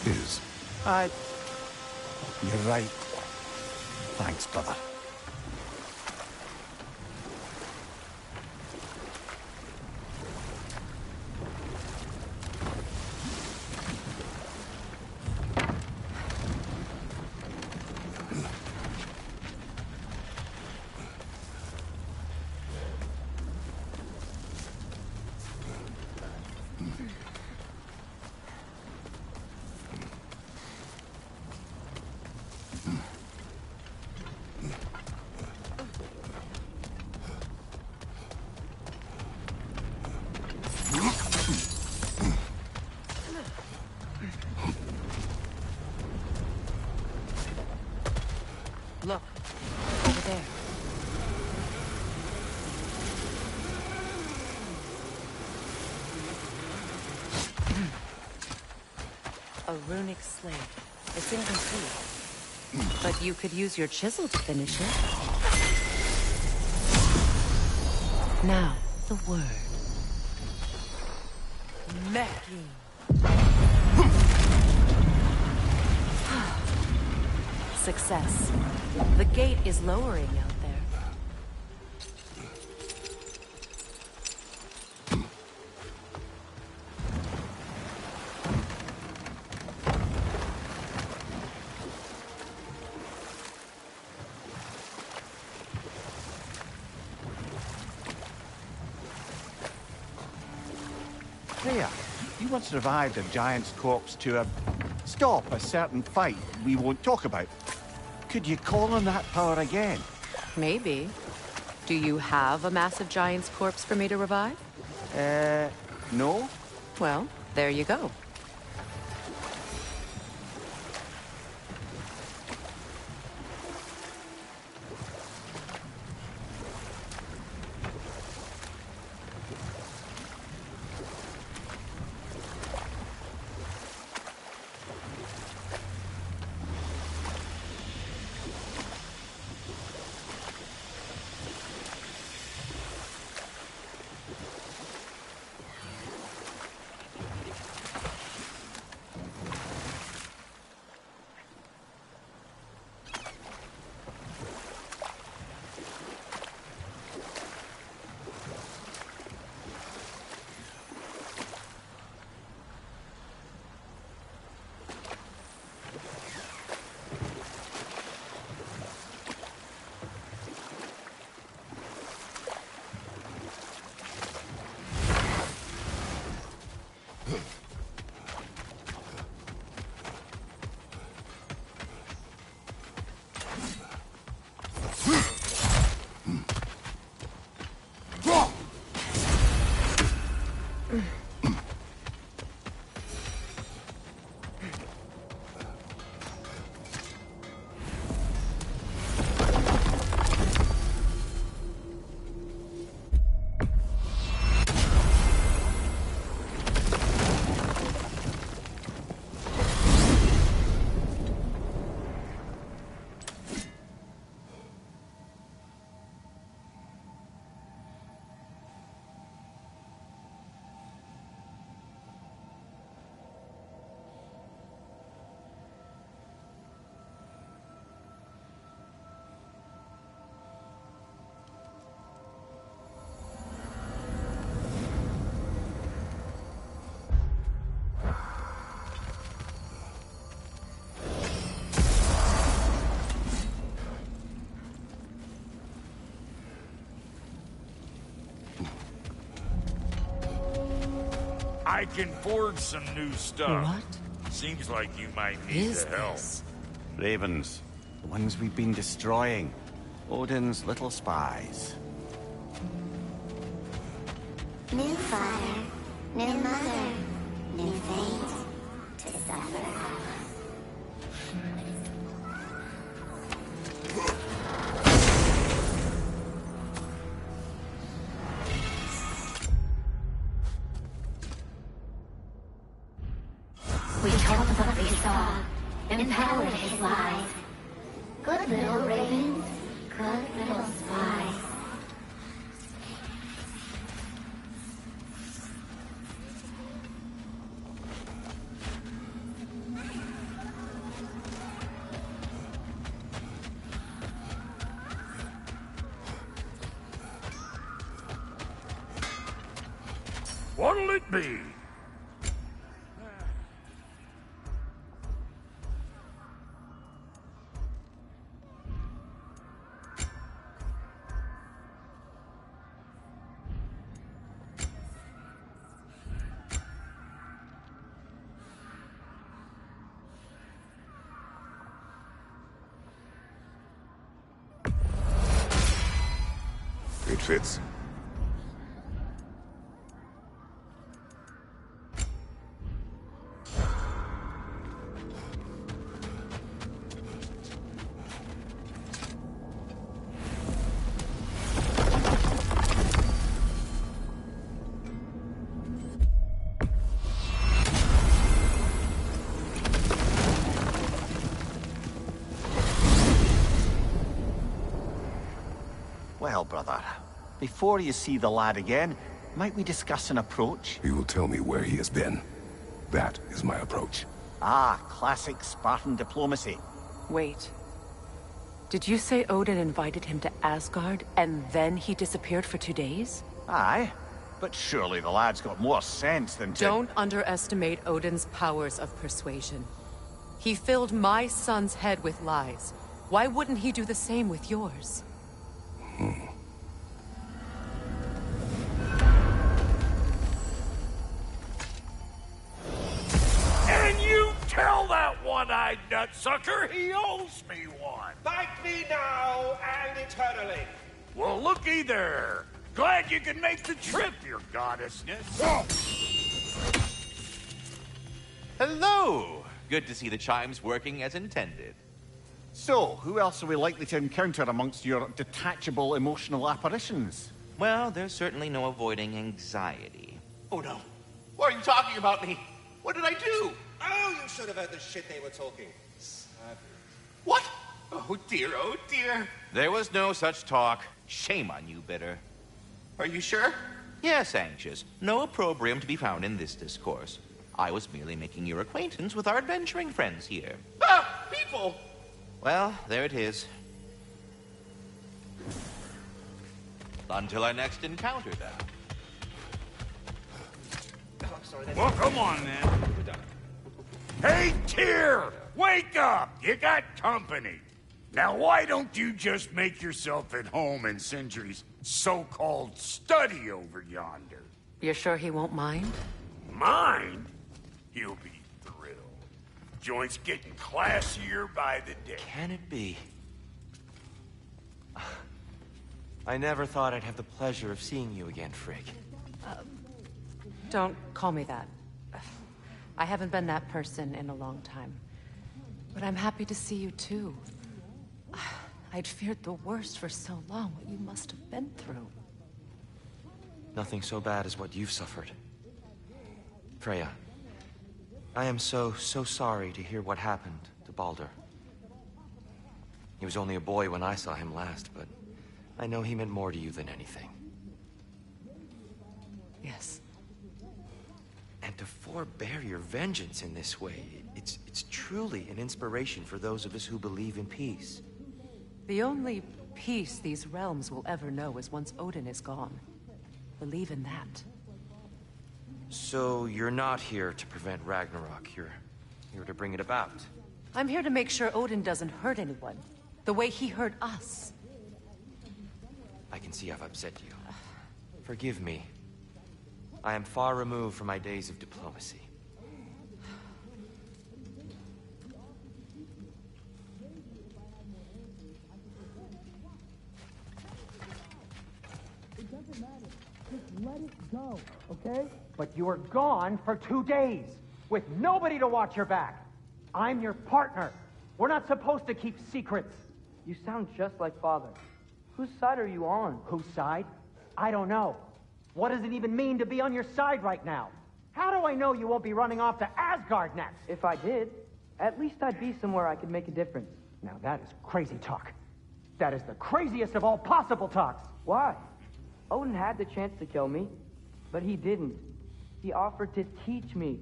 Is. You're right. Thanks, brother. Look, over there. A runic slate. It's incomplete. But you could use your chisel to finish it. Now, the word. Mecking. Success. The gate is lowering out there. Freya, you once revived a giant's corpse to stop a certain fight we won't talk about. Could you call on that power again? Maybe. Do you have a massive giant's corpse for me to revive? No? Well, there you go. I can forge some new stuff. What? Seems like you might need Is the help. this? Ravens. The ones we've been destroying. Odin's little spies. New father, new mother, new fate to suffer. We told what we saw, empowered his lies. Good little ravens, good little spies. What'll it be? It fits. Well, brother, before you see the lad again, might we discuss an approach? He will tell me where he has been. That is my approach. Ah, classic Spartan diplomacy. Wait. Did you say Odin invited him to Asgard, and then he disappeared for 2 days? Aye, but surely the lad's got more sense than to... Don't underestimate Odin's powers of persuasion. He filled my son's head with lies. Why wouldn't he do the same with yours? And you tell that one-eyed nutsucker he owes me one. Thank me now and eternally. Well, looky there. Glad you can make the trip, your goddessness. Hello! Good to see the chimes working as intended. So, who else are we likely to encounter amongst your detachable emotional apparitions? Well, there's certainly no avoiding anxiety. Oh no. Why are you talking about me? What did I do? Oh, you should have heard the shit they were talking. Savage. What? Oh dear, oh dear. There was no such talk. Shame on you, Bitter. Are you sure? Yes, Anxious. No opprobrium to be found in this discourse. I was merely making your acquaintance with our adventuring friends here. Ah, people! Well, there it is. Until our next encounter, then. Oh, sorry, Well, come on, man. Hey, Tyr! Wake up! You got company. Now, why don't you just make yourself at home in Sindri's so-called study over yonder? You're sure he won't mind? Mind? He'll be thrilled. Joint's getting classier by the day. Can it be? I never thought I'd have the pleasure of seeing you again, Frigg. Don't call me that. I haven't been that person in a long time. But I'm happy to see you too. I'd feared the worst for so long, what you must have been through. Nothing so bad as what you've suffered. Freya, I am so sorry to hear what happened to Baldur. He was only a boy when I saw him last, but I know he meant more to you than anything. Yes. And to forbear your vengeance in this way, it's truly an inspiration for those of us who believe in peace. The only peace these realms will ever know is once Odin is gone. Believe in that. So you're not here to prevent Ragnarok, you're here to bring it about. I'm here to make sure Odin doesn't hurt anyone, the way he hurt us. I can see I've upset you. Forgive me. I am far removed from my days of diplomacy. It doesn't matter. Just let it go, okay? But you were gone for 2 days, with nobody to watch your back. I'm your partner. We're not supposed to keep secrets. You sound just like Father. Whose side are you on? Whose side? I don't know. What does it even mean to be on your side right now? How do I know you won't be running off to Asgard next? If I did, at least I'd be somewhere I could make a difference. Now that is crazy talk. That is the craziest of all possible talks. Why? Odin had the chance to kill me, but he didn't. He offered to teach me.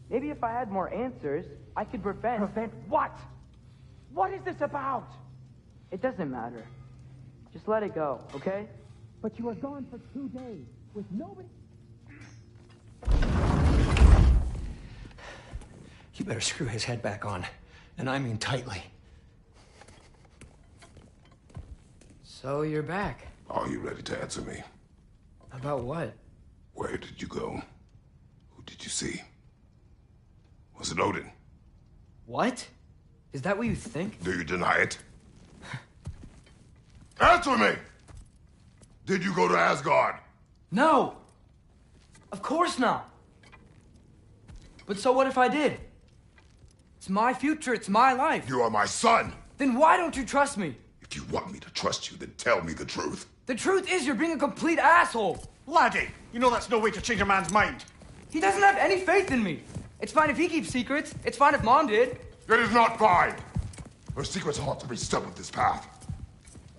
Maybe if I had more answers, I could prevent... Prevent what? What is this about? It doesn't matter. Just let it go, okay? But you were gone for 2 days, with nobody... You better screw his head back on, and I mean tightly. So you're back. Are you ready to answer me? About what? Where did you go? Who did you see? Was it Odin? What? Is that what you think? Do you deny it? Answer me! Did you go to Asgard? No! Of course not! But so what if I did? It's my future, it's my life. You are my son! Then why don't you trust me? If you want me to trust you, then tell me the truth. The truth is you're being a complete asshole! Laddie, you know that's no way to change a man's mind. He doesn't have any faith in me. It's fine if he keeps secrets. It's fine if Mom did. It is not fine! Her secrets ought to be step of this path.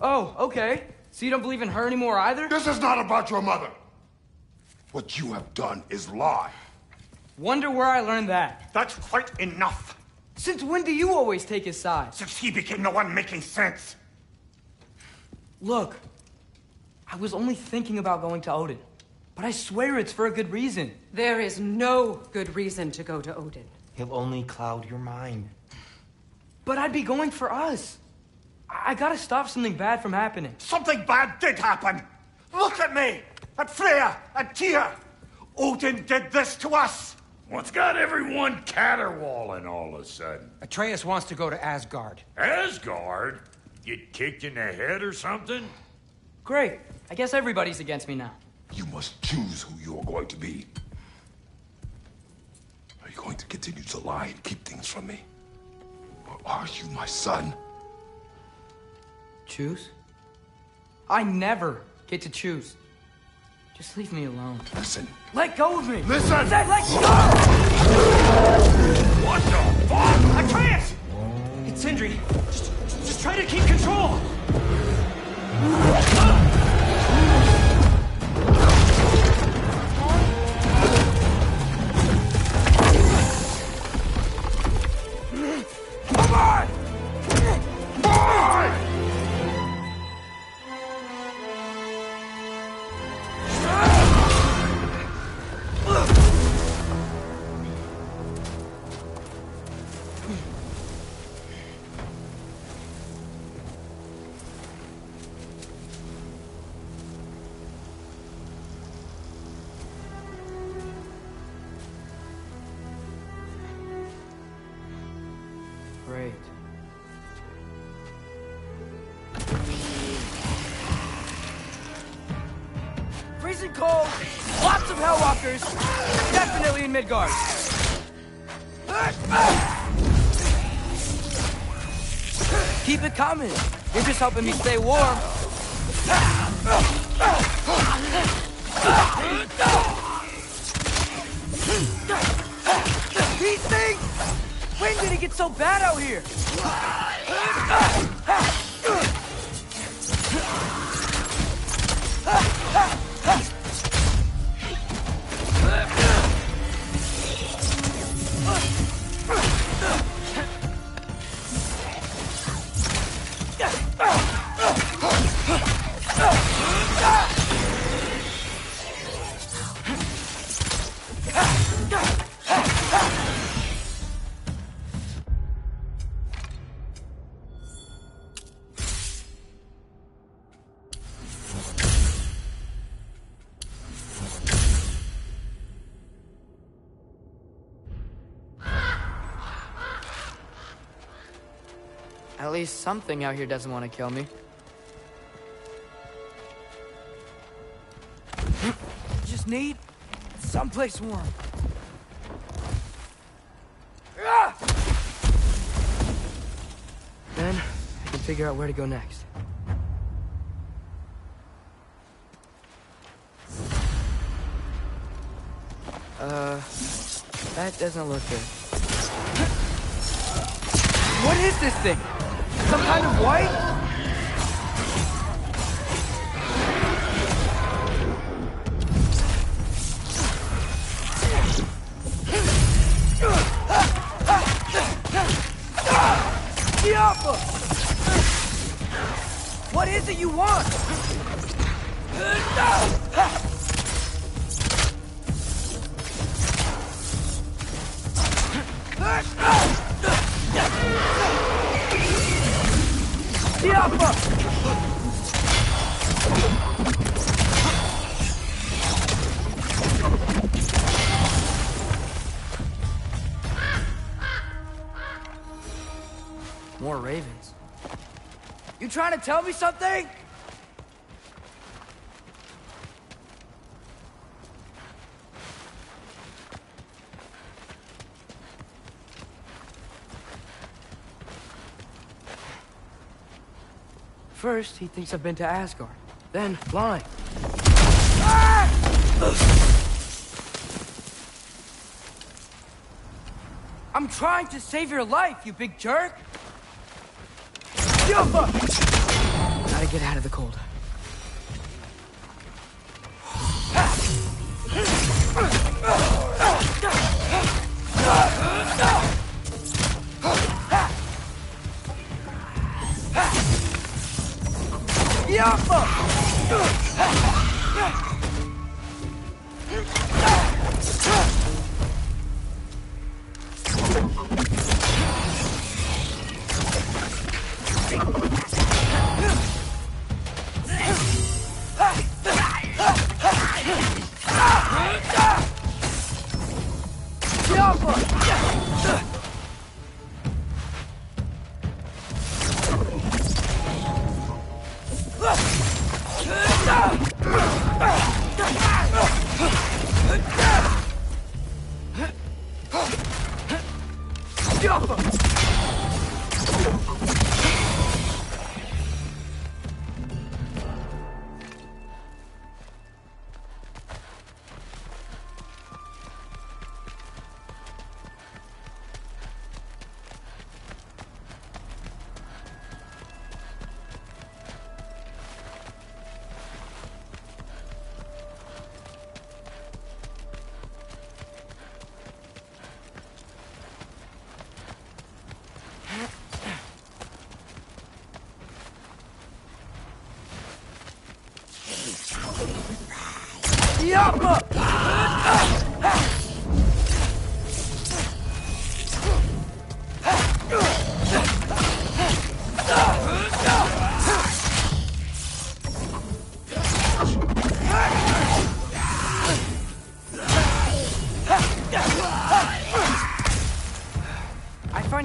Oh, okay. So you don't believe in her anymore either? This is not about your mother. What you have done is lie. Wonder where I learned that. That's quite enough. Since when do you always take his side? Since he became the one making sense. Look, I was only thinking about going to Odin. But I swear it's for a good reason. There is no good reason to go to Odin. He'll only cloud your mind. But I'd be going for us. I gotta stop something bad from happening. Something bad did happen. Look at me, at Freya, at Tyr. Odin did this to us. What's got everyone caterwauling all of a sudden? Atreus wants to go to Asgard. Asgard? Get kicked in the head or something? Great. I guess everybody's against me now. You must choose who you're going to be. Are you going to continue to lie and keep things from me? Or are you my son? Choose? I never get to choose. Just leave me alone. Listen. Let go of me! Listen! I said let go! What the fuck? Atreus! It's Sindri. Just try to keep control! Come on! Boy! Great. Freezing cold, lots of Hellwalkers, definitely in Midgard. Keep it coming. You're just helping me stay warm. These things! When did it get so bad out here? At least something out here doesn't want to kill me. Just need someplace warm. Then I can figure out where to go next. That doesn't look good. What is this thing? Some kind of white? Diablo! What is it you want? Diablo! More ravens. You trying to tell me something? First, he thinks I've been to Asgard. Then, lying. Ah! I'm trying to save your life, you big jerk! Gotta get out of the cold.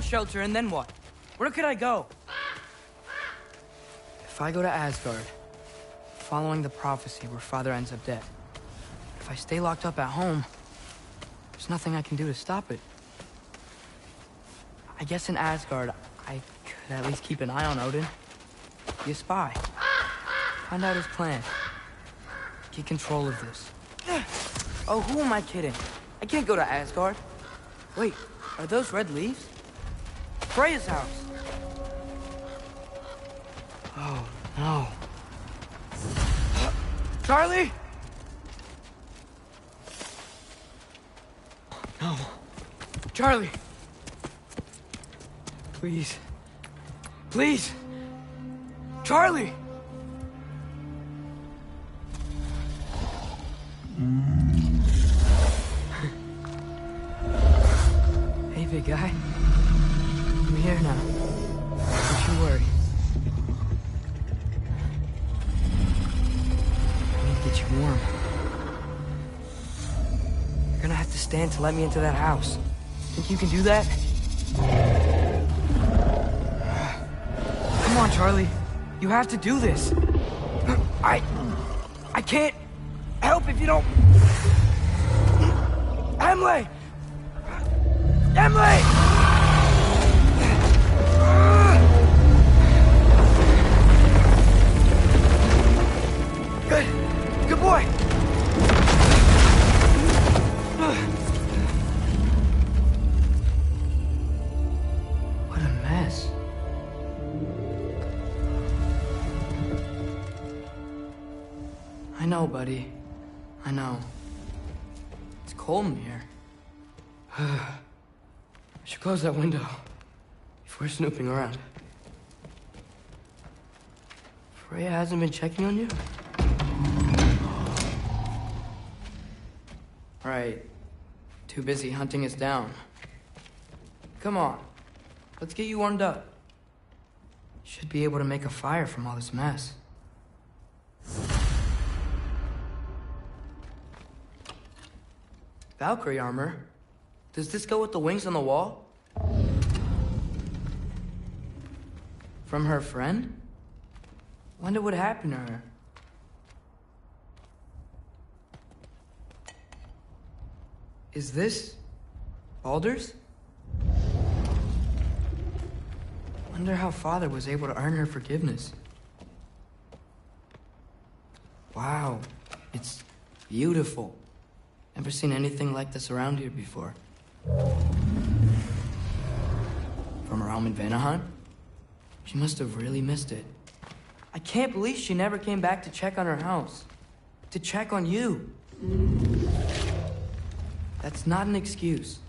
Shelter, and then what? Where could I go? If I go to Asgard, following the prophecy where Father ends up dead, if I stay locked up at home, there's nothing I can do to stop it. I guess in Asgard, I could at least keep an eye on Odin. Be a spy. Find out his plan. Get control of this. Oh, who am I kidding? I can't go to Asgard. Wait, are those red leaves? Freya's house. Oh, no. Charlie? No. Charlie. Please. Please. Charlie. Hey, big guy. I'm here now. Don't you worry. I need to get you warm. You're gonna have to stand to let me into that house. Think you can do that? Come on, Charlie. You have to do this. I can't help if you don't... Emily! Emily! Good boy! What a mess. I know, buddy. I know. It's cold in here. I should close that window before snooping around. Freya hasn't been checking on you? Right. Too busy hunting us down. Come on. Let's get you warmed up. Should be able to make a fire from all this mess. Valkyrie armor? Does this go with the wings on the wall? From her friend? Wonder what happened to her. Is this Baldur's? Wonder how Father was able to earn her forgiveness. Wow, it's beautiful. Never seen anything like this around here before. From her home in Vanaheim? She must have really missed it. I can't believe she never came back to check on her house. To check on you. That's not an excuse.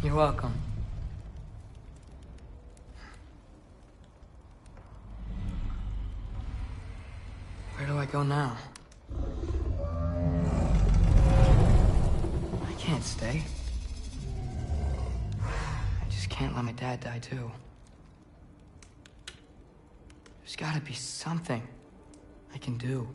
You're welcome. Where do I go now? I can't stay. I just can't let my dad die too. There's gotta be something I can do.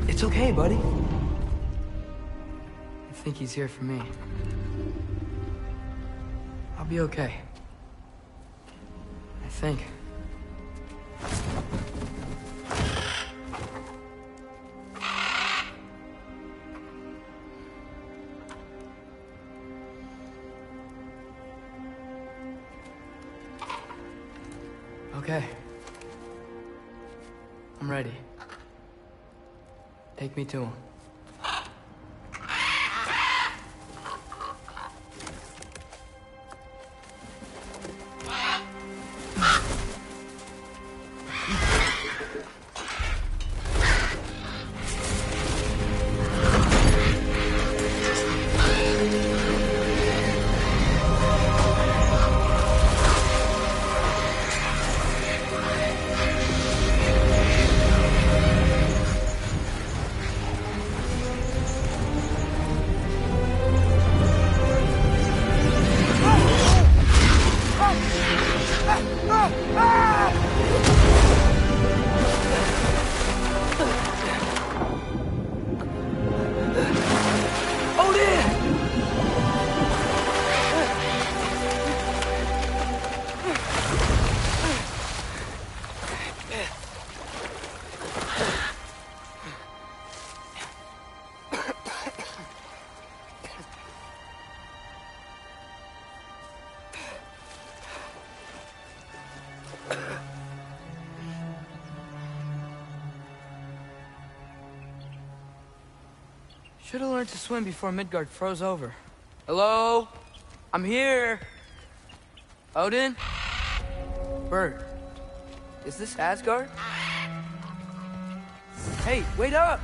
It's okay, buddy. I think he's here for me. I'll be okay. I think. Okay. I'm ready. Take me to him. Should have learned to swim before Midgard froze over. Hello? I'm here. Odin? Bert. Is this Asgard? Hey, wait up!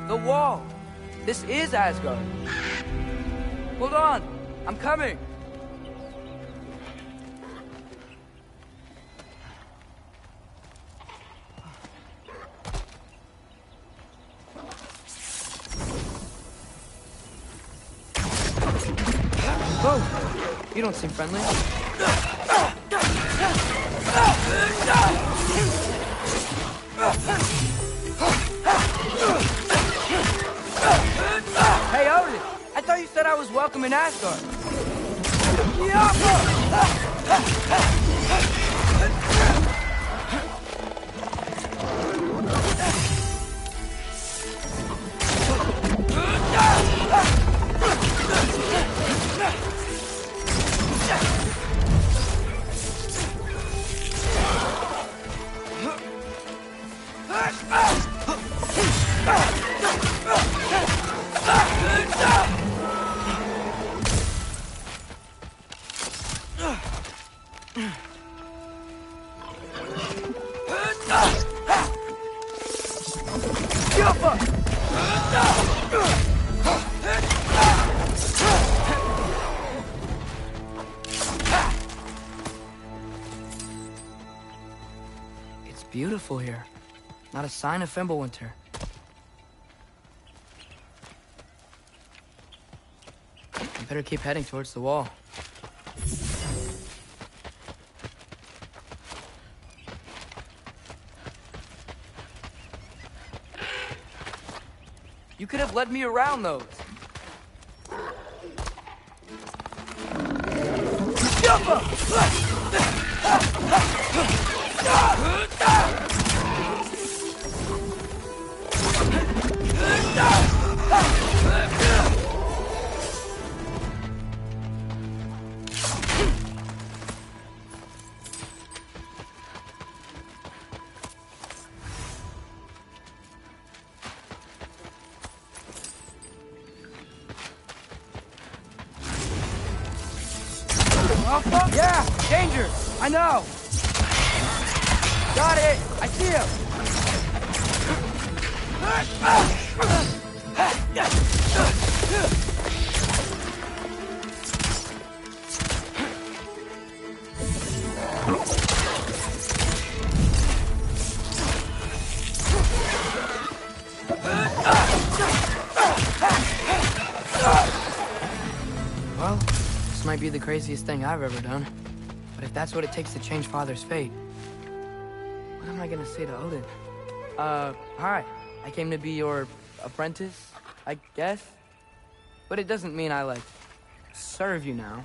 The wall! This is Asgard! Hold on! I'm coming! Whoa! You don't seem friendly. Hey, Odin! I thought you said I was welcome in Asgard. It's beautiful here. Not a sign of Fimbulwinter. I better keep heading towards the wall. could have led me around those. Yeah, danger! I know! Got it! I see him! Well, this might be the craziest thing I've ever done. But if that's what it takes to change Father's fate, what am I gonna say to Odin? Hi. I came to be your apprentice, I guess? But it doesn't mean I, like, serve you now.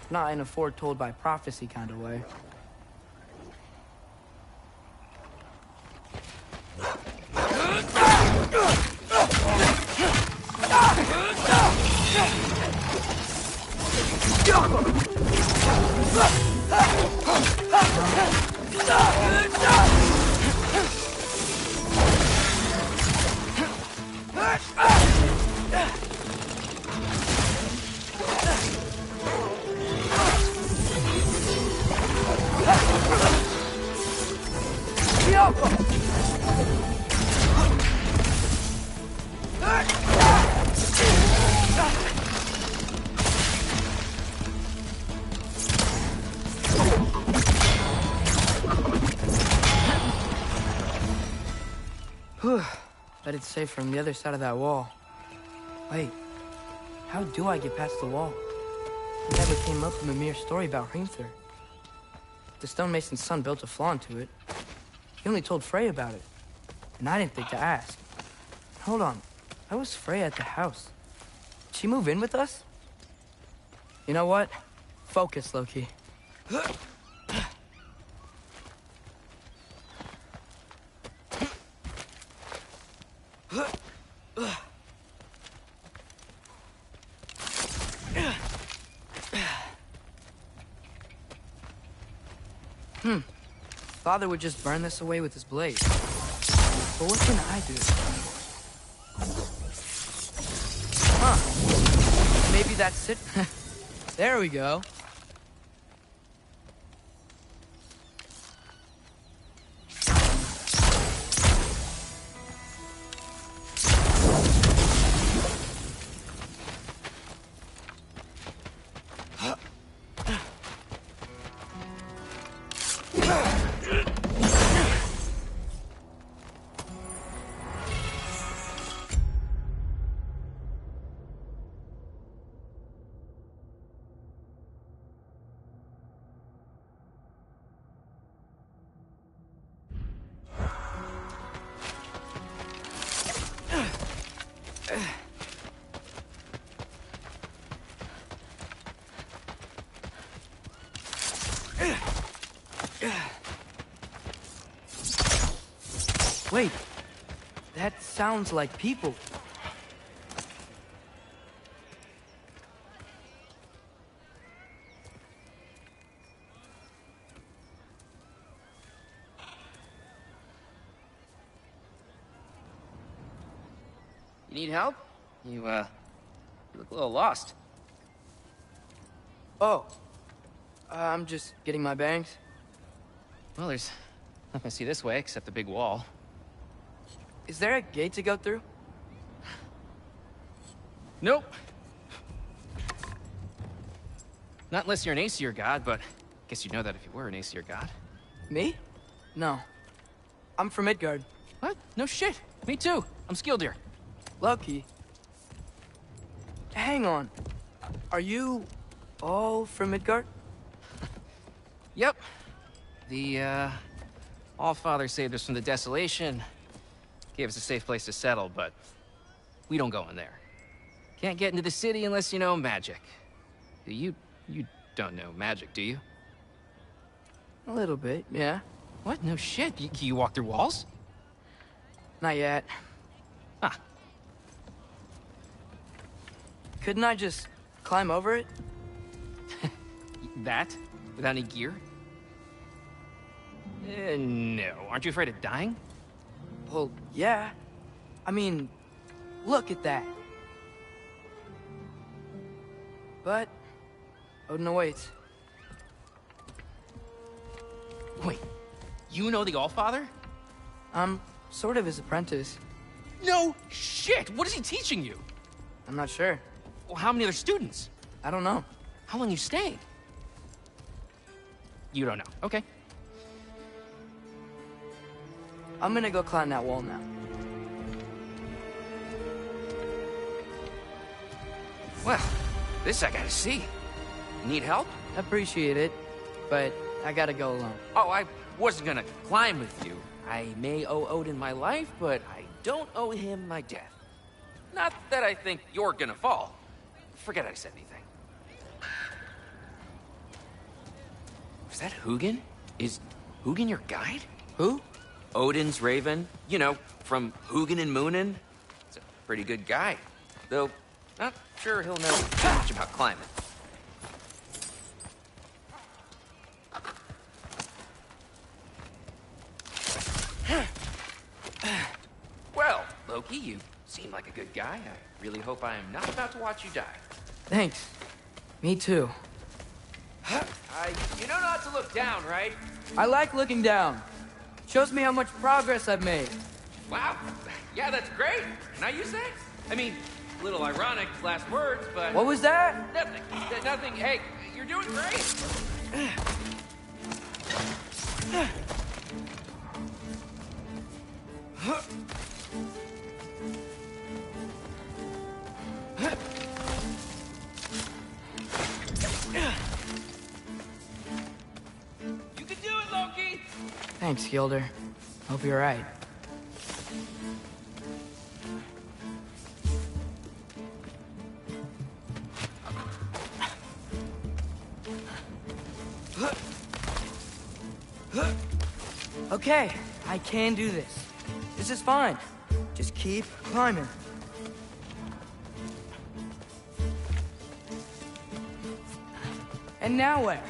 Not in a foretold by prophecy kind of way. Bet it's safe from the other side of that wall. Wait, how do I get past the wall? It never came up in the mere story about Hrimthur. The stonemason's son built a flaw into it. He only told Frey about it, and I didn't think to ask. Hold on, how was Frey at the house? Did she move in with us? You know what? Focus, Loki. Father would just burn this away with his blade. But what can I do? Huh. Maybe that's it. There we go. Wait, that sounds like people. You need help? You look a little lost. Oh, I'm just getting my bearings. Well, there's nothing to see this way except the big wall. Is there a gate to go through? Nope. Not unless you're an Aesir god, but I guess you'd know that if you were an Aesir god. Me? No. I'm from Midgard. What? No shit. Me too. I'm Skildir. Lucky. Hang on. Are you all from Midgard? Yep. The, Allfather saved us from the desolation. Gave us a safe place to settle, but we don't go in there. Can't get into the city unless you know magic. You don't know magic, do you? A little bit, yeah. What? No shit. You walk through walls? Not yet. Huh. Couldn't I just climb over it? That? Without any gear? No. Aren't you afraid of dying? Well, yeah. I mean, look at that. But Odin awaits. Wait, you know the Allfather? I'm sort of his apprentice. No shit! What is he teaching you? I'm not sure. Well, how many other students? I don't know. How long you staying? You don't know. Okay. I'm gonna go climb that wall now. Well, this I gotta see. Need help? Appreciate it, but I gotta go alone. Oh, I wasn't gonna climb with you. I may owe Odin my life, but I don't owe him my death. Not that I think you're gonna fall. Forget I said anything. Was that Hugin? Is Hugin your guide? Who? Odin's raven. You know, from Hugin and Moonin. He's a pretty good guy. Though, not sure he'll know too much about climbing. Well, Loki, you seem like a good guy. I really hope I am not about to watch you die. Thanks. Me too. You know not to look down, right? I like looking down. Shows me how much progress I've made. Wow. Yeah, that's great. Can I use that? I mean, a little ironic last words, but... What was that? Nothing. Nothing. Hey, you're doing great. You can do it, Loki! Thanks, Gilder. Hope you're right. Okay, I can do this. This is fine. Just keep climbing. And now where?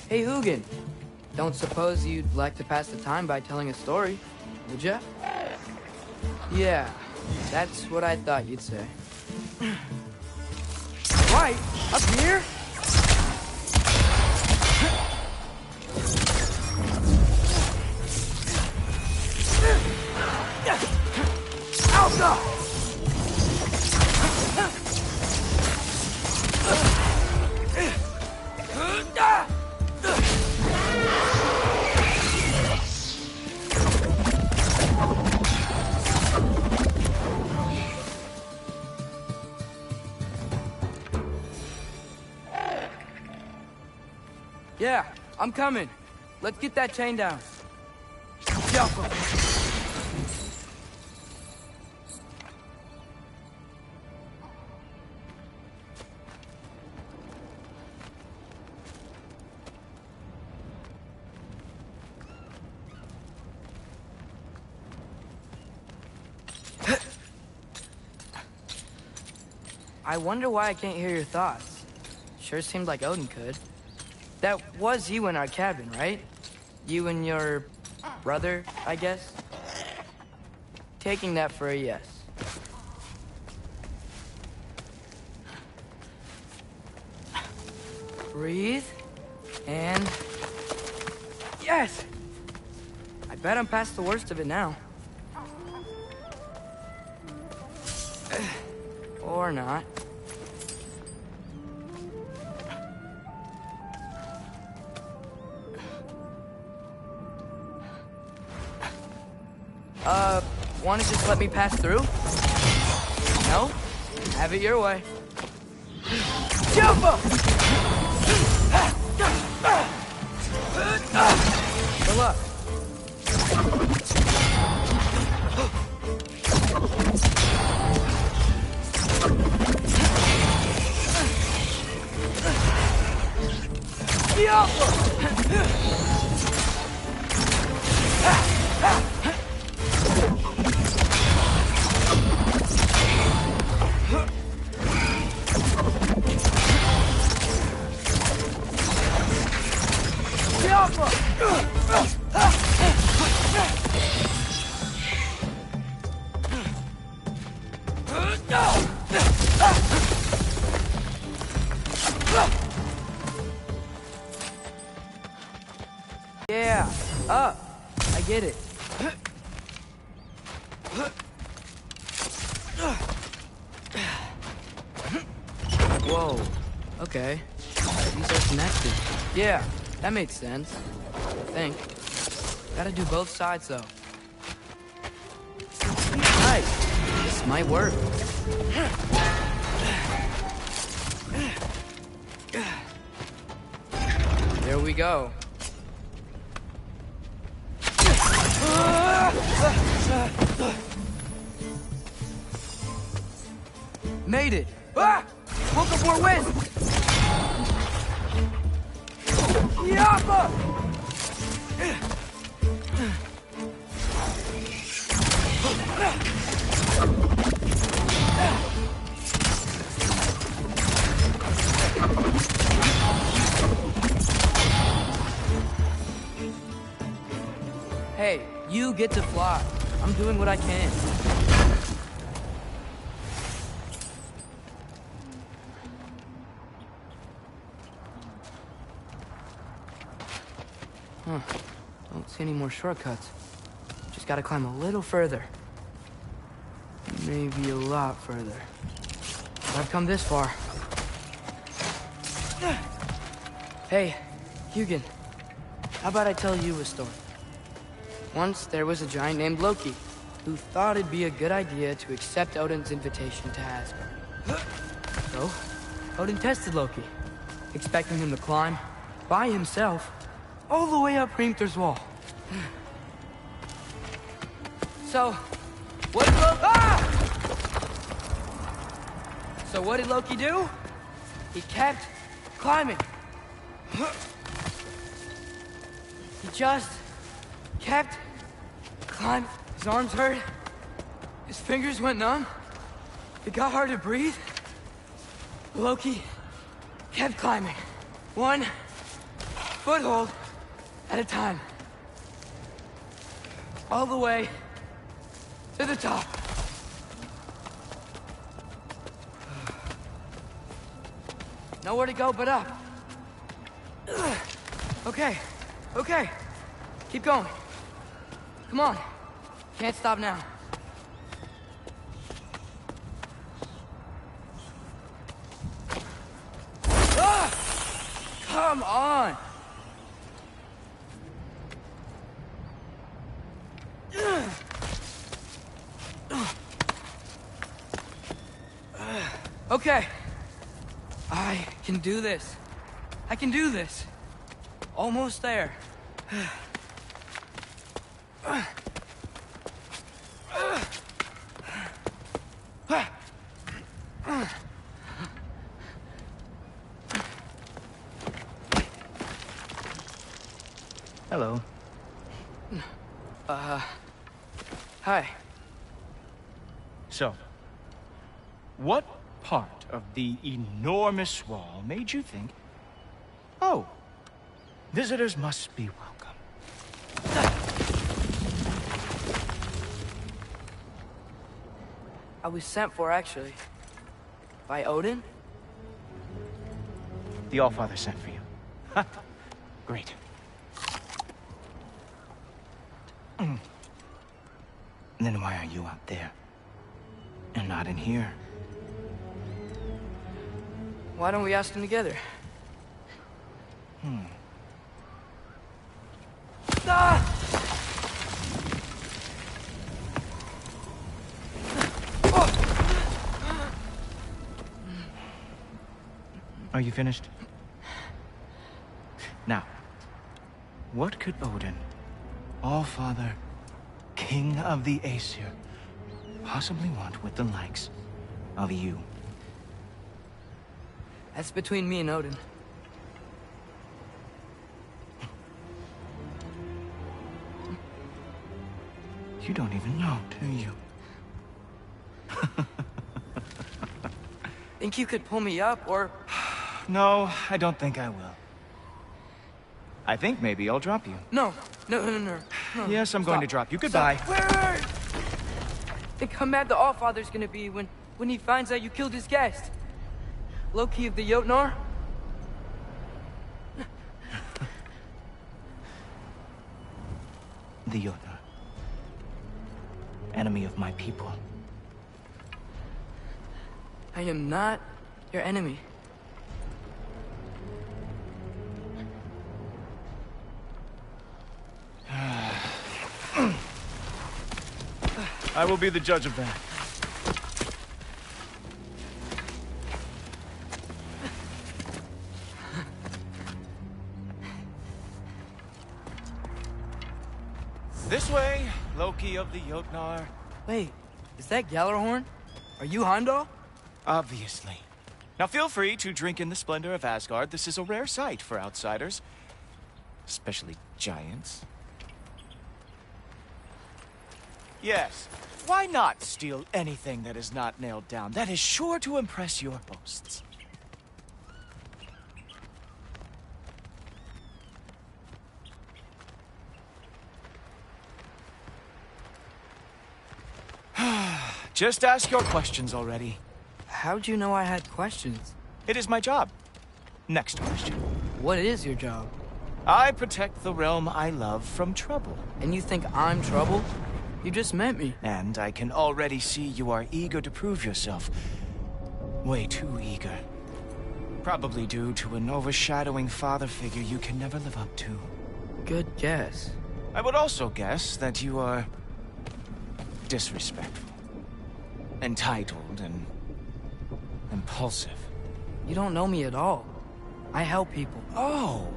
Hey, Hugin. Don't suppose you'd like to pass the time by telling a story, would ya? Yeah, that's what I thought you'd say. Right, up here? Alpha! Yeah, I'm coming. Let's get that chain down. Jump him. I wonder why I can't hear your thoughts. Sure seemed like Odin could. That was you in our cabin, right? You and your brother, I guess? Taking that for a yes. Breathe. And... yes! I bet I'm past the worst of it now. Or not. Want to just let me pass through? No? Have it your way. Jump up! Good luck. Yeah, up. I get it. Whoa. Okay. These are connected. Yeah, that makes sense. I think. Gotta do both sides, though. Nice. This might work. There we go. Made it! Ah! Woke up more wind! Yappa! Hey, you get to fly. I'm doing what I can. Huh. Don't see any more shortcuts. Just gotta climb a little further. Maybe a lot further. But I've come this far. Hey, Hugin. How about I tell you a story? Once there was a giant named Loki, who thought it'd be a good idea to accept Odin's invitation to Asgard. So, Odin tested Loki, expecting him to climb, by himself, all the way up Hrimthur's wall. So, what did Loki... So what did Loki do? He kept climbing. He just kept climbing. His arms hurt. His fingers went numb. It got hard to breathe. Loki kept climbing. One foothold at a time. All the way to the top. Nowhere to go but up. Okay, okay. Keep going. Come on. Can't stop now. Come on! Okay. I can do this. I can do this. Almost there. Hello. Hi. So, what part of the enormous wall made you think, oh, visitors must be welcome? I was sent for, actually. By Odin? The Allfather sent for you. Ha! Great. Then why are you out there? And not in here? Why don't we ask them together? Are you finished? Now, what could Odin All-Father, King of the Aesir, possibly want with the likes of you. That's between me and Odin. You don't even know, do you? Think you could pull me up, or... No, I don't think I will. I think maybe I'll drop you. No. Yes, I'm going to drop you. Goodbye. Wait. Think how mad the Allfather's gonna be when he finds out you killed his guest. Loki of the Jotnar? The Jotnar. Enemy of my people. I am not your enemy. I will be the judge of that. This way, Loki of the Jotnar. Wait, is that Gjallarhorn? Are you Heimdall? Obviously. Now feel free to drink in the splendor of Asgard. This is a rare sight for outsiders. Especially giants. Yes, why not steal anything that is not nailed down? That is sure to impress your hosts. Just ask your questions already. How'd you know I had questions? It is my job. Next question. What is your job? I protect the realm I love from trouble. And you think I'm trouble? You just met me. And I can already see you are eager to prove yourself. Way too eager. Probably due to an overshadowing father figure you can never live up to. Good guess. I would also guess that you are disrespectful, entitled, and impulsive. You don't know me at all. I help people. Oh,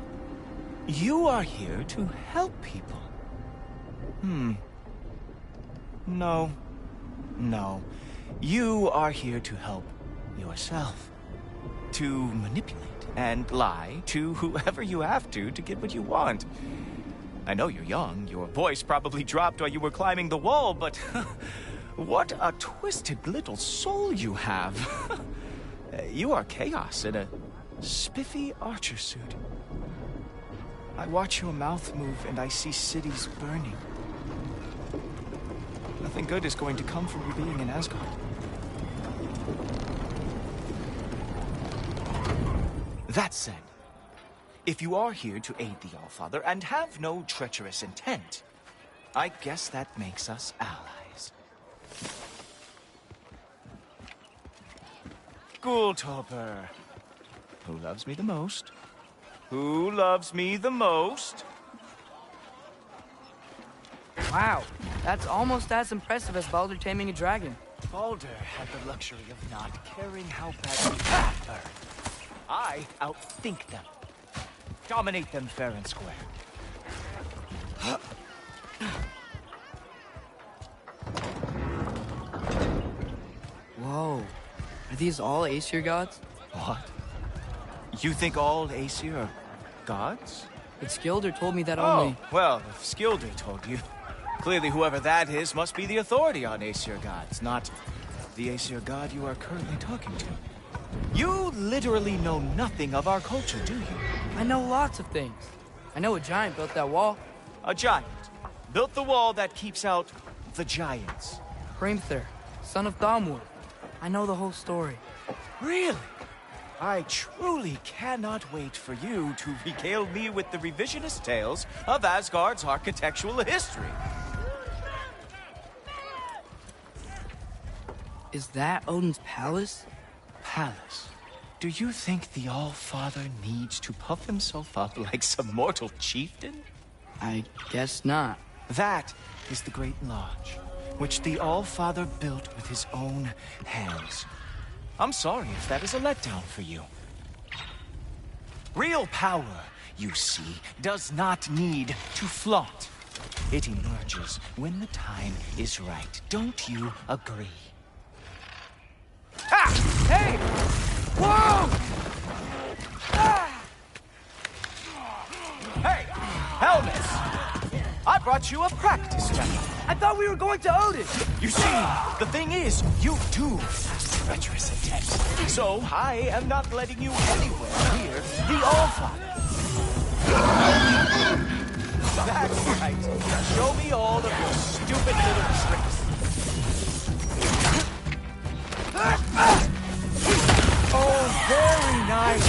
you are here to help people. No. You are here to help yourself. To manipulate and lie to whoever you have to get what you want. I know you're young. Your voice probably dropped while you were climbing the wall, but what a twisted little soul you have. You are chaos in a spiffy archer suit. I watch your mouth move and I see cities burning. Nothing good is going to come from you being in Asgard. That said, if you are here to aid the Allfather and have no treacherous intent, I guess that makes us allies. Ghoultoper. Who loves me the most? Who loves me the most? Wow, that's almost as impressive as Baldur taming a dragon. Baldur had the luxury of not caring how badly you hurt her. I outthink them. Dominate them fair and square. Whoa. Are these all Aesir gods? What? You think all Aesir are gods? But Skilder told me that only... Oh, well, if Skilder told you, clearly whoever that is must be the authority on Aesir gods, not the Aesir god you are currently talking to. You literally know nothing of our culture, do you? I know lots of things. I know a giant built that wall. A giant built the wall that keeps out the giants. Hrimthur, son of Thalmor. I know the whole story. Really? I truly cannot wait for you to regale me with the revisionist tales of Asgard's architectural history. Is that Odin's palace? Palace? Do you think the All-Father needs to puff himself up like some mortal chieftain? I guess not. That is the Great Lodge, which the All-Father built with his own hands. I'm sorry if that is a letdown for you. Real power, you see, does not need to flaunt. It emerges when the time is right. Don't you agree? Ah! Hey! Whoa! Ah! Hey, Helmus! I brought you a practice weapon. I thought we were going to Odin. You see, the thing is, you do have treacherous intent. So I am not letting you anywhere near the Allfather. That's right. Show me all of your stupid little tricks. Oh, very nice.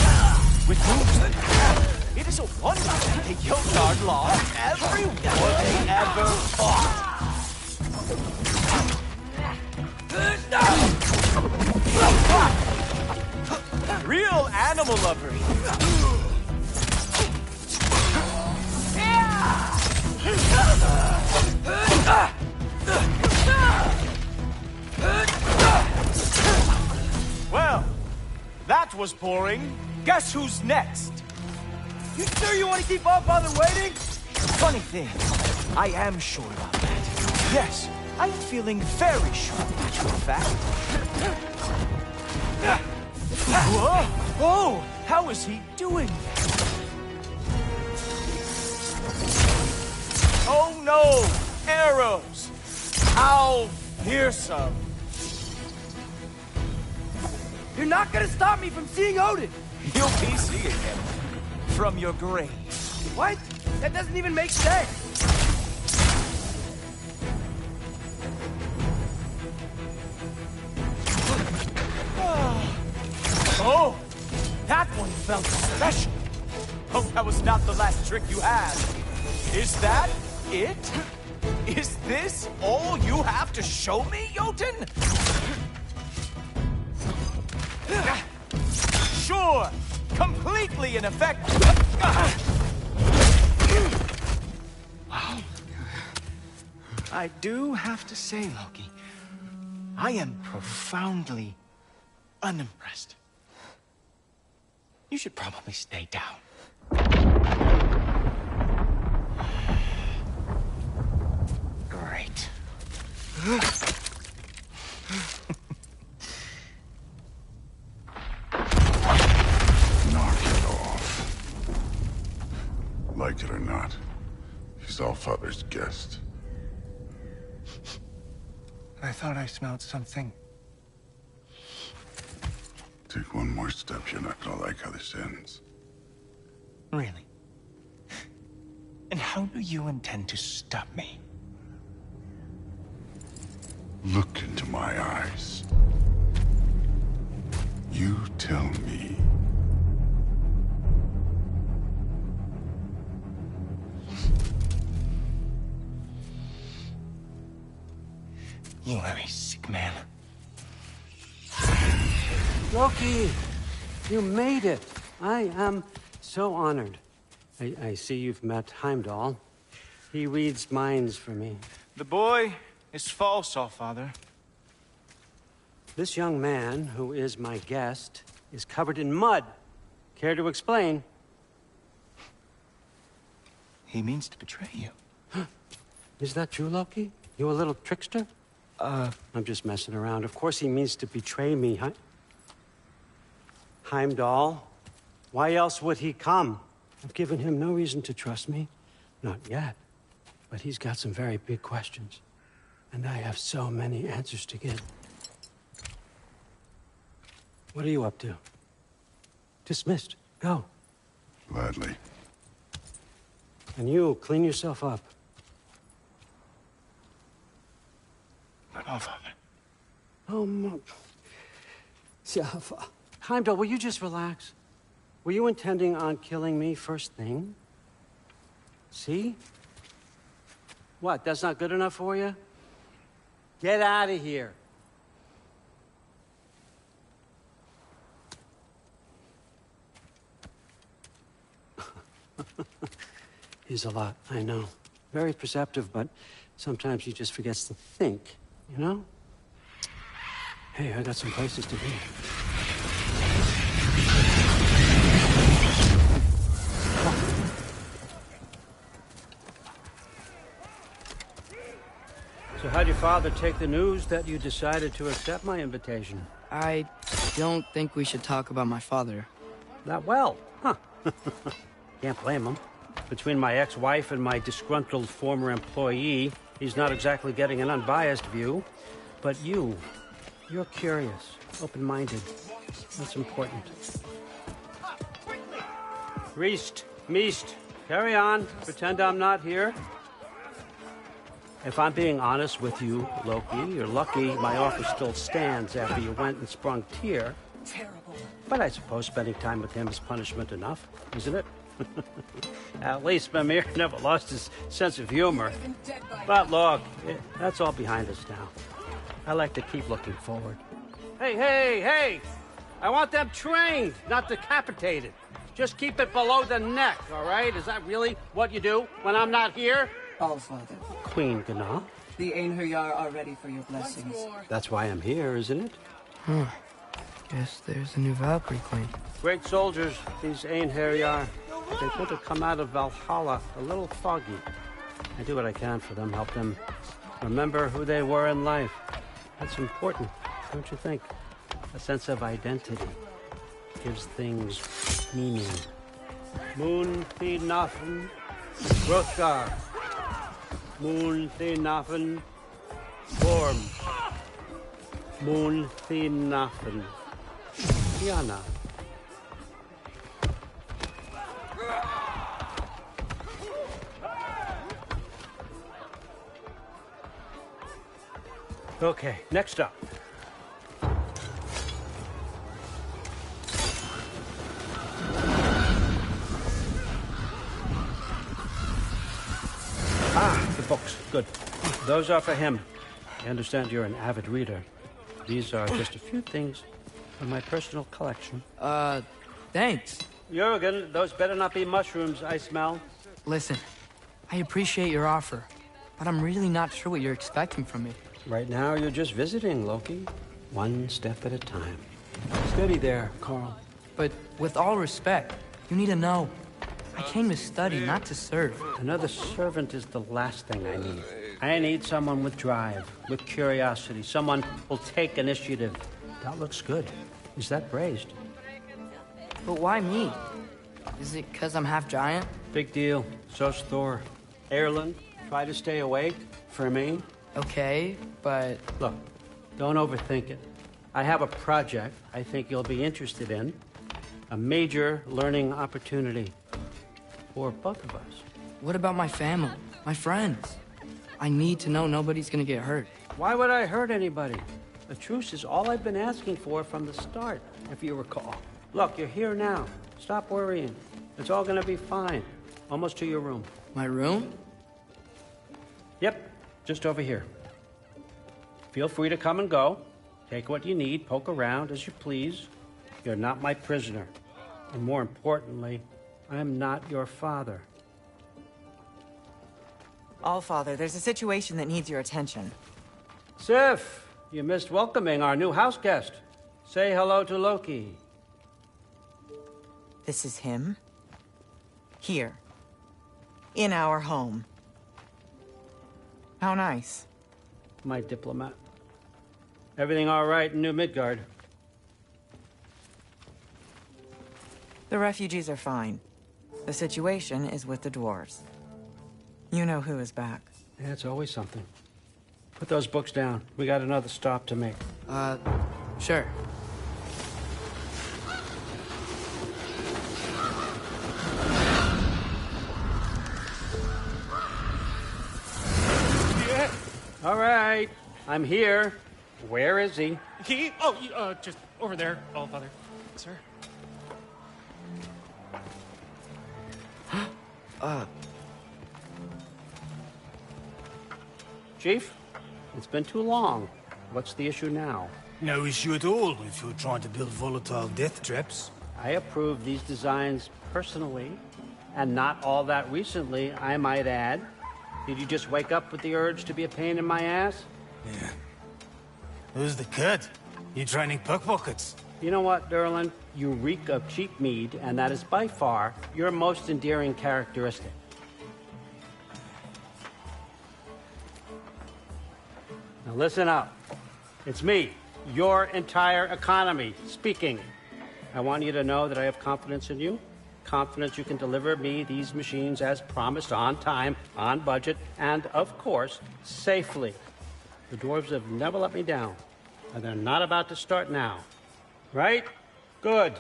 With moves like that, it is a wonder that the Yotard lost every war they ever fought. Real animal lover. Well, that was boring. Guess who's next? You sure you want to keep all bother waiting? Funny thing, I am sure about that. Yes, I'm feeling very sure, matter of fact. Whoa! Oh, how is he doing that? Oh no! Arrows! How fearsome! You're not gonna stop me from seeing Odin! You'll be seeing him from your grave. What? That doesn't even make sense! Oh! That one felt special! Hope that was not the last trick you had. Is that it? Is this all you have to show me, Jotun? Sure! Completely ineffective! Wow. I do have to say, Loki, I am profoundly unimpressed. You should probably stay down. Great. Knock it off. Like it or not, he's Allfather's guest. I thought I smelled something. Take one more step, you're not gonna like how this ends. Really? And how do you intend to stop me? Look into my eyes. You tell me. You are a sick man. Loki, you made it. I am so honored. I see you've met Heimdall. He reads minds for me. The boy is false, Allfather. This young man, who is my guest, is covered in mud. Care to explain? He means to betray you. Is that true, Loki? You a little trickster? I'm just messing around. Of course he means to betray me, huh? Heimdall? Why else would he come? I've given him no reason to trust me. Not yet. But he's got some very big questions. And I have so many answers to give. What are you up to? Dismissed. Go. Gladly. And you, clean yourself up. But Allfather. Oh, Heimdall, will you just relax? Were you intending on killing me first thing? See? What, that's not good enough for you? Get out of here. He's a lot, I know. Very perceptive, but sometimes he just forgets to think, you know? Hey, I got some places to be. So how'd your father take the news that you decided to accept my invitation? I don't think we should talk about my father. Not well, huh? Can't blame him. Between my ex-wife and my disgruntled former employee, he's not exactly getting an unbiased view. But you're curious, open-minded. That's important. Reist, Meest, carry on. Pretend I'm not here. If I'm being honest with you, Loki, you're lucky my offer still stands after you went and sprung Tyr. Terrible. But I suppose spending time with him is punishment enough, isn't it? At least Mimir never lost his sense of humor. But look, that's all behind us now. I like to keep looking forward. Hey! I want them trained, not decapitated. Just keep it below the neck, all right? Is that really what you do when I'm not here? All Father. Queen Gná. The Einherjar are ready for your blessings. That's why I'm here, isn't it? Guess there's a new Valkyrie Queen. Great soldiers, these Einherjar. They tend to come out of Valhalla a little foggy. I do what I can for them, help them remember who they were in life. That's important, don't you think? A sense of identity gives things meaning. Moon Thinafen, Hrothgar. Moon Thinafen, Gorm. Moon Thinafen, Tiana. Okay, next up. The books. Good. Those are for him. I understand you're an avid reader. These are just a few things from my personal collection. Thanks. Jurgen, those better not be mushrooms I smell. Listen, I appreciate your offer, but I'm really not sure what you're expecting from me. Right now, you're just visiting, Loki. One step at a time. Steady there, Carl. But with all respect, you need to know. I came to study, not to serve. Another servant is the last thing I need. I need someone with drive, with curiosity, someone who'll take initiative. That looks good. Is that praised? But why me? Is it because I'm half giant? Big deal. So's Thor. Erlen, try to stay awake for me. Okay, but... Look, don't overthink it. I have a project I think you'll be interested in. A major learning opportunity. For both of us. What about my family? My friends? I need to know nobody's gonna get hurt. Why would I hurt anybody? A truce is all I've been asking for from the start, if you recall. Look, you're here now. Stop worrying. It's all gonna be fine. Almost to your room. My room? Yep, just over here. Feel free to come and go. Take what you need, poke around as you please. You're not my prisoner. And more importantly, I'm not your father. Allfather, there's a situation that needs your attention. Sif, you missed welcoming our new house guest. Say hello to Loki. This is him? Here. In our home. How nice. My diplomat. Everything all right in New Midgard? The refugees are fine. The situation is with the dwarves. You know who is back. Yeah, it's always something. Put those books down. We got another stop to make. Sure. Yeah. All right. I'm here. Where is he? He? Oh, just over there, Allfather. Sir. Chief, it's been too long. What's the issue now? No issue at all if you're trying to build volatile death traps. I approve these designs personally, and not all that recently, I might add. Did you just wake up with the urge to be a pain in my ass? Yeah. Who's the cut? You training pickpockets? You know what, Derlin? You reek of cheap mead, and that is by far your most endearing characteristic. Now listen up. It's me, your entire economy, speaking. I want you to know that I have confidence in you. Confidence you can deliver me these machines as promised, on time, on budget, and, of course, safely. The dwarves have never let me down, and they're not about to start now. Right? Good.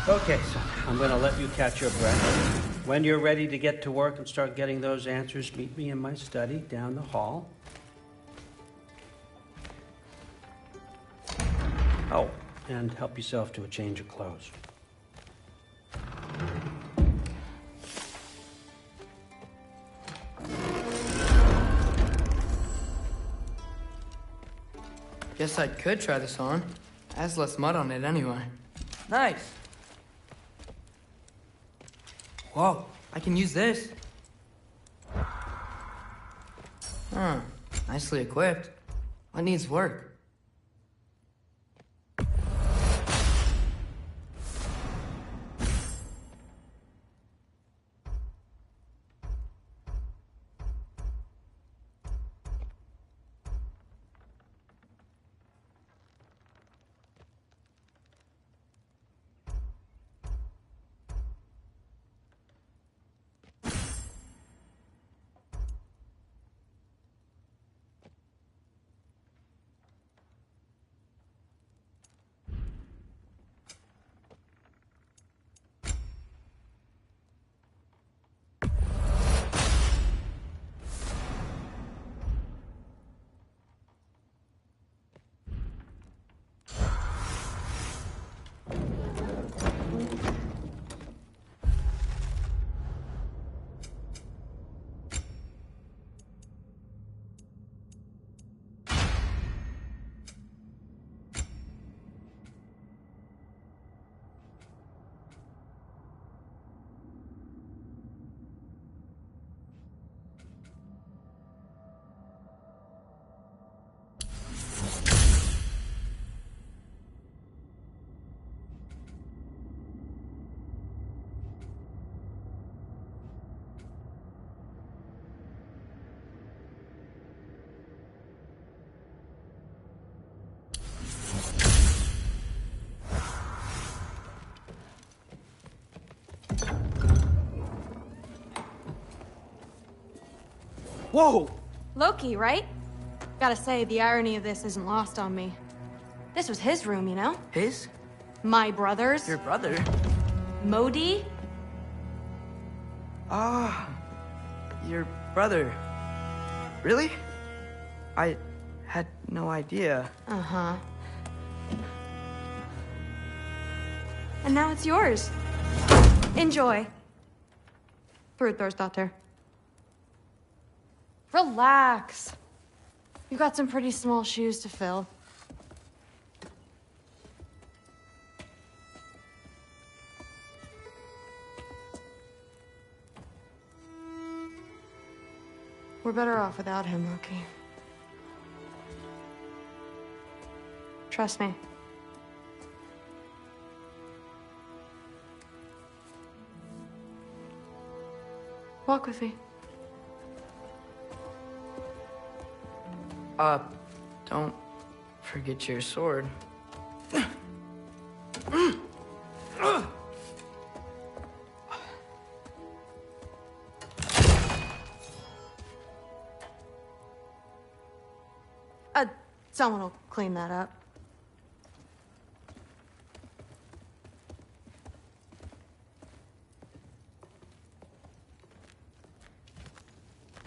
Okay, son, I'm going to let you catch your breath. When you're ready to get to work and start getting those answers, meet me in my study down the hall. Oh, and help yourself to a change of clothes. Guess I could try this on. It has less mud on it anyway. Nice. Whoa, I can use this. Huh, nicely equipped. What needs work? Whoa! Loki, right? Gotta say, the irony of this isn't lost on me. This was his room, you know? His? My brother's. Your brother? Modi? Ah, your brother. Really? I had no idea. Uh-huh. And now it's yours. Enjoy. Brudbørsdatter. Relax. You've got some pretty small shoes to fill. We're better off without him, Loki. Trust me. Walk with me. Don't forget your sword. Someone will clean that up.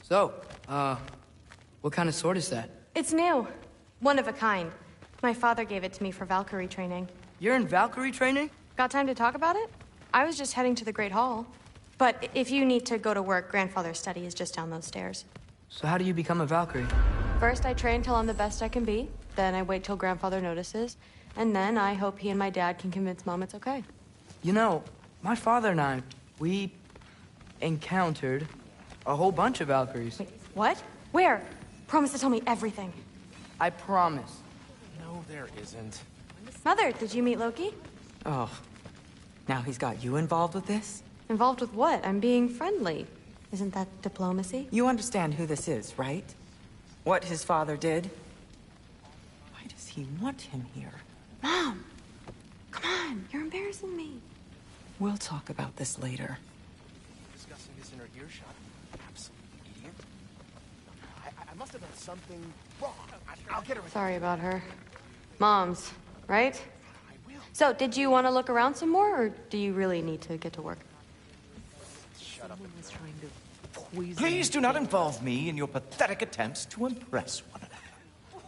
So, what kind of sword is that? It's new. One of a kind. My father gave it to me for Valkyrie training. You're in Valkyrie training? Got time to talk about it? I was just heading to the Great Hall. But if you need to go to work, Grandfather's study is just down those stairs. So how do you become a Valkyrie? First, I train till I'm the best I can be. Then I wait till Grandfather notices. And then I hope he and my dad can convince Mom it's okay. You know, my father and I, we encountered a whole bunch of Valkyries. Wait, what? Where? Promise to tell me everything. I promise. No, there isn't. Mother, did you meet Loki? Oh, now he's got you involved with this? Involved with what? I'm being friendly. Isn't that diplomacy? You understand who this is, right? What his father did? Why does he want him here? Mom! Come on, you're embarrassing me. We'll talk about this later. Discussing this in her earshot. Absolute idiot. I must have done something wrong. I'll get her. Sorry about her. Moms, right? So, did you want to look around some more, or do you really need to get to work? Shut up. Please do not involve me in your pathetic attempts to impress one another.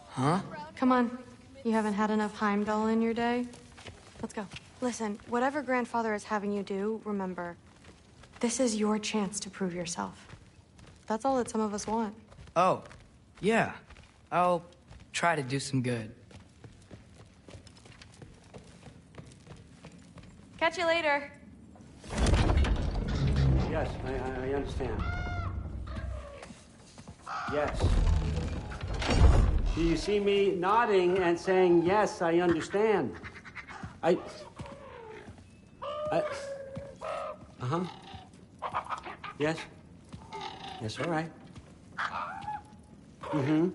Huh? Come on. You haven't had enough Heimdall in your day? Let's go. Listen, whatever grandfather is having you do, remember, this is your chance to prove yourself. That's all that some of us want. Oh, yeah. I'll try to do some good. Catch you later. Yes, I understand. Yes. Do you see me nodding and saying, yes, I understand? Uh-huh. Yes? Yes, all right. Mm-hmm.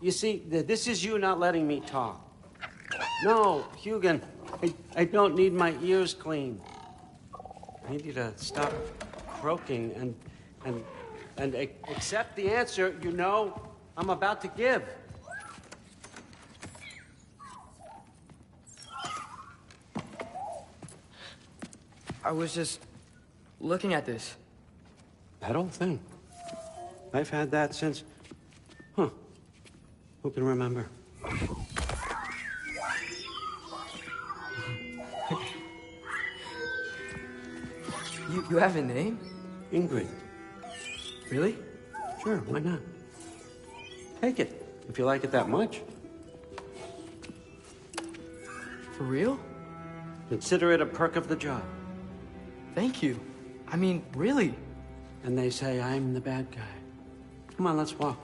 You see, this is you not letting me talk. No, Hugin, I don't need my ears cleaned. I need you to stop croaking and accept the answer you know I'm about to give. I was just looking at this. That old thing. I've had that since... Huh. Who can remember? You have a name? Ingrid. Really? Sure, why not? Take it, if you like it that much. For real? Consider it a perk of the job. Thank you. I mean, really. And they say I'm the bad guy. Come on, let's walk.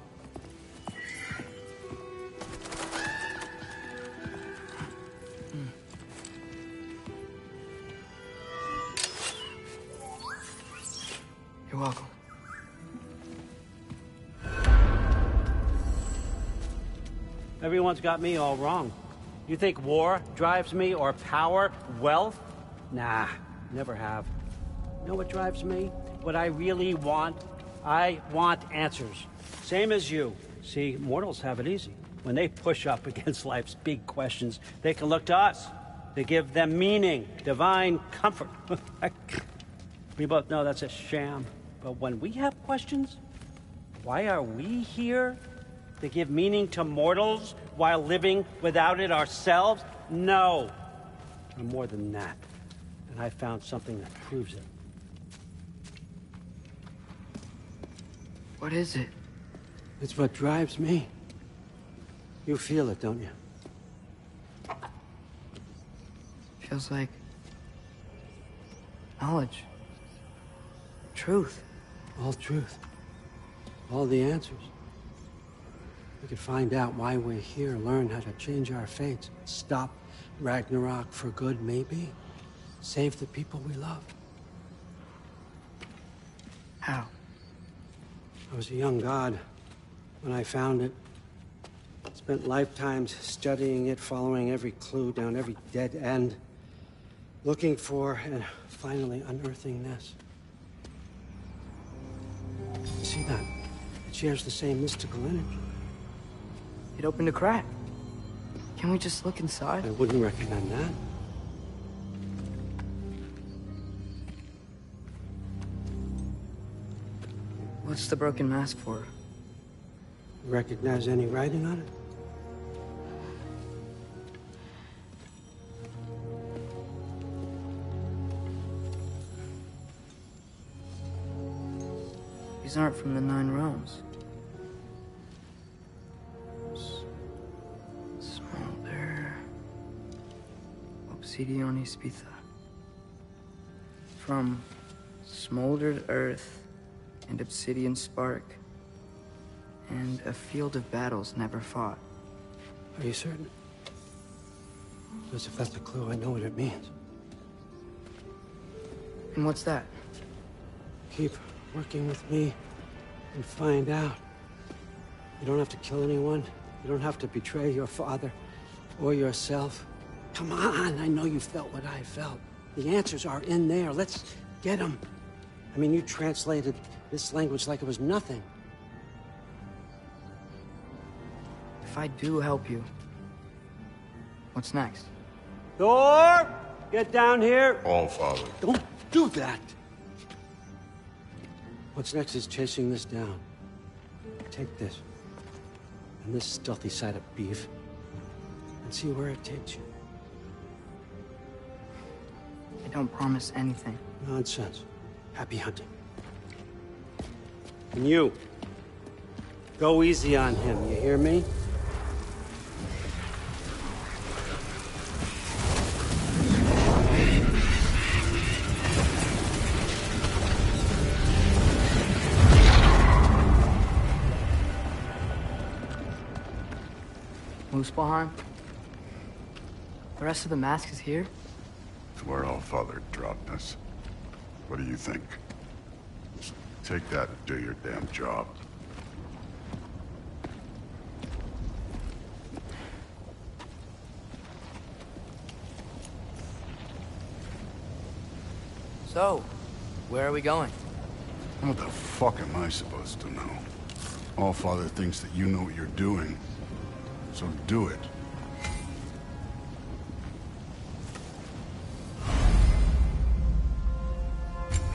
You're welcome. Everyone's got me all wrong. You think war drives me, or power, wealth? Nah, never have. You know what drives me? What I really want? I want answers. Same as you. See, mortals have it easy. When they push up against life's big questions, they can look to us. They give them meaning, divine comfort. We both know that's a sham. But when we have questions, why are we here? To give meaning to mortals while living without it ourselves? No. I'm more than that. And I found something that proves it. What is it? It's what drives me. You feel it, don't you? Feels like knowledge. Truth. All truth. All the answers. We could find out why we're here, learn how to change our fates, stop Ragnarok for good, maybe. Save the people we love. How? I was a young god when I found it. Spent lifetimes studying it, following every clue down every dead end, looking for and finally unearthing this. You see that? It shares the same mystical energy. It opened a crack. Can we just look inside? I wouldn't recommend that. What's the broken mask for? Recognize any writing on it? These aren't from the Nine Realms. Smolder. Obsidion Ispitha. From smoldered earth and obsidian spark And a field of battles never fought. Are you certain? Because if that's a clue, I know what it means. And what's that? Keep working with me and find out. You don't have to kill anyone. You don't have to betray your father or yourself. Come on, I know you felt what I felt. The answers are in there. Let's get them. I mean, you translated this language like it was nothing. If I do help you, what's next? Thor! Get down here! All Father. Don't do that! What's next is chasing this down. Take this. And this stealthy side of beef. And see where it takes you. I don't promise anything. Nonsense. Happy hunting. And you. Go easy on him, you hear me? Muspelheim? The rest of the mask is here? It's where All Father dropped us. What do you think? Just take that and do your damn job. So, where are we going? What the fuck am I supposed to know? All Father thinks that you know what you're doing. So do it.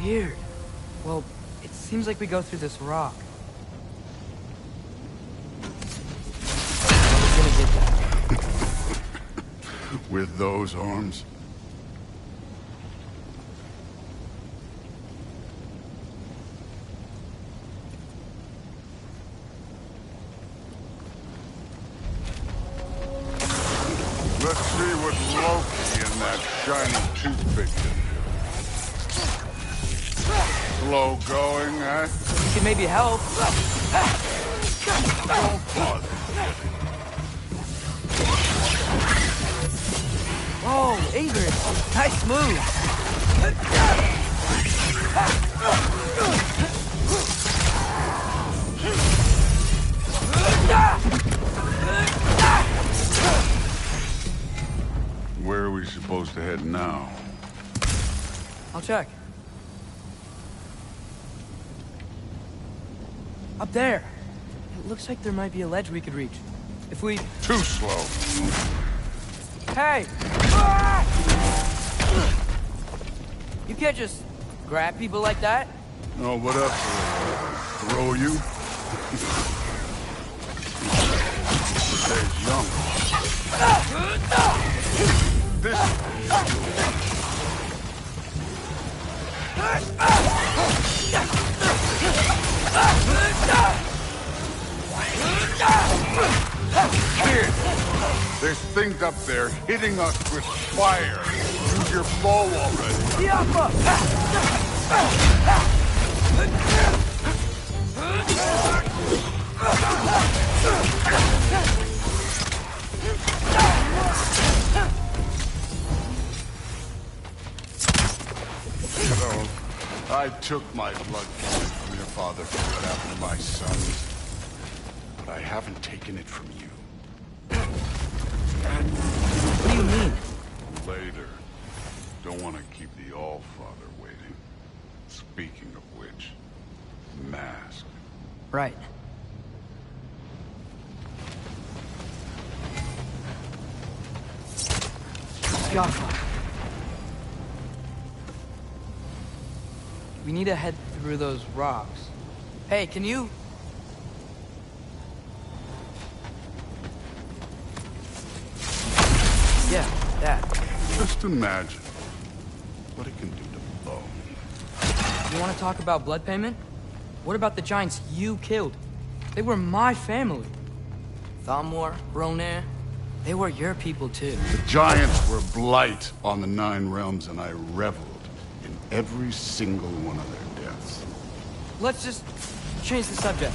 Weird. Well, it seems like we go through this rock. How are we gonna get that? With those arms? Let's see what Loki and that shiny toothpick can do. Slow going, eh? We can maybe help. Don't bother. Whoa, Ingrid! Nice move! Where are we supposed to head now? I'll check. Up there! It looks like there might be a ledge we could reach. If we... Too slow. Hey! You can't just grab people like that. Oh, what up? Throw you? Stays young. This... Kid, there's things up there hitting us with fire. Use your bow already. So, I took my blood from your father for what happened to my sons. But I haven't taken it from you. What do you mean? Later. Don't want to keep the All-Father waiting. Speaking of which, mask. Right. Jaffa. We need to head through those rocks. Hey, can you... Yeah, that. Just imagine what it can do to bone. You want to talk about blood payment? What about the giants you killed? They were my family. Thamur, Ronir, they were your people too. The giants were blight on the 9 realms, and I reveled in every single one of their deaths. Let's just change the subject.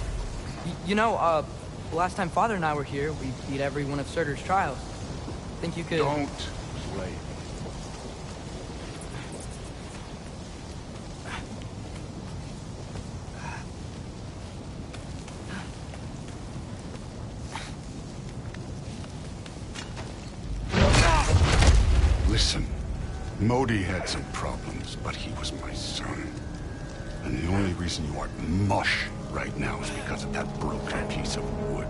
You know, last time Father and I were here, we beat every one of Surtur's trials. Think you could... Don't play. Listen, Modi had some problems, but he was my son. And the only reason you aren't mush right now is because of that broken piece of wood.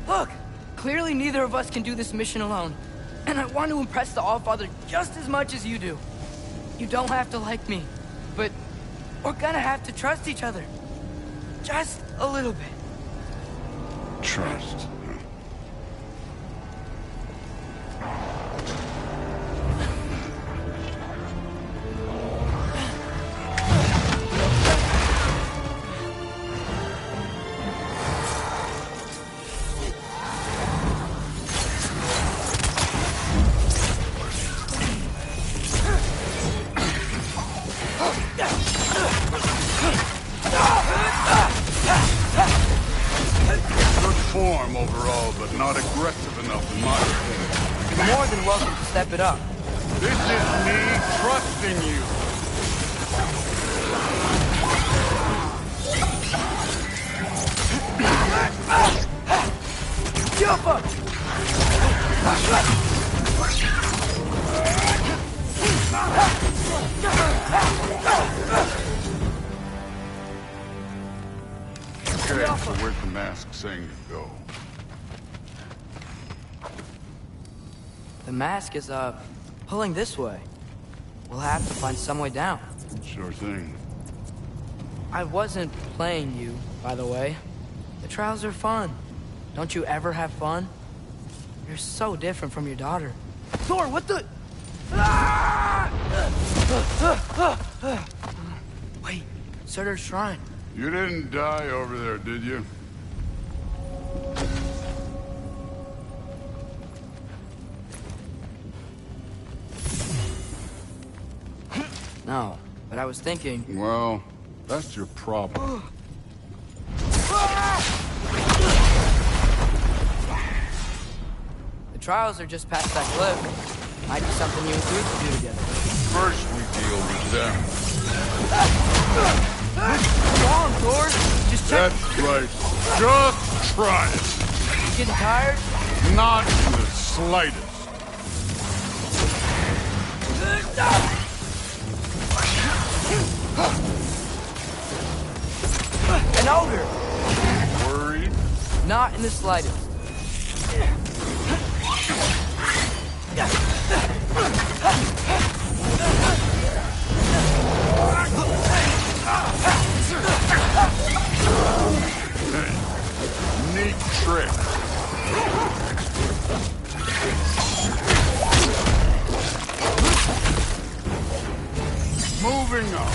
Look! Clearly neither of us can do this mission alone. And I want to impress the Allfather just as much as you do. You don't have to like me, but we're gonna have to trust each other. Just a little bit. Trust. Form overall, but not aggressive enough in my opinion. You're more than welcome to step it up. This is me trusting you. Jump up! Okay, so where's the mask saying to go? The mask is, pulling this way. We'll have to find some way down. Sure thing. I wasn't playing you, by the way. The trials are fun. Don't you ever have fun? You're so different from your daughter. Thor, what the... Wait, Surtur's shrine. You didn't die over there, did you? No, but I was thinking... Well, that's your problem. The trials are just past that cliff. Might be something you and Groot can do together. First we deal with them. Come on, Thor! Just check... That's right. Just try it. You getting tired? Not in the slightest. An ogre! Worried? Not in the slightest. Neat trick. Moving on.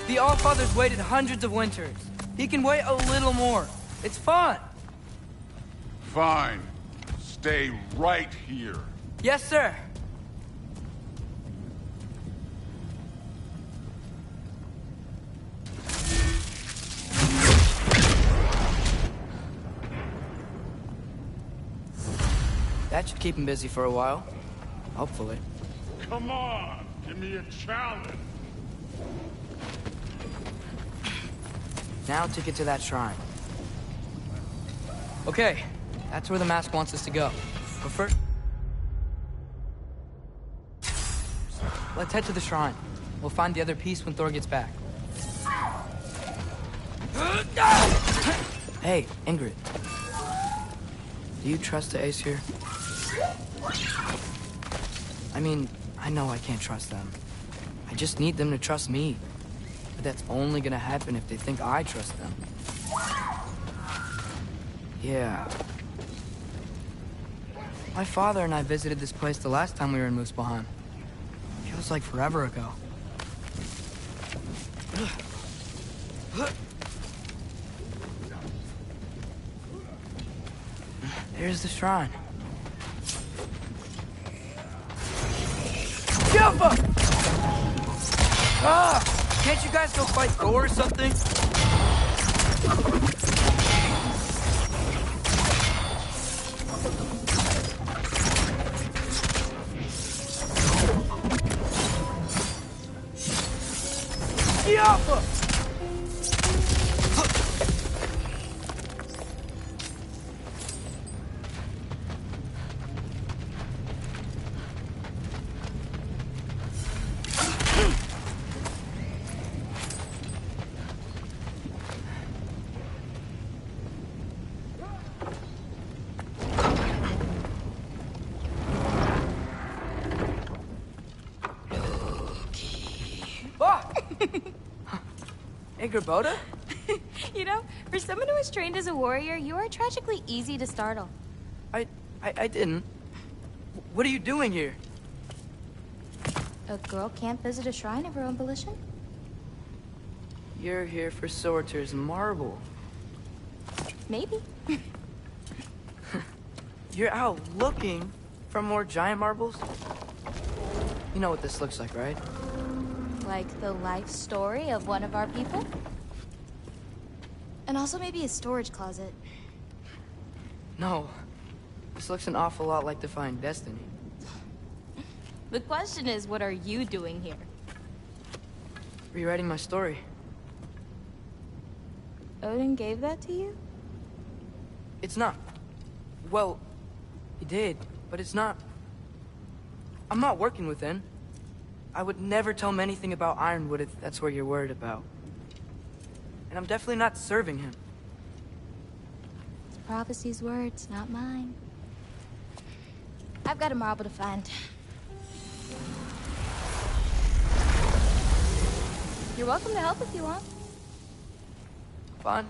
The Allfather's waited hundreds of winters. He can wait a little more. It's fun. Fine. Stay right here. Yes, sir. That should keep him busy for a while. Hopefully. Come on, give me a challenge. Now to get to that shrine. Okay, that's where the mask wants us to go. But first... let's head to the shrine. We'll find the other piece when Thor gets back. Hey, Ingrid. Do you trust the Aesir? I mean, I know I can't trust them. I just need them to trust me. But that's only gonna happen if they think I trust them. Yeah. My father and I visited this place the last time we were in Muspelheim. Feels like forever ago. There's the shrine. Jumpa! Ah! Can't you guys go fight Thor or something? Jumpa! Hey, Gerboda? You know, for someone who was trained as a warrior, you are tragically easy to startle. I didn't. What are you doing here? A girl can't visit a shrine of her own volition? You're here for Sorter's marble. Maybe. You're out looking for more giant marbles? You know what this looks like, right? Like the life story of one of our people? And also maybe a storage closet. No. This looks an awful lot like Defying Destiny. The question is, what are you doing here? Rewriting my story. Odin gave that to you? It's not. Well, he did, but it's not. I'm not working with him. I would never tell him anything about Ironwood if that's what you're worried about. And I'm definitely not serving him. It's prophecy's words, not mine. I've got a marble to find. You're welcome to help if you want. Fine.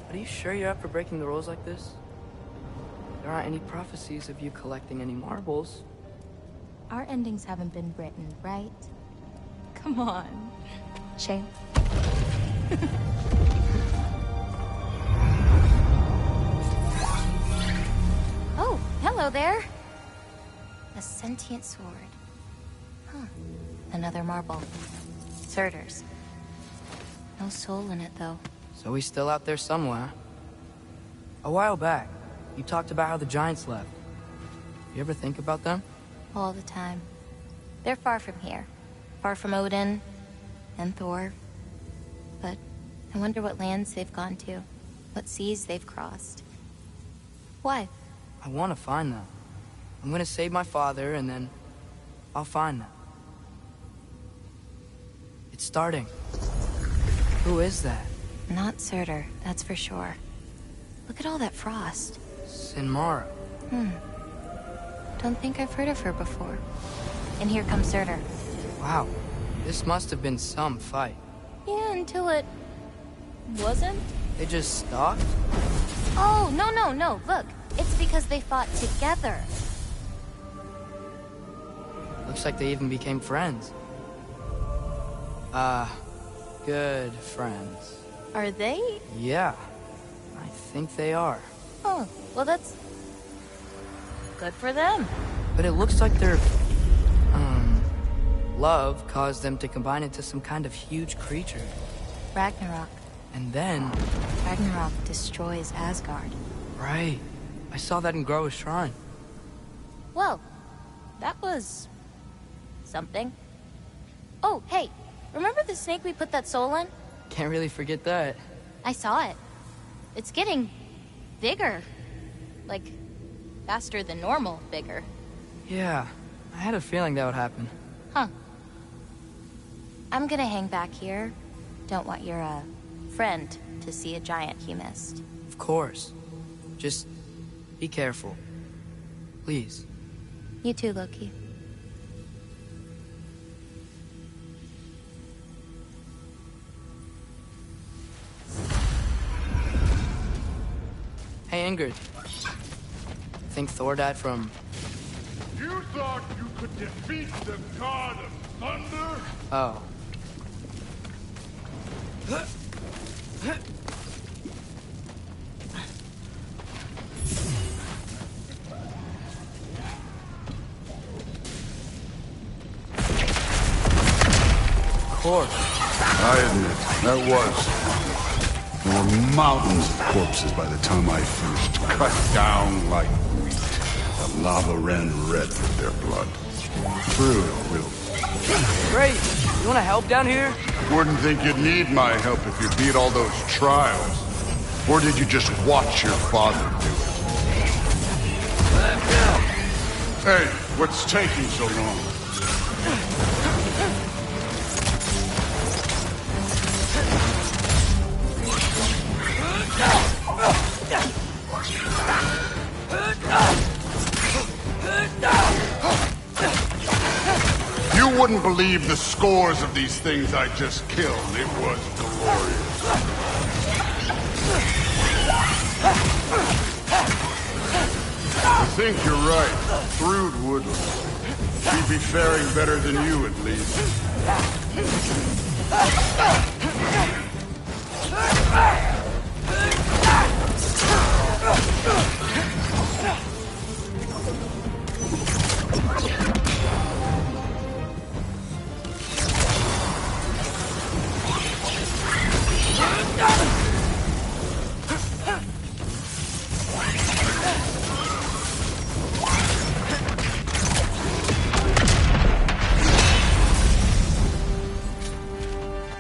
But are you sure you're up for breaking the rules like this? There aren't any prophecies of you collecting any marbles. Our endings haven't been written, right? Come on. Shame. Oh, hello there. A sentient sword. Huh. Another marble. Surtur's. No soul in it, though. So he's still out there somewhere. A while back, you talked about how the giants left. You ever think about them? All the time. They're far from here. Far from Odin and Thor. But I wonder what lands they've gone to. What seas they've crossed. Why? I want to find them. I'm gonna save my father, and then I'll find them. It's starting. Who is that? Not Surtur, that's for sure. Look at all that frost. Sinmara. Don't think I've heard of her before. And here comes Surtur. Wow. This must have been some fight. Yeah, until it... wasn't? They just stopped? Oh, no. Look, it's because they fought together. Looks like they even became friends. Good friends. Are they? Yeah. I think they are. Oh, well that's... good for them. But it looks like their... love caused them to combine into some kind of huge creature. Ragnarok. And then... Ragnarok destroys Asgard. Right. I saw that in Groa's shrine. Well, that was... something. Oh, hey, remember the snake we put that soul in? Can't really forget that. I saw it. It's getting... bigger. Like, faster than normal bigger. Yeah, I had a feeling that would happen. Huh. I'm gonna hang back here. Don't want your, friend to see a giant he missed. Of course. Just be careful. Please. You too, Loki. angered. Think Thor died from... You thought you could defeat the god of thunder? Oh. Corpse. I admit, that was. There were mountains of corpses by the time I finished, cut down like wheat. The lava ran red with their blood. Brutal, real. Great. You want to help down here? Wouldn't think you'd need my help if you beat all those trials. Or did you just watch your father do it? Hey, what's taking so long? You wouldn't believe the scores of these things I just killed. It was glorious. I think you're right. Thrud would. He'd be faring better than you, at least.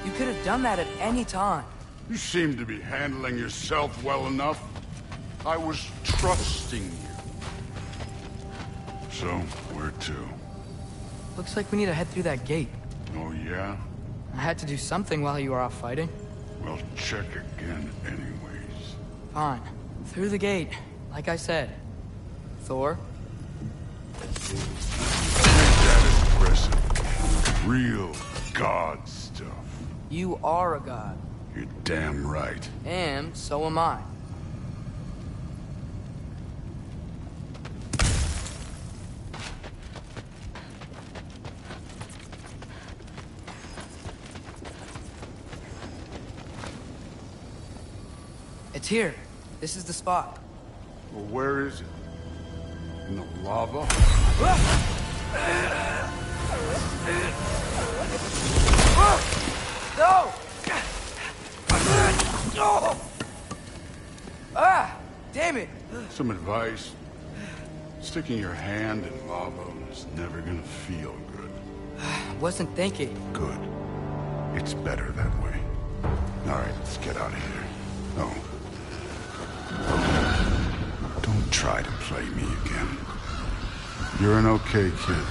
You could have done that at any time. You seem to be handling yourself well enough. I was trusting you. So, where to? Looks like we need to head through that gate. Oh, yeah? I had to do something while you were off fighting. Well, check again anyways. Fine. Through the gate, like I said. Thor? That is impressive. Real god stuff. You are a god. You're damn right. And so am I. It's here. This is the spot. Well, where is it? In the lava? No! Ah! Damn it! Some advice. Sticking your hand in lava is never gonna feel good. Wasn't thinking. Good. It's better that way. All right, let's get out of here. Oh. Don't try to play me again. You're an okay kid.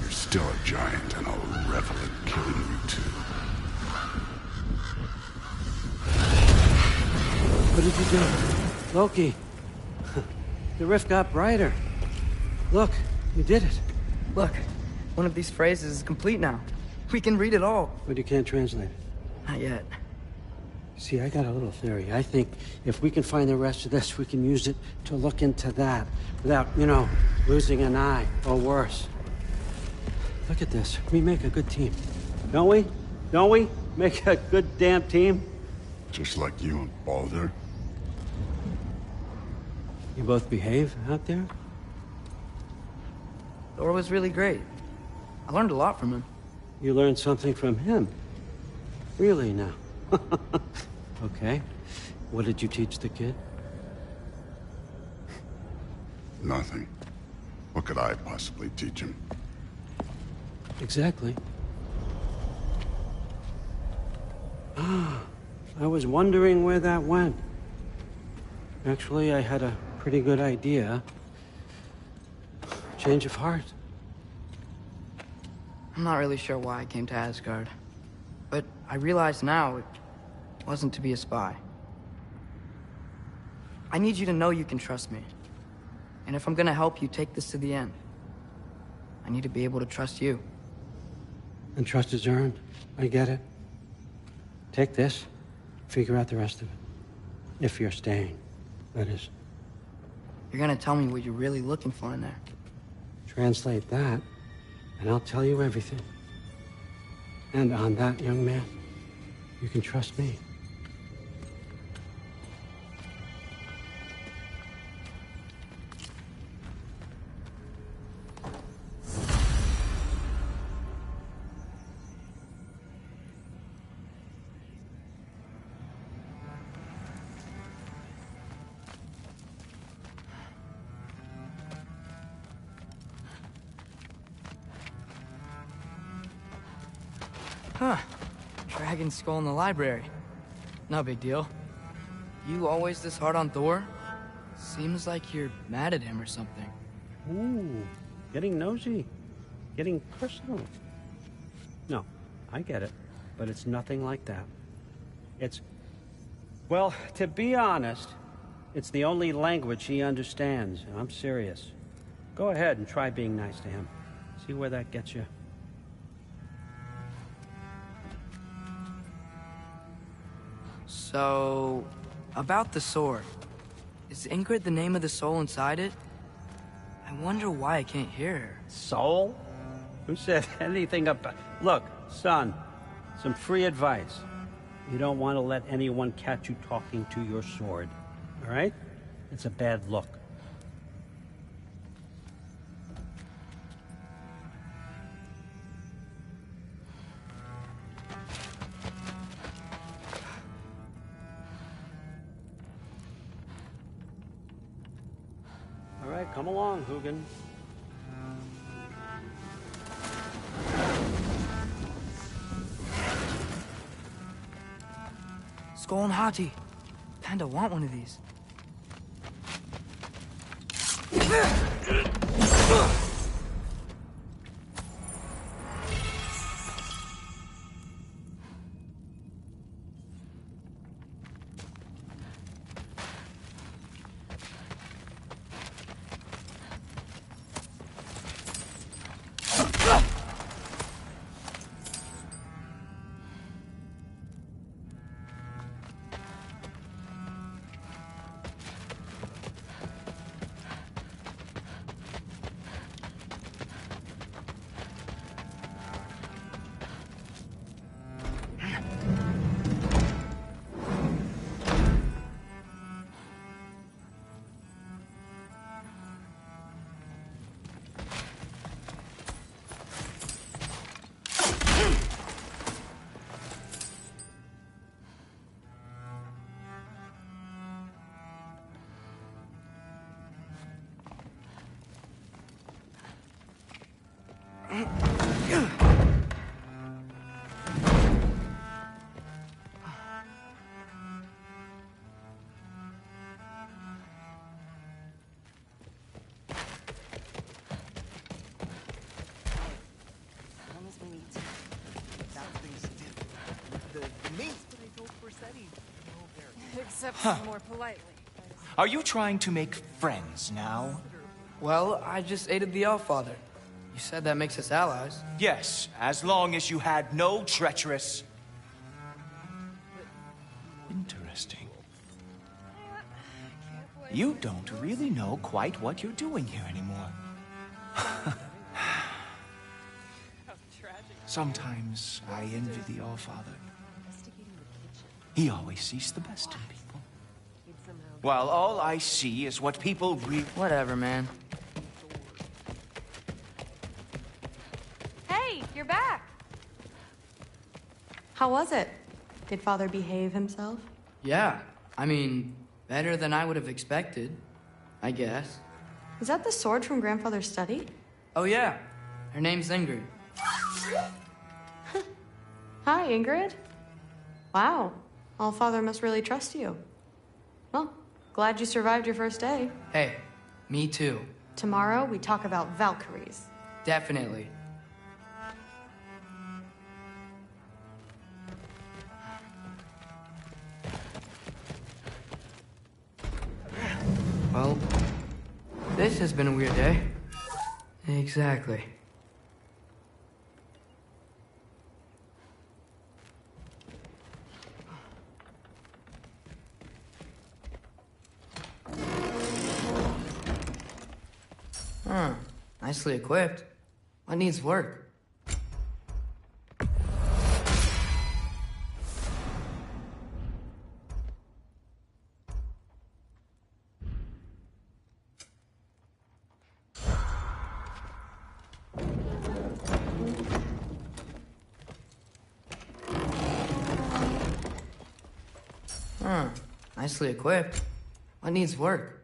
You're still a giant, and I'll revel in killing you too. What did you do? Loki. The rift got brighter. Look, you did it. Look, one of these phrases is complete now. We can read it all. But you can't translate it. Not yet. See, I got a little theory. I think if we can find the rest of this, we can use it to look into that without, you know, losing an eye or worse. Look at this. We make a good team. Don't we? Don't we? Make a good damn team? Just like you and Baldur. You both behave out there? Thor was really great. I learned a lot from him. You learned something from him? Really now? Okay. What did you teach the kid? Nothing. What could I possibly teach him? Exactly. I was wondering where that went. Actually, I had a pretty good idea. Change of heart. I'm not really sure why I came to Asgard. But I realize now it wasn't to be a spy. I need you to know you can trust me. And if I'm gonna help you take this to the end, I need to be able to trust you. And trust is earned. I get it. Take this. Figure out the rest of it. If you're staying. That is. You're gonna tell me what you're really looking for in there. Translate that, and I'll tell you everything. And on that, young man, you can trust me. Huh. Dragon skull in the library. No big deal. You always this hard on Thor? Seems like you're mad at him or something. Ooh, getting nosy. Getting personal. No, I get it. But it's nothing like that. It's... Well, to be honest, it's the only language he understands, and I'm serious. Go ahead and try being nice to him. See where that gets you. So, about the sword. Is Ingrid the name of the soul inside it? I wonder why I can't hear her. Soul? Who said anything about... Look, son, some free advice. You don't want to let anyone catch you talking to your sword, all right? It's a bad look. All right, come along, Hugin. Skull and Hati. Kinda want one of these. Except more politely. Are you trying to make friends now? Well, I just aided the Allfather. You said that makes us allies. Yes, as long as you had no treacherous... Interesting. You don't really know quite what you're doing here anymore. Sometimes I envy the Allfather. He always sees the best in people. While all I see is what people Whatever, man. Hey, you're back! How was it? Did Father behave himself? Yeah, I mean, better than I would have expected, I guess. Is that the sword from Grandfather's study? Oh yeah, her name's Ingrid. Hi, Ingrid. Wow, Allfather must really trust you. Well, glad you survived your first day. Hey, me too. Tomorrow, we talk about Valkyries. Definitely. Well, this has been a weird day. Exactly. nicely equipped. What needs work? Nicely equipped. What needs work?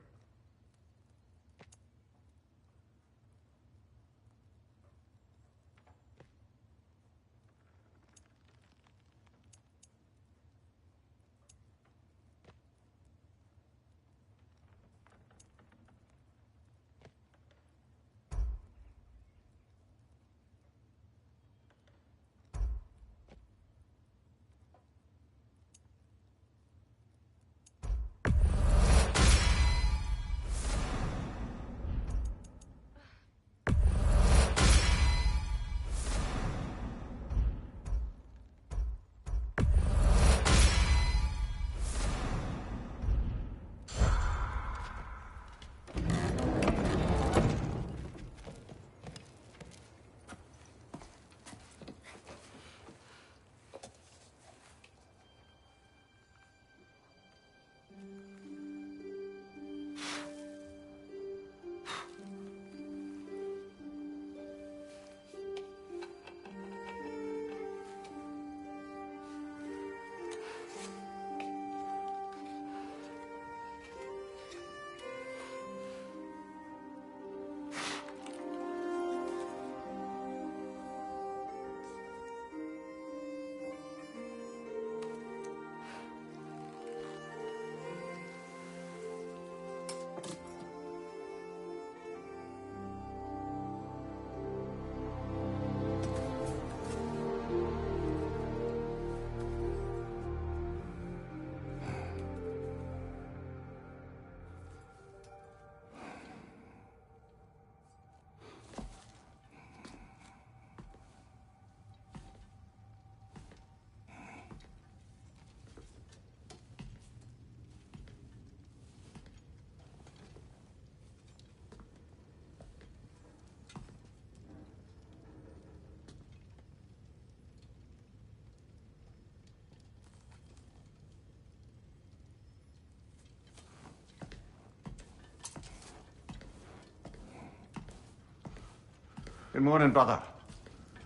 Good morning, brother.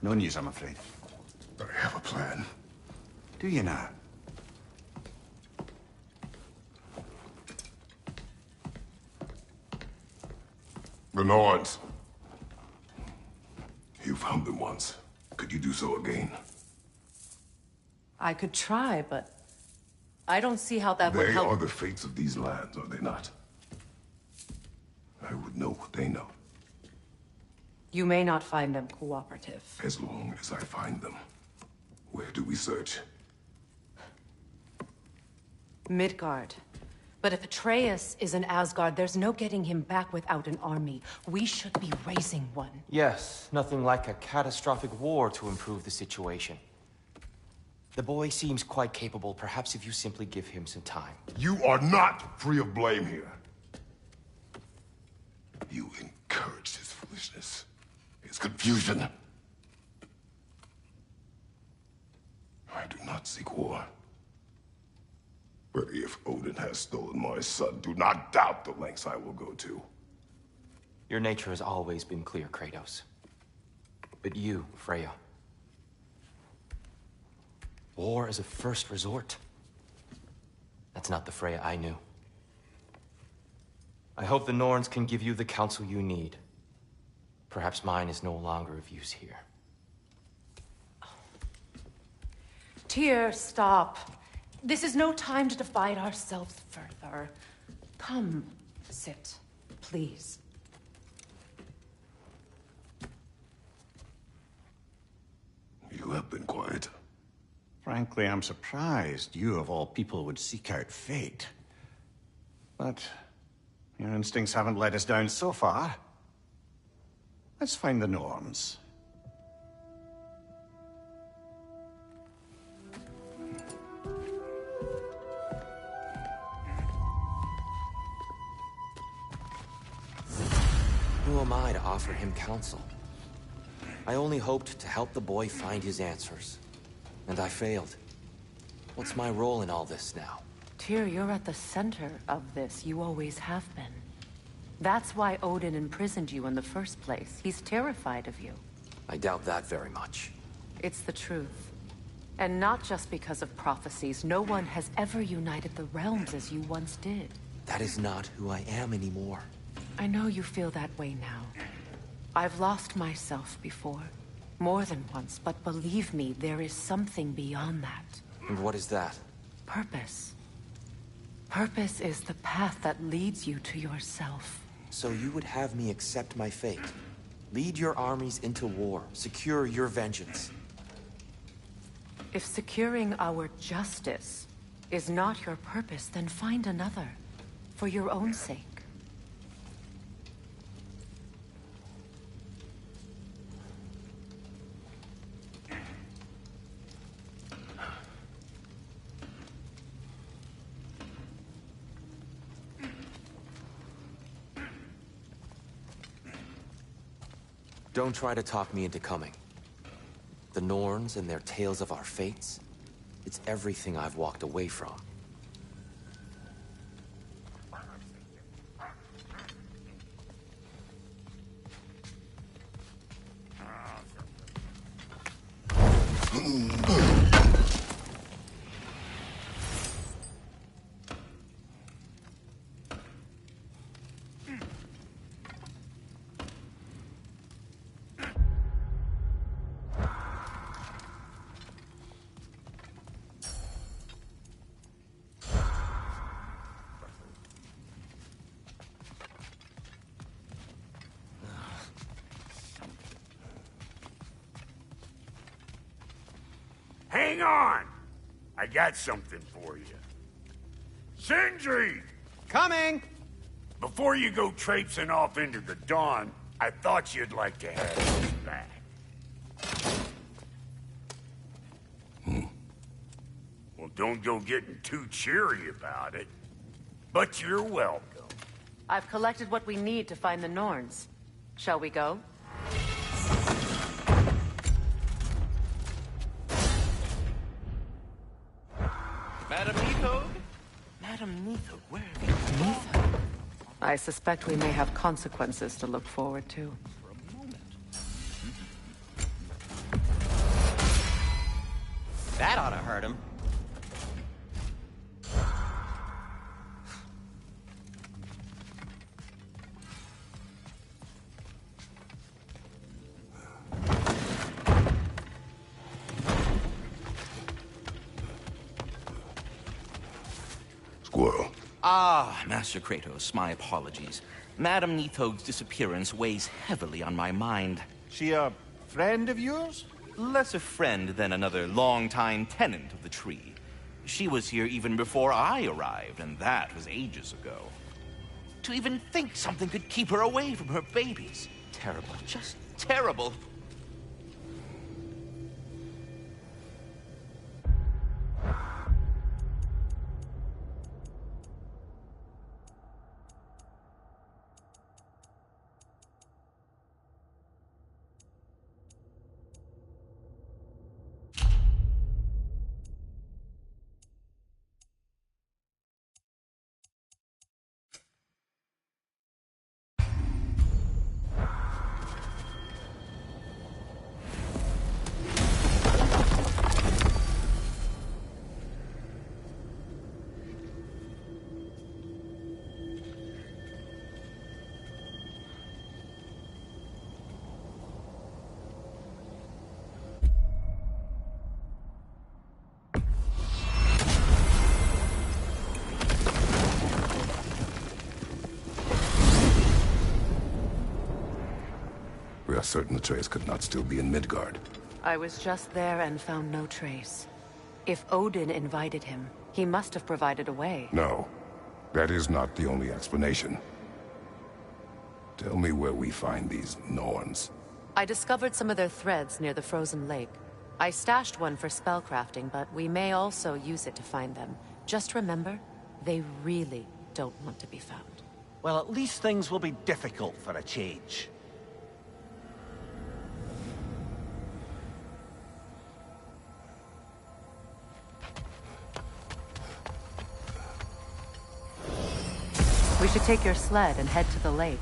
No news, I'm afraid. I have a plan. Do you now? The Norns. You found them once. Could you do so again? I could try, but I don't see how that would They help. are the fates of these lands, are they not? I would know what they know, You may not find them cooperative. as long as I find them. Where do we search? Midgard. But if Atreus is in Asgard, there's no getting him back without an army. We should be raising one. Yes, nothing like a catastrophic war to improve the situation. The boy seems quite capable. Perhaps if you simply give him some time. You are not free of blame here. You encouraged his foolishness, his confusion. I do not seek war. But if Odin has stolen my son, do not doubt the lengths I will go to. Your nature has always been clear, Kratos. But you, Freya. War is a first resort. That's not the Freya I knew. I hope the Norns can give you the counsel you need. Perhaps mine is no longer of use here. Tyr, stop. This is no time to divide ourselves further. Come, sit, please. You have been quiet. Frankly, I'm surprised you, of all people, would seek out fate. But your instincts haven't let us down so far. Let's find the Norns. am I to offer him counsel? I only hoped to help the boy find his answers. And I failed. What's my role in all this now? Tyr, you're at the center of this. You always have been. That's why Odin imprisoned you in the first place. He's terrified of you. I doubt that very much. It's the truth. And not just because of prophecies. No one has ever united the realms as you once did. That is not who I am anymore. I know you feel that way now. I've lost myself before. More than once, but believe me, there is something beyond that. And what is that? Purpose. Purpose is the path that leads you to yourself. So you would have me accept my fate? Lead your armies into war, secure your vengeance. If securing our justice is not your purpose, then find another. For your own sake. Don't try to talk me into coming. The Norns and their tales of our fates, it's everything I've walked away from. Hang on! I got something for you. Sindri! Coming! Before you go traipsing off into the dawn, I thought you'd like to have this back. Well, don't go getting too cheery about it. But you're welcome. I've collected what we need to find the Norns. Shall we go? Madam Nithog? Madam Nithog, where have you gone? Nithog? I suspect we may have consequences to look forward to. That ought to hurt him. Squirrel. Ah, Master Kratos, my apologies. Madam Nithog's disappearance weighs heavily on my mind. She a friend of yours? Less a friend than another longtime tenant of the tree. She was here even before I arrived, and that was ages ago. To even think something could keep her away from her babies. Terrible, just terrible. We are certain Atreus could not still be in Midgard. I was just there and found no trace. If Odin invited him, he must have provided a way. No, that is not the only explanation. Tell me where we find these Norns. I discovered some of their threads near the frozen lake. I stashed one for spellcrafting, but we may also use it to find them. Just remember, they really don't want to be found. Well, at least things will be difficult for a change. We should take your sled and head to the lake.